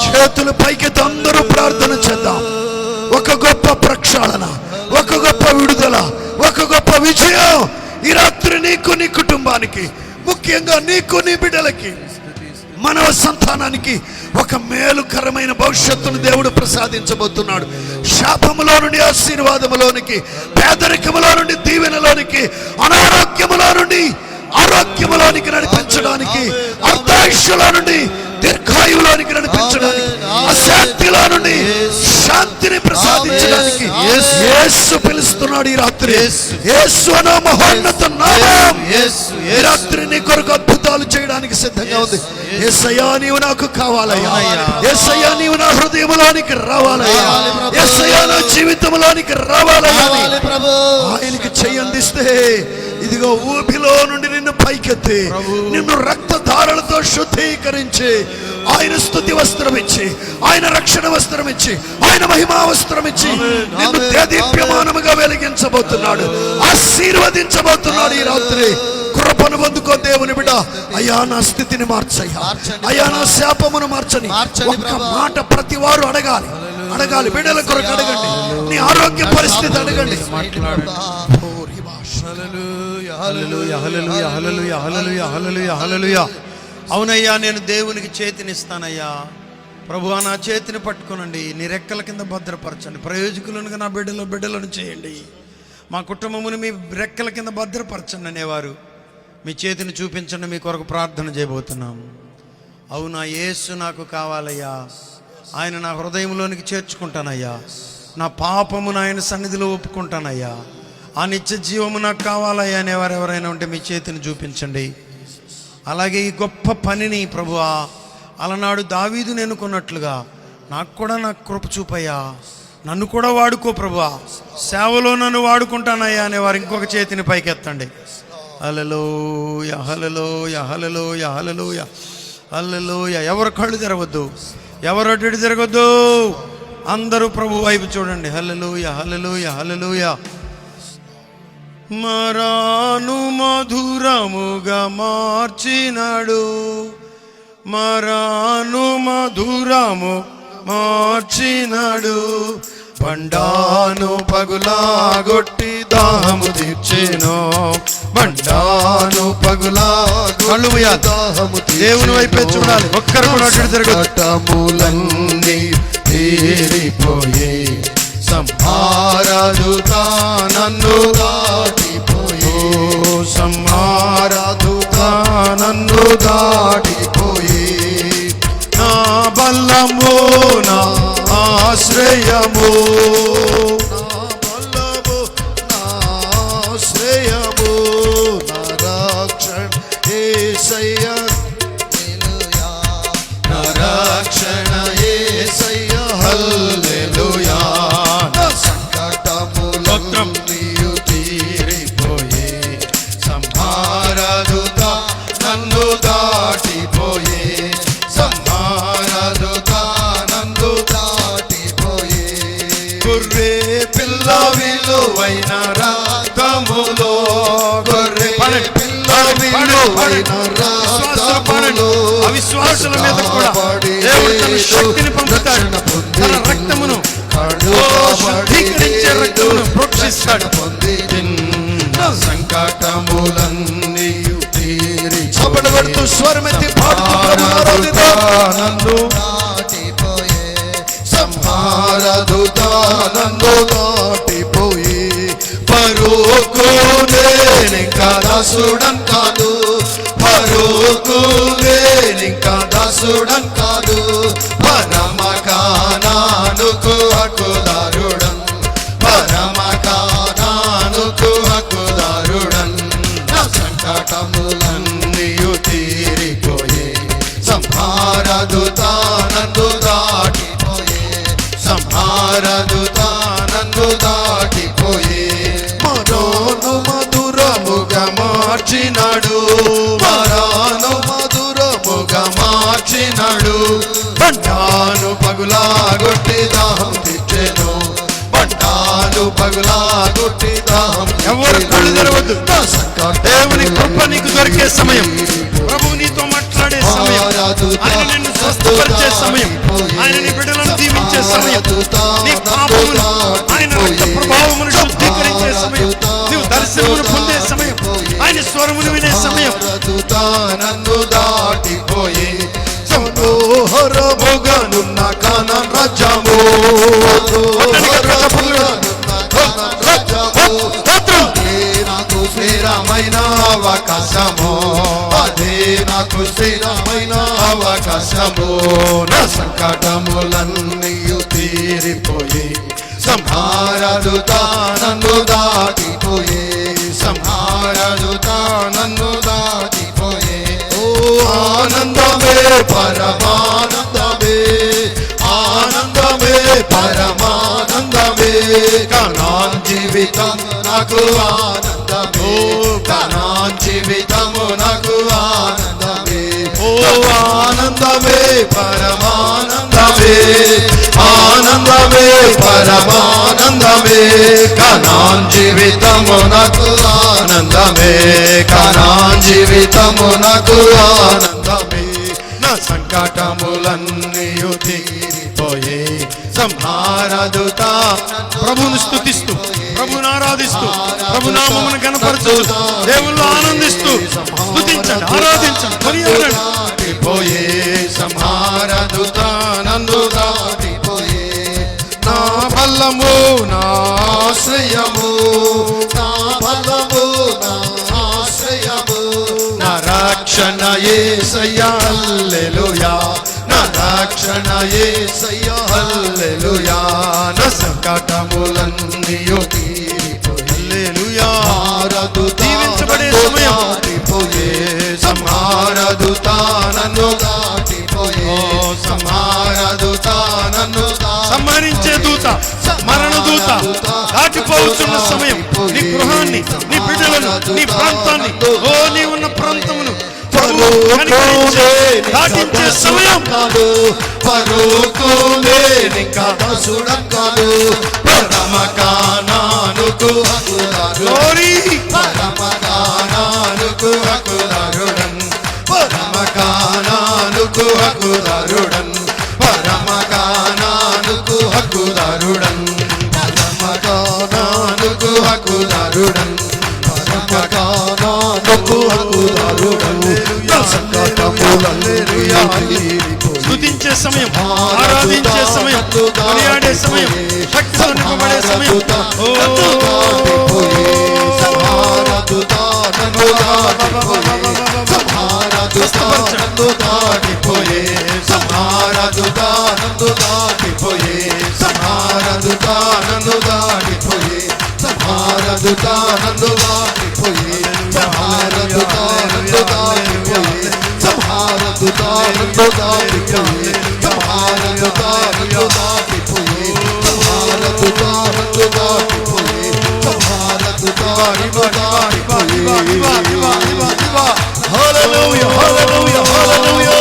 [SPEAKER 2] చేతులు పైకెత్తి అందరూ ప్రార్థన చేద్దాం. ఒక గొప్ప ప్రక్షాళన, ఒక గొప్ప విడుదల, ఒక గొప్ప విజయం ఈ రాత్రి నీకు, నీ కుటుంబానికి, ముఖ్యంగా నీకు, నీ బిడ్డలకి, మానవ సంతానానికి ఒక మేలుకరమైన భవిష్యత్తును దేవుడు ప్రసాదించబోతున్నాడు. శాపములో నుండి ఆశీర్వాదములోనికి, పేదరికములో నుండి దీవెనలోనికి, అనారోగ్యములో నుండి ఆరోగ్యములోనికి నడిపించడానికి, అర్ధాయుష్యులో నుండి దీర్ఘాయువులోనికి నడిపించడానికి, అశాంతిలో నుండి శాంతిని ప్రసాదించడానికి
[SPEAKER 3] Yes.
[SPEAKER 2] యేసు పిలుస్తున్నాడు ఈ రాత్రి. యేసు అనే మహోన్నత నామం ఈ రాత్రి నీ కొరకు అద్భుతాలు చేయడానికి సిద్ధంగా ఉంది. యేసయ్యా నీవు నాకు కావాలయ్యా, యేసయ్యా నీవు నా హృదయంలోనికి రావాలయ్యా, యేసయ్యా నా జీవితంలోనికి రావాలయ్యా. ఆయనకి చెయ్యందిస్తే ఇదిగో ఊపిలో నుండి నిన్ను పైకెత్తి నిన్ను రక్తధారలతో శుద్ధీకరించి ఆయన స్తుతి వస్త్రం ఇచ్చి, ఆయన రక్షణ వస్త్రం ఇచ్చి, ఆయన మహిమా వస్త్రం ఇచ్చి నిన్ను దేదీప్యమానముగా వెలిగించబోతున్నాడు, ఆశీర్వదించబోతున్నాడు. ఈ రాత్రి కృపను పొందుకో దేవుని బిడ్డ. అయ్యా నా స్థితిని మార్చయ్యా, అయ్యా నా శాపమును మార్చని ఒక్క మాట ప్రతి వారు అడగాలి. బిడ్డల కొరకు అడగండి, నీ ఆరోగ్య పరిస్థితి అడగండి.
[SPEAKER 1] అవునయ్యా, నేను దేవునికి చేతినిస్తానయ్యా. ప్రభువా నా చేతిని పట్టుకోనండి, నీ రెక్కల కింద భద్రపరచండి. ప్రయోజకులను నా బిడ్డలను చేయండి. మా కుటుంబమును మీ రెక్కల కింద భద్రపరచండి అనేవారు మీ చేతిని చూపించండి. మీ కొరకు ప్రార్థన చేయబోతున్నాం. అవునా, యేసు నాకు కావాలయ్యా, ఆయన నా హృదయంలోనికి చేర్చుకుంటానయ్యా, నా పాపమును ఆయన సన్నిధిలో ఒప్పుకుంటానయ్యా, ఆ నిత్య జీవము నాకు కావాలయ్యా అనేవారు ఎవరైనా ఉంటే మీ చేతిని చూపించండి. అలాగే ఈ గొప్ప పనిని ప్రభువా అలనాడు దావీదును ఎన్నుకున్నట్లుగా నాకు కూడా నాకు కృప చూపయ్యా, నన్ను కూడా వాడుకో ప్రభువా, సేవలో నన్ను వాడుకుంటానయ్యా అనేవారు ఇంకొక చేతిని పైకెత్తండి. హల్లెలూయా, హల్లెలూయా, హల్లెలూయా, హల్లెలూయా, హల్లెలూయా. ఎవరు కళ్ళు తెరవద్దు, ఎవరు అటు ఇటు తిరగొద్దు, అందరూ ప్రభు వైపు చూడండి. హల్లెలూయా, హల్లెలూయా, హల్లెలూయా. మరాను మధురముగా మార్చినాడు, మరాను మధురము మార్చినాడు, బండాను పగులాగొట్టి దాహము తీర్చెను, బండాను పగులాగొట్టి దాహము తీర్చెను. దేవుని వైపే చూడాలి, ఒక్కరు కూడా అటు తిరగటములన్నీ తీరిపోయి సంహారదుతా నన్ను దాటిపోయి, సంహారదుతా నన్ను దాటిపోయి, నా బలము నా ఆశ్రయము, నా బలము నా ఆశ్రయము, నా రక్షణ యేసయ్యా, నా రక్షణ యేసయ్యా, హల్లెలూయా. నా సంకటములన్నీ తీరిపోయి సంహారదుతా నన్ను దాటిపోయి, సంహారదుతా నన్ను దాటిపోయి, గొర్రె పిల్ల విలువైన రక్తములో, గొర్రె పిల్ల విలువైన రక్తములో, అవిశ్వాసుల మీద కూడా దేవుడు తన శక్తిని పంపుతాడు, తన రక్తమును శుద్ధీకరించే రక్తమును ప్రోక్షిస్తాడు. సంకటములన్నీ తీరి చపడబడుతూ స్వరమెత్తి పాడుతూ నన్ను దాటిపోయే, సంహారదుతా నన్ను దాటిపోయి, పరుకు నేనింకా దాసుడం కాదు, పరుకు నేనింకా దాసుడం కాదు, పరమకానానుకు హక్కుదారుడం, పరమకానానుకు హక్కుదారుడం. నా సంకటములన్నీ తీరిపోయే, సంహారదుతా నన్ను దాటిపోయే, సంహారదుతా నన్ను దాటిపోయే, మరోను మధురముగా మార్చినాడు, మరోను మధురముగా మార్చినాడు, బండాను పగులాగొట్టి దాహం తీర్చెను, బండాను పగులాగొట్టి దాహం. ఎవరు కళ్ళు తెరవద్దు. దేవుని కృప నీకు దొరికే సమయం, ప్రభు నీతో మాట్లాడే సమయం, ఆయన నిన్ను స్వస్థపరిచే సమయం, ఆయన నీ బిడ్డలను దీవించే సమయం, నీ పాపమును ఆయన రక్త ప్రభావమును శుద్ధీకరించే సమయం, నీవు దర్శనమును పొందే సమయం, ఆయన స్వరమును వినే సమయం. నన్ను దాటిపోయి సంహరముగానున్న కానాన్ రాజ్యము, నాకు స్థిరమైన అవకాశము, అదే నాకు స్థిరమైన
[SPEAKER 2] అవకాశము నా సంకటములన్నీయు తీరిపోయి సంహారదుత నన్ను దాటిపోయే సంహారదుత నన్ను దాటిపోయే ఓ ఆనందమే పరమానందమే ఆనందమే పరమానందమే కనాన్ జీవితం నాకు ఆనందమే కనాన్ జీవితము నాకు ఆనందమే ఓ ఆనందమే పరమానందమే ఆనందమే పరమానందమే కనాన్ జీవితము నాకు ఆనందమే కనాన్ జీవితము నాకు ఆనందమే నా సంకటములన్నీయు తీరిపోయే సంహారదుత ప్రభువును స్తుతిస్తూ ప్రభువును ఆరాధిస్తూ ప్రభునామమును గణపరచుతూ దేవుళ్ళు ఆనందిస్తూ స్తుతించండి ఆరాధించండి కొనియాడండి పోయే సంహారదుత నందు దాటిపోయే నా బలము నా ఆశ్రయము నా బలము నా ఆశ్రయము నా రక్షణ యేసయ్యా హల్లెలూయా నా రక్షణ యేసయ్యా హల్లెలూయా నా సంకటములన్నీయు తీరిపోయే హల్లెలూయా దీవించబడే సమయం దాటిపోయే సంహారదుత నన్ను దాటిపోయే సంహారదుత నన్ను సంహరించే దూత మరణ దూత దాటిపోతున్న సమయం నీ గృహాన్ని నీ బిడ్డలను నీ ప్రాంతాన్ని ఓ నీ ఉన్న ప్రాంతమును దాటించే సమయం కాదు పరుకులే ఇంకా దసుడంకాదు పరమకానానుకు హక్కుదారుడి పరమకానానుకు హక్కుదారుడన్ పరమకానానుకు హక్కుదారుడన్ పరమకానానుకు హక్కుదారుడన్ పరమకానానుకు హక్కుదారుడన్ పరమకానానుకు హక్కుదారుడన్ నా సంకటములన్నీయు స్తుతించే సమయం ఆరాధించే సమయం కొనియాడే సమయం శక్తితో నింపబడే సమయం సంహారదుత నన్ను దాటిపోయే సంహారదుత నన్ను దాటిపోయే సంహారదుత నన్ను దాటిపోయే సంహారదుత నన్ను దాటిపోయే సంహారదుత నన్ను దాటిపోయే సంహారదుత నన్ను దాటిపోయే సంహారదుత నన్ను దాటిపోయే సంహారదుత నన్ను దాటిపోయే సంహారదుత నన్ను దాటిపోయే హల్లెలూయా హల్లెలూయా హల్లెలూయా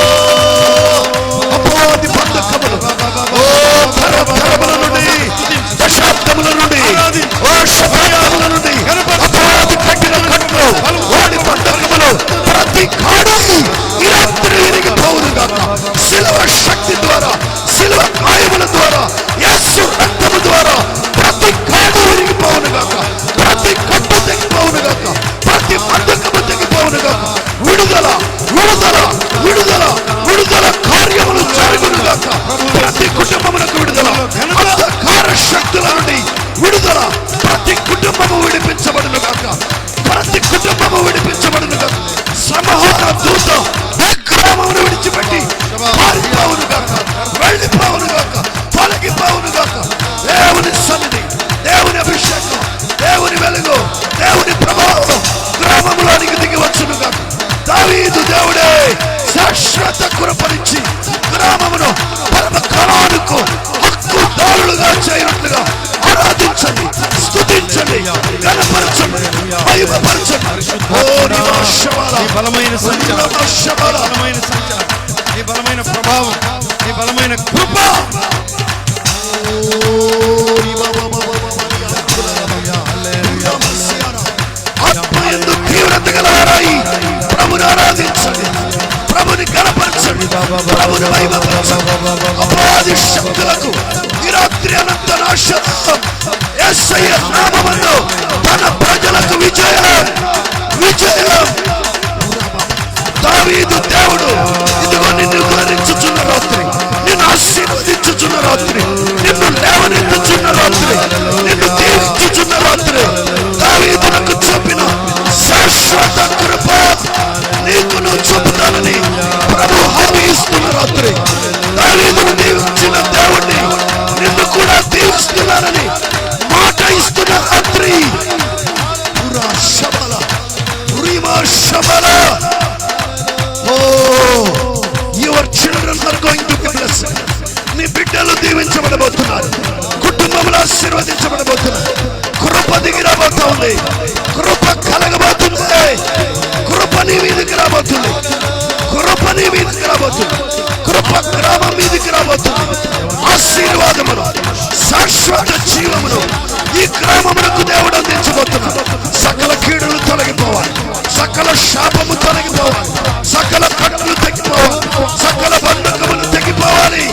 [SPEAKER 2] అపవాది బంధకములు ఓ తరతరముల నుండి దశాబ్దముల నుండి ఓ శతాబ్దముల నుండి అపవాది కట్టిన కట్లు వాడి బంధకములు ప్రతి కాడము ఈ రాత్రి విరిగిపోవును గాక శిలువ శక్తి ద్వారా శిలువ గాయముల ద్వారా యేసు రక్తము ద్వారా ప్రతి కాడు విరిగిపోవును గాక ప్రతి కట్టు తెగిపోవును గాక ప్రతి బంధకము తెగిపోవును గాక విడుదల విడుదల విడుదల విడుదల కార్యములు జరుగును గాక ప్రతి కుటుంబమునకు విడుదల అంధకార శక్తుల నుండి విడుదల ప్రతి కుటుంబము విడిపించబడును గాక ప్రతి కుటుంబము విడిపించబడును గాక సంహార దూత గ్రామమును విడిచిపెట్టి పారిపోవును గాక వెళ్ళిపోవును గాక తొలగిపోవును గాక దేవుని సన్నిధి దేవుని అభిషేకం దేవుని వెలుగు దేవుని ప్రభావం గ్రామములోనికి దిగి వచ్చును గాక దావీదు దేవుడే శాశ్వత కృపనిచ్చి గ్రామమును పరమ కాలానికి హక్కుదారులుగా చేయనట్లుగా ఆరాధించండి స్తుతించండి గణపరచండి మహిమపరచండి ఓ నివాసవాల బలమైన సంచారం బలమైన సంచారం నీ బలమైన ప్రభావం నీ బలమైన కృప ఆత్మయందు తీవ్రత గలవారాయి ప్రభుని ఆరాధించండి ప్రభుని గణపరచండి ప్రభుని మహిమపరచండి అపవాది శక్తులకు ఈ రాత్రి అనంత నాశనం యేసయ్య నామములో తన ప్రజలకు విజయం విజయం దావీదు దేవుడు ఇదిగో నిన్ను గణించుచున్న రాత్రి నిన్ను ఆశీర్వదించుచున్న రాత్రి నిన్ను లేవనెత్తుచున్న రాత్రి నిన్ను దీవించుచున్న రాత్రి దావీదునకు చెప్పిన శాశ్వత కృప నీకు నువ్వు చూపుతానని ప్రభు హామీ ఆశీర్వదించబడబోతున్నా. కృప దిగి రాబోతా ఉంది. కృప కలగబోతుంది. కృప నీ మీదకి రాబోతుంది. కృప నీ మీదకి రాబోతుంది. కృప గ్రామం మీదకి రాబోతుంది. ఆశీర్వాదమును, శాశ్వత జీవమును ఈ గ్రామమునకు దేవుడు అందించబోతున్నాడు. సకల కీడులు తొలగిపోవాలి. సకల శాపము తొలగిపోవాలి. సకల కట్టులు తెగిపోవాలి. సకల బంధకములు తెగిపోవాలి.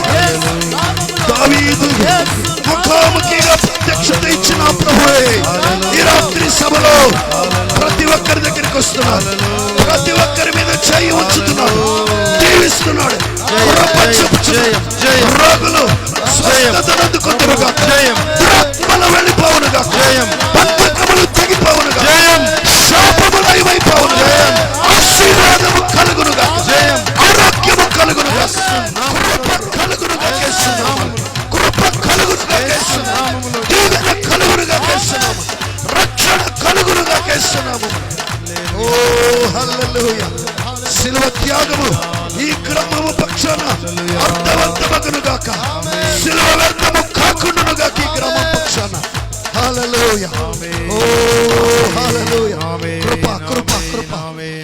[SPEAKER 2] దావీదు ముఖాముఖిగా ప్రత్యక్షత ఇచ్చిన ప్రభువే ఈ రాత్రి సభలో ప్రతి ఒక్కరి దగ్గరికి వస్తున్నాడు. ప్రతి ఒక్కరి మీద చేయి ఉంచుతున్నాడు. దీవిస్తున్నాడు. రోగులు స్వస్థతను అందుకుంటురుగా. దురాత్మలు వెళ్ళిపోవునుగా. బంధకములు తెగిపోవునుగా. శాపములు అయిపోవునుగా. ఆశీర్వాదము కలుగునుగా. ఆరోగ్యము కలుగునుగా. కృప కలుగునుగా చేస్తున్నాము. కృప కలుగునుగా చేస్తున్నాము. దీవెన కలుగునుగా చేస్తున్నాము. రక్షణ కలుగునుగా చేస్తున్నాము. ఓ హల్లెలూయా. శిలువ త్యాగము ఈ గ్రామము పక్షాన అర్థవంతమగునుగాక. శిలువ వ్యర్థము కాకుండానుగాక ఈ గ్రామం పక్షాన. హల్లెలూయా. ఓ హల్లెలూయా. కృప కృప కృప,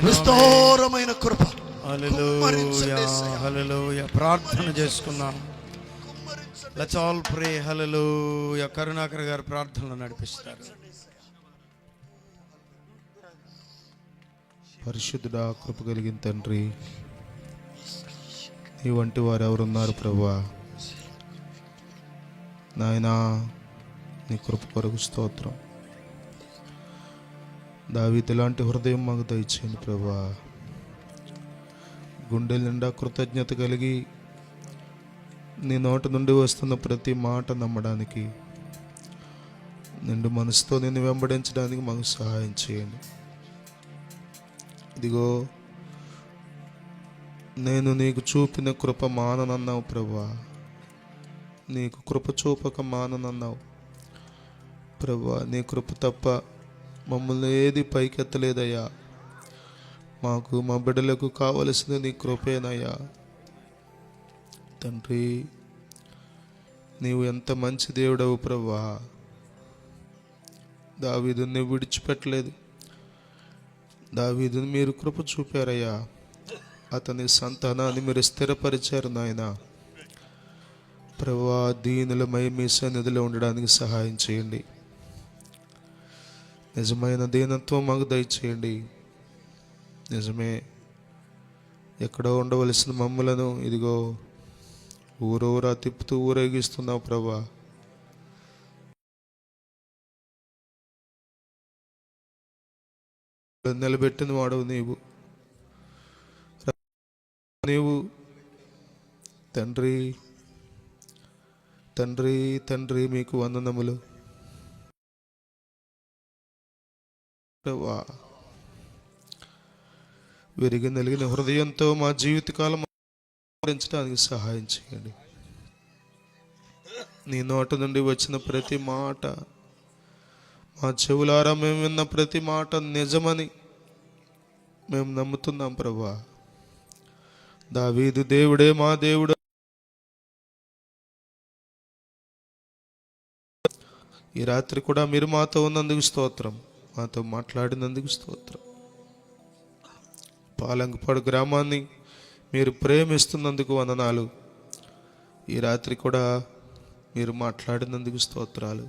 [SPEAKER 2] విస్తారమైన కృప.
[SPEAKER 1] హల్లెలూయా. ప్రార్థన చేసుకున్నాం. Let's all pray. Hallelujah. Karunakar garu ప్రార్థనలు నడిపిస్తారు.
[SPEAKER 4] పరిశుద్ధుడా, కృప కలిగిన తండ్రి, నీ వంటి వారు ఎవరున్నారు ప్రభువా? నాయనా, నీ కృప కొరకు స్తోత్రం. దావీదు లాంటి హృదయం మాకు దయచేయండి ప్రభువా. గుండెల నిండా కృతజ్ఞత కలిగి నీ నోటి నుండి వస్తున్న ప్రతి మాట నమ్మడానికి, నిండు మనసుతో నిన్ను వెంబడించడానికి మాకు సహాయం చేయండి. ఇదిగో, నేను నీకు చూపిన కృప మాననన్నావు ప్రభువా. నీకు కృప చూపక మాననన్నావు ప్రభువా. నీ కృప తప్ప మమ్మల్ని ఏది పైకెత్తలేదయ్యా. మాకు, మా బిడ్డలకు కావలసింది నీ కృపేనయ్యా. తండ్రి, నీవు ఎంత మంచి దేవుడవు ప్రభువా. దావీదుని విడిచిపెట్టలేదు. దావీదుని మీరు కృప చూపారయ్యా. అతని సంతానాన్ని మీరు స్థిరపరిచారు నాయన. ప్రభువా, దీనులమై మీ సన్నిధిలో ఉండడానికి సహాయం చేయండి. నిజమైన దీనత్వం మాకు దయచేయండి. నిజమే, ఎక్కడో ఉండవలసిన మమ్మలను ఇదిగో ఊరూరా తిప్పుతూ ఊరేగిస్తున్నావు ప్రభువా. నిలబెట్టిన వాడవు నీవు. తండ్రి తండ్రి తండ్రి, మీకు వందనములు ప్రభువా. విరిగి నలిగిన హృదయంతో మా జీవితకాలం ఆచరించడానికి సహాయం చేయండి. నీ నోట నుండి వచ్చిన ప్రతి మాట, మా చెవులారా మేము విన్న ప్రతి మాట నిజమని మేము నమ్ముతున్నాం ప్రభువా. దావీదు దేవుడే మా దేవుడు. ఈ రాత్రి కూడా మీరు మాతో ఉన్నందుకు స్తోత్రం. మాతో మాట్లాడినందుకు స్తోత్రం. పాలంగపాడు గ్రామాన్ని మీరు ప్రేమిస్తున్నందుకు వందనాలు. ఈ రాత్రి కూడా మీరు మాట్లాడినందుకు స్తోత్రాలు.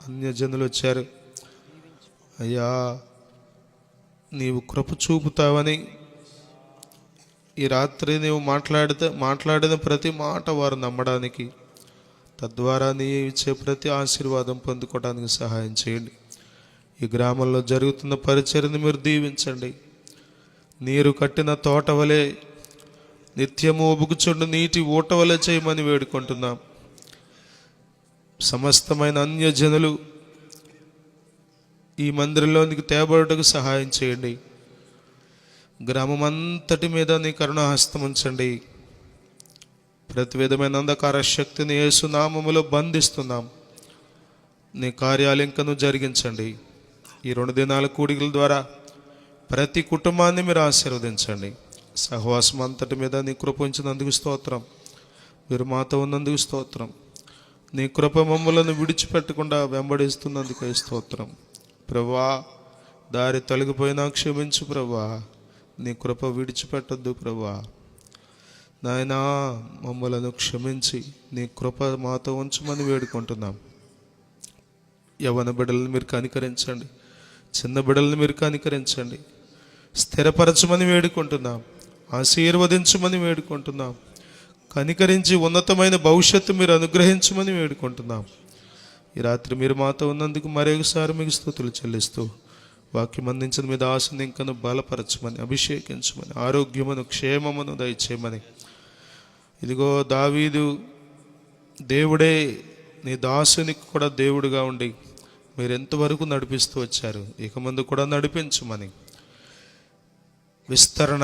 [SPEAKER 4] అన్యజనులు వచ్చారు అయ్యా, నీవు కృప చూపుతావని ఈ రాత్రి నీవు మాట్లాడిన ప్రతి మాట వారు నమ్మడానికి, తద్వారా నీ ఇచ్చే ప్రతి ఆశీర్వాదం పొందుకోవడానికి సహాయం చేయండి. ఈ గ్రామంలో జరుగుతున్న పరిచర్యను మీరు దీవించండి. నీరు కట్టిన తోట వలె, నిత్యము ఒబుకుచుండు నీటి ఊట వలె చేయమని వేడుకుంటున్నాం. సమస్తమైన అన్యజనులు ఈ మందిరంలోనికి తేబడుటకు సహాయం చేయండి. గ్రామం అంతటి మీద నీ కరుణాహస్తం ఉంచండి. ప్రతి విధమైన అంధకార శక్తిని యేసు నామములో బంధిస్తున్నాం. నీ కార్యాలు ఇంకను జరిగించండి. ఈ 2 దినాల కూడికల ద్వారా ప్రతి కుటుంబాన్ని మీరు ఆశీర్వదించండి. సహవాసం అంతటి మీద నీ కృప ఉంచినందుకు స్తోత్రం. మీరు మాతో ఉన్నందుకు స్తోత్రం. నీ కృప మమ్మలను విడిచిపెట్టకుండా వెంబడిస్తున్నందుకే స్తోత్రం. ప్రభువా, దారి తొలగిపోయినా క్షమించు ప్రభువా. నీ కృప విడిచిపెట్టద్దు ప్రభువా. నాయనా, మమ్మలను క్షమించి నీ కృప మాతో ఉంచమని వేడుకుంటున్నాం. యవ్వన బిడ్డలను మీరు కనికరించండి, చిన్న బిడ్డలను మీరు కనికరించండి, స్థిరపరచమని వేడుకుంటున్నాం, ఆశీర్వదించమని వేడుకుంటున్నాం, కనికరించి ఉన్నతమైన భవిష్యత్తు మీరు అనుగ్రహించమని వేడుకుంటున్నాం. ఈ రాత్రి మీరు మాతో ఉన్నందుకు మరొకసారి మీకు స్తుతులు చెల్లిస్తూ, వాక్యం అందించిన మీద ఆశను ఇంకను బలపరచమని, అభిషేకించమని, ఆరోగ్యమును క్షేమమును దయచేయమని. ఇదిగో దావీదు దేవుడే నీ దాసునికి కూడా దేవుడుగా ఉండి మీరు ఎంతవరకు నడిపిస్తూ వచ్చారు, ఇక ముందు కూడా నడిపించమని. విస్తరణ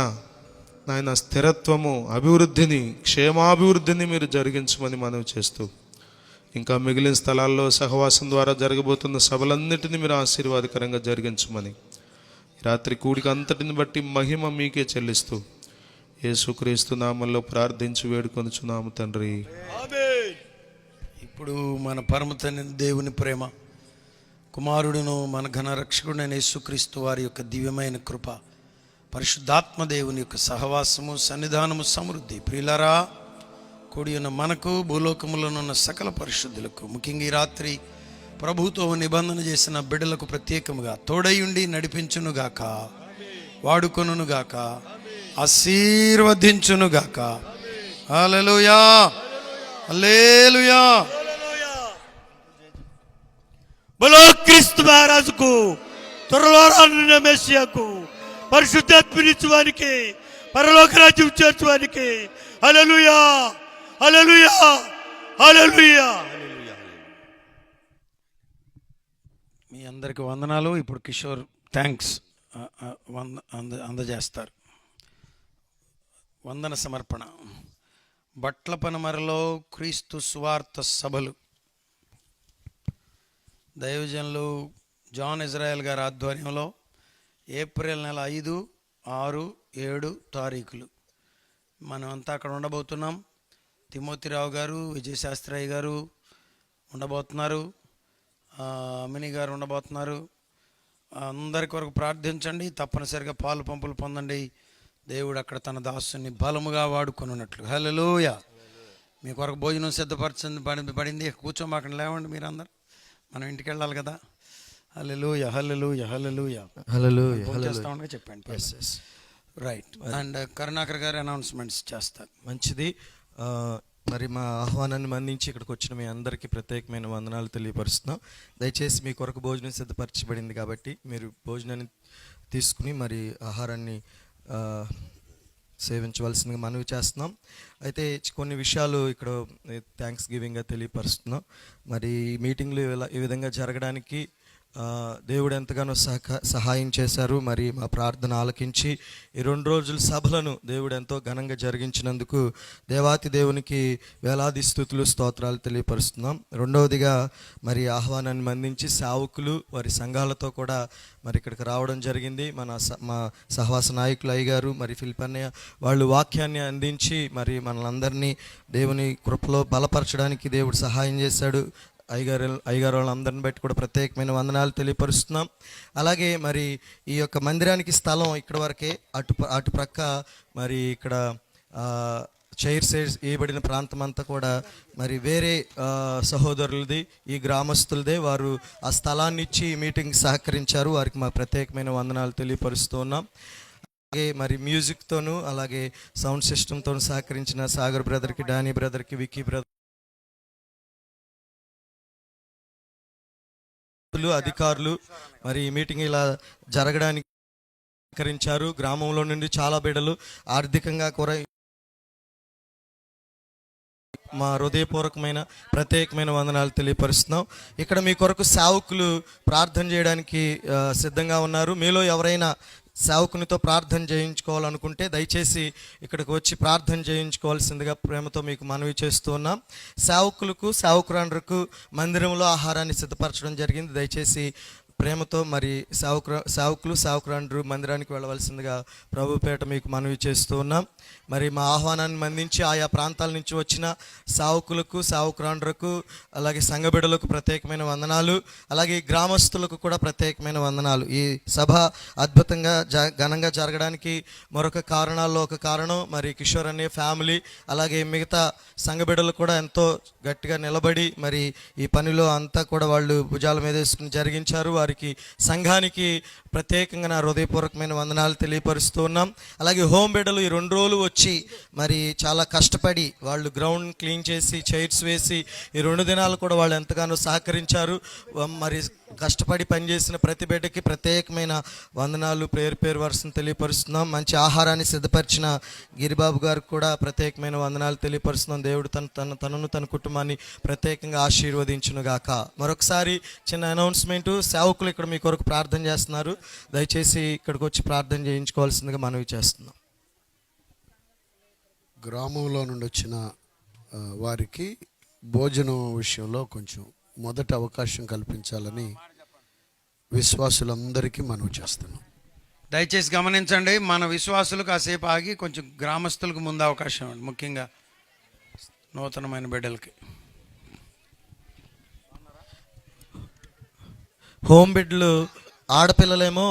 [SPEAKER 4] నాయన, స్థిరత్వము, అభివృద్ధిని, క్షేమాభివృద్ధిని మీరు జరిగించమని మనవి చేస్తూ, ఇంకా మిగిలిన స్థలాల్లో సహవాసం ద్వారా జరగబోతున్న సభలన్నిటినీ మీరు ఆశీర్వాదకరంగా జరిగించమని, రాత్రి కూడిక అంతటిని బట్టి మహిమ మీకే చెల్లిస్తూ యేసుక్రీస్తు నామములో ప్రార్థించి వేడుకొనుచున్నాము తండ్రి.
[SPEAKER 1] ఇప్పుడు మన పరమ తండ్రి దేవుని ప్రేమ, కుమారుడును మన ఘన రక్షకుడైన యేసుక్రీస్తు వారి యొక్క దివ్యమైన కృప, పరిశుద్ధాత్మ దేవుని యొక్క సహవాసము, సన్నిధానము, సమృద్ధి, ప్రియులారా, కూడి ఉన్న మనకు, భూలోకములోనున్న సకల పరిశుద్ధులకు, ముఖ్యంగా ఈ రాత్రి ప్రభుతో నిబంధన చేసిన బిడ్డలకు ప్రత్యేకముగా తోడయుండి నడిపించునుగాక, వాడుకొనుగాక, ఆశీర్వదించునుగాక. హల్లెలూయా, హల్లెలూయా.
[SPEAKER 5] బలో క్రీస్తు మహారాజుకు, త్వరలో రానున్న మెస్సియాకు, పరిశుద్ధాత్మనిచ్చువానికి, పరలోక రాజ్యం చేర్చువానికి. హల్లెలూయా, హల్లెలూయా, హల్లెలూయా.
[SPEAKER 1] మీ అందరికి వందనాలు. ఇప్పుడు కిషోర్ థ్యాంక్స్ అందజేస్తారు. వందన సమర్పణ. బట్ల పనమరలో క్రీస్తు సువార్త సభలు, దైవజనులు జాన్ ఇజ్రాయెల్ గారి ఆధ్వర్యంలో ఏప్రిల్ నెల 5, 6, 7 తారీఖులు మనం అంతా అక్కడ ఉండబోతున్నాం. తిమోతిరావు గారు, విజయశాస్త్రయ్య గారు ఉండబోతున్నారు, అమిని గారు ఉండబోతున్నారు. అందరి కొరకు ప్రార్థించండి, తప్పనిసరిగా పాలు పంపులు పొందండి. దేవుడు అక్కడ తన దాసుని బలముగా వాడుకొనున్నట్లు. హల్లెలూయా. మీ కొరకు భోజనం సిద్ధపడింది, కూర్చోమాకండి, లేవండి మీరందరూ, మనం ఇంటికి వెళ్ళాలి కదా. హల్లెలూయా, హల్లెలూయా, హల్లెలూయా, హల్లెలూయా. చేస్తా ఉండగా చెప్పండి. రైట్. అండ్ కరుణాకర్ గారు అనౌన్స్మెంట్స్ చేస్తారు.
[SPEAKER 3] మంచిది. మరి మా ఆహ్వానాన్ని మన్నించి ఇక్కడికి వచ్చిన మీ అందరికీ ప్రత్యేకమైన వందనాలు తెలియపరుస్తున్నాం. దయచేసి మీ కొరకు భోజనం సిద్ధపరచబడింది కాబట్టి మీరు భోజనాన్ని తీసుకుని మరి ఆహారాన్ని సేవించవలసిందిగా మనవి చేస్తున్నాం. అయితే కొన్ని విషయాలు ఇక్కడ థ్యాంక్స్ గివింగ్గా తెలియపరుస్తున్నాం. మరి ఈ మీటింగ్లు ఈ విధంగా జరగడానికి దేవుడు ఎంతగానో సహాయం చేశారు. మరి మా ప్రార్థన ఆలకించి ఈ 2 రోజుల సభలను దేవుడు ఎంతో ఘనంగా జరిగించినందుకు దేవాతి దేవునికి వేలాది స్తుతులు, స్తోత్రాలు తెలియపరుస్తున్నాం. రెండవదిగా మరి ఆహ్వానాన్ని అందించి సేవకులు వారి సంఘాలతో కూడా మరి ఇక్కడికి రావడం జరిగింది. మా సహవాస నాయకులు అయ్యగారు మరి ఫిలిపన్నయ్య వాళ్ళు వాక్యాన్ని అందించి మరి మనలందరినీ దేవుని కృపలో బలపరచడానికి దేవుడు సహాయం చేశాడు. అయ్యగారు వాళ్ళందరిని బట్టి కూడా ప్రత్యేకమైన వందనాలు తెలియపరుస్తున్నాం. అలాగే మరి ఈ యొక్క మందిరానికి స్థలం ఇక్కడ వరకే, అటు ప్రక్క మరి ఇక్కడ చైర్స్ వేయబడిన ప్రాంతం అంతా కూడా మరి వేరే సహోదరులది, ఈ గ్రామస్తులదే. వారు ఆ స్థలాన్ని ఇచ్చి మీటింగ్ సహకరించారు, వారికి మా ప్రత్యేకమైన వందనాలు తెలియపరుస్తూ ఉన్నాం. అలాగే మరి మ్యూజిక్తోనూ అలాగే సౌండ్ సిస్టమ్తోనూ సహకరించిన సాగర్ బ్రదర్కి, డానీ బ్రదర్కి, విక్కీ బ్రదర్, అధికారులు మరి ఈ మీటింగ్ ఇలా జరగడానికి సహకరించారు. గ్రామంలో నుండి చాలా బిడ్డలు ఆర్థికంగా కూడా మా హృదయపూర్వకమైన ప్రత్యేకమైన వందనాలు తెలియపరుస్తున్నాం. ఇక్కడ మీ కొరకు సేవకులు ప్రార్థన చేయడానికి సిద్ధంగా ఉన్నారు. మీలో ఎవరైనా సేవకునితో ప్రార్థన చేయించుకోవాలనుకుంటే దయచేసి ఇక్కడికి వచ్చి ప్రార్థన చేయించుకోవాల్సిందిగా ప్రేమతో మీకు మనవి చేస్తూ ఉన్నాం. సేవకులకు, సేవకురాండ్రకు మందిరంలో ఆహారాన్ని సిద్ధపరచడం జరిగింది. దయచేసి ప్రేమతో మరి సేవకులు సేవకురాండ్రు మందిరానికి వెళ్ళవలసిందిగా ప్రభుపేట మీకు మనవి చేస్తూ ఉన్నాం. మరి మా ఆహ్వానాన్ని మన్నించి ఆయా ప్రాంతాల నుంచి వచ్చిన సేవకులకు సేవకురాండ్రకు అలాగే సంఘ బిడ్డలకు ప్రత్యేకమైన వందనాలు, అలాగే గ్రామస్తులకు కూడా ప్రత్యేకమైన వందనాలు. ఈ సభ అద్భుతంగా ఘనంగా జరగడానికి మరొక కారణాల్లో ఒక కారణం మరి కిషోర్ అనే ఫ్యామిలీ, అలాగే మిగతా సంఘ బిడ్డలు కూడా ఎంతో గట్టిగా నిలబడి మరి ఈ పనిలో అంతా కూడా వాళ్ళు భుజాల మీద వేసుకుని జరిగించారు. వారికి సంఘానికి ప్రత్యేకంగా నా హృదయపూర్వకమైన వందనాలు తెలియపరుస్తూ ఉన్నాం. అలాగే హోమ్ బిడ్డలు ఈ 2 రోజులు వచ్చి మరి చాలా కష్టపడి వాళ్ళు గ్రౌండ్ క్లీన్ చేసి చైర్స్ వేసి ఈ 2 దినాలు కూడా వాళ్ళు ఎంతగానో సహకరించారు. మరి కష్టపడి పనిచేసిన ప్రతి బిడ్డకి ప్రత్యేకమైన వందనాలు పేరు వరుసను తెలియపరుస్తున్నాం. మంచి ఆహారాన్ని సిద్ధపరిచిన గిరిబాబు గారికి కూడా ప్రత్యేకమైన వందనాలు తెలియపరుస్తున్నాం. దేవుడు తనను తన కుటుంబాన్ని ప్రత్యేకంగా ఆశీర్వదించును గాక. మరొకసారి చిన్న అనౌన్స్మెంటు, సేవకులు ఇక్కడ మీ కొరకు ప్రార్థన చేస్తున్నారు. దయచేసి ఇక్కడికి వచ్చి ప్రార్థన చేయించుకోవాల్సిందిగా మనవి చేస్తున్నాం.
[SPEAKER 2] గ్రామంలో నుండి వచ్చిన వారికి భోజనం విషయంలో కొంచెం మొదటి అవకాశం కల్పించాలని విశ్వాసులందరికీ మనవి చేస్తున్నాం.
[SPEAKER 1] దయచేసి గమనించండి, మన విశ్వాసులు కాసేపు ఆగి కొంచెం గ్రామస్తులకు ముందు అవకాశం ఇవ్వండి, ముఖ్యంగా నూతనమైన బిడ్డలకి.
[SPEAKER 3] హోమ్ బిడ్డలు ఆడపిల్లలేమో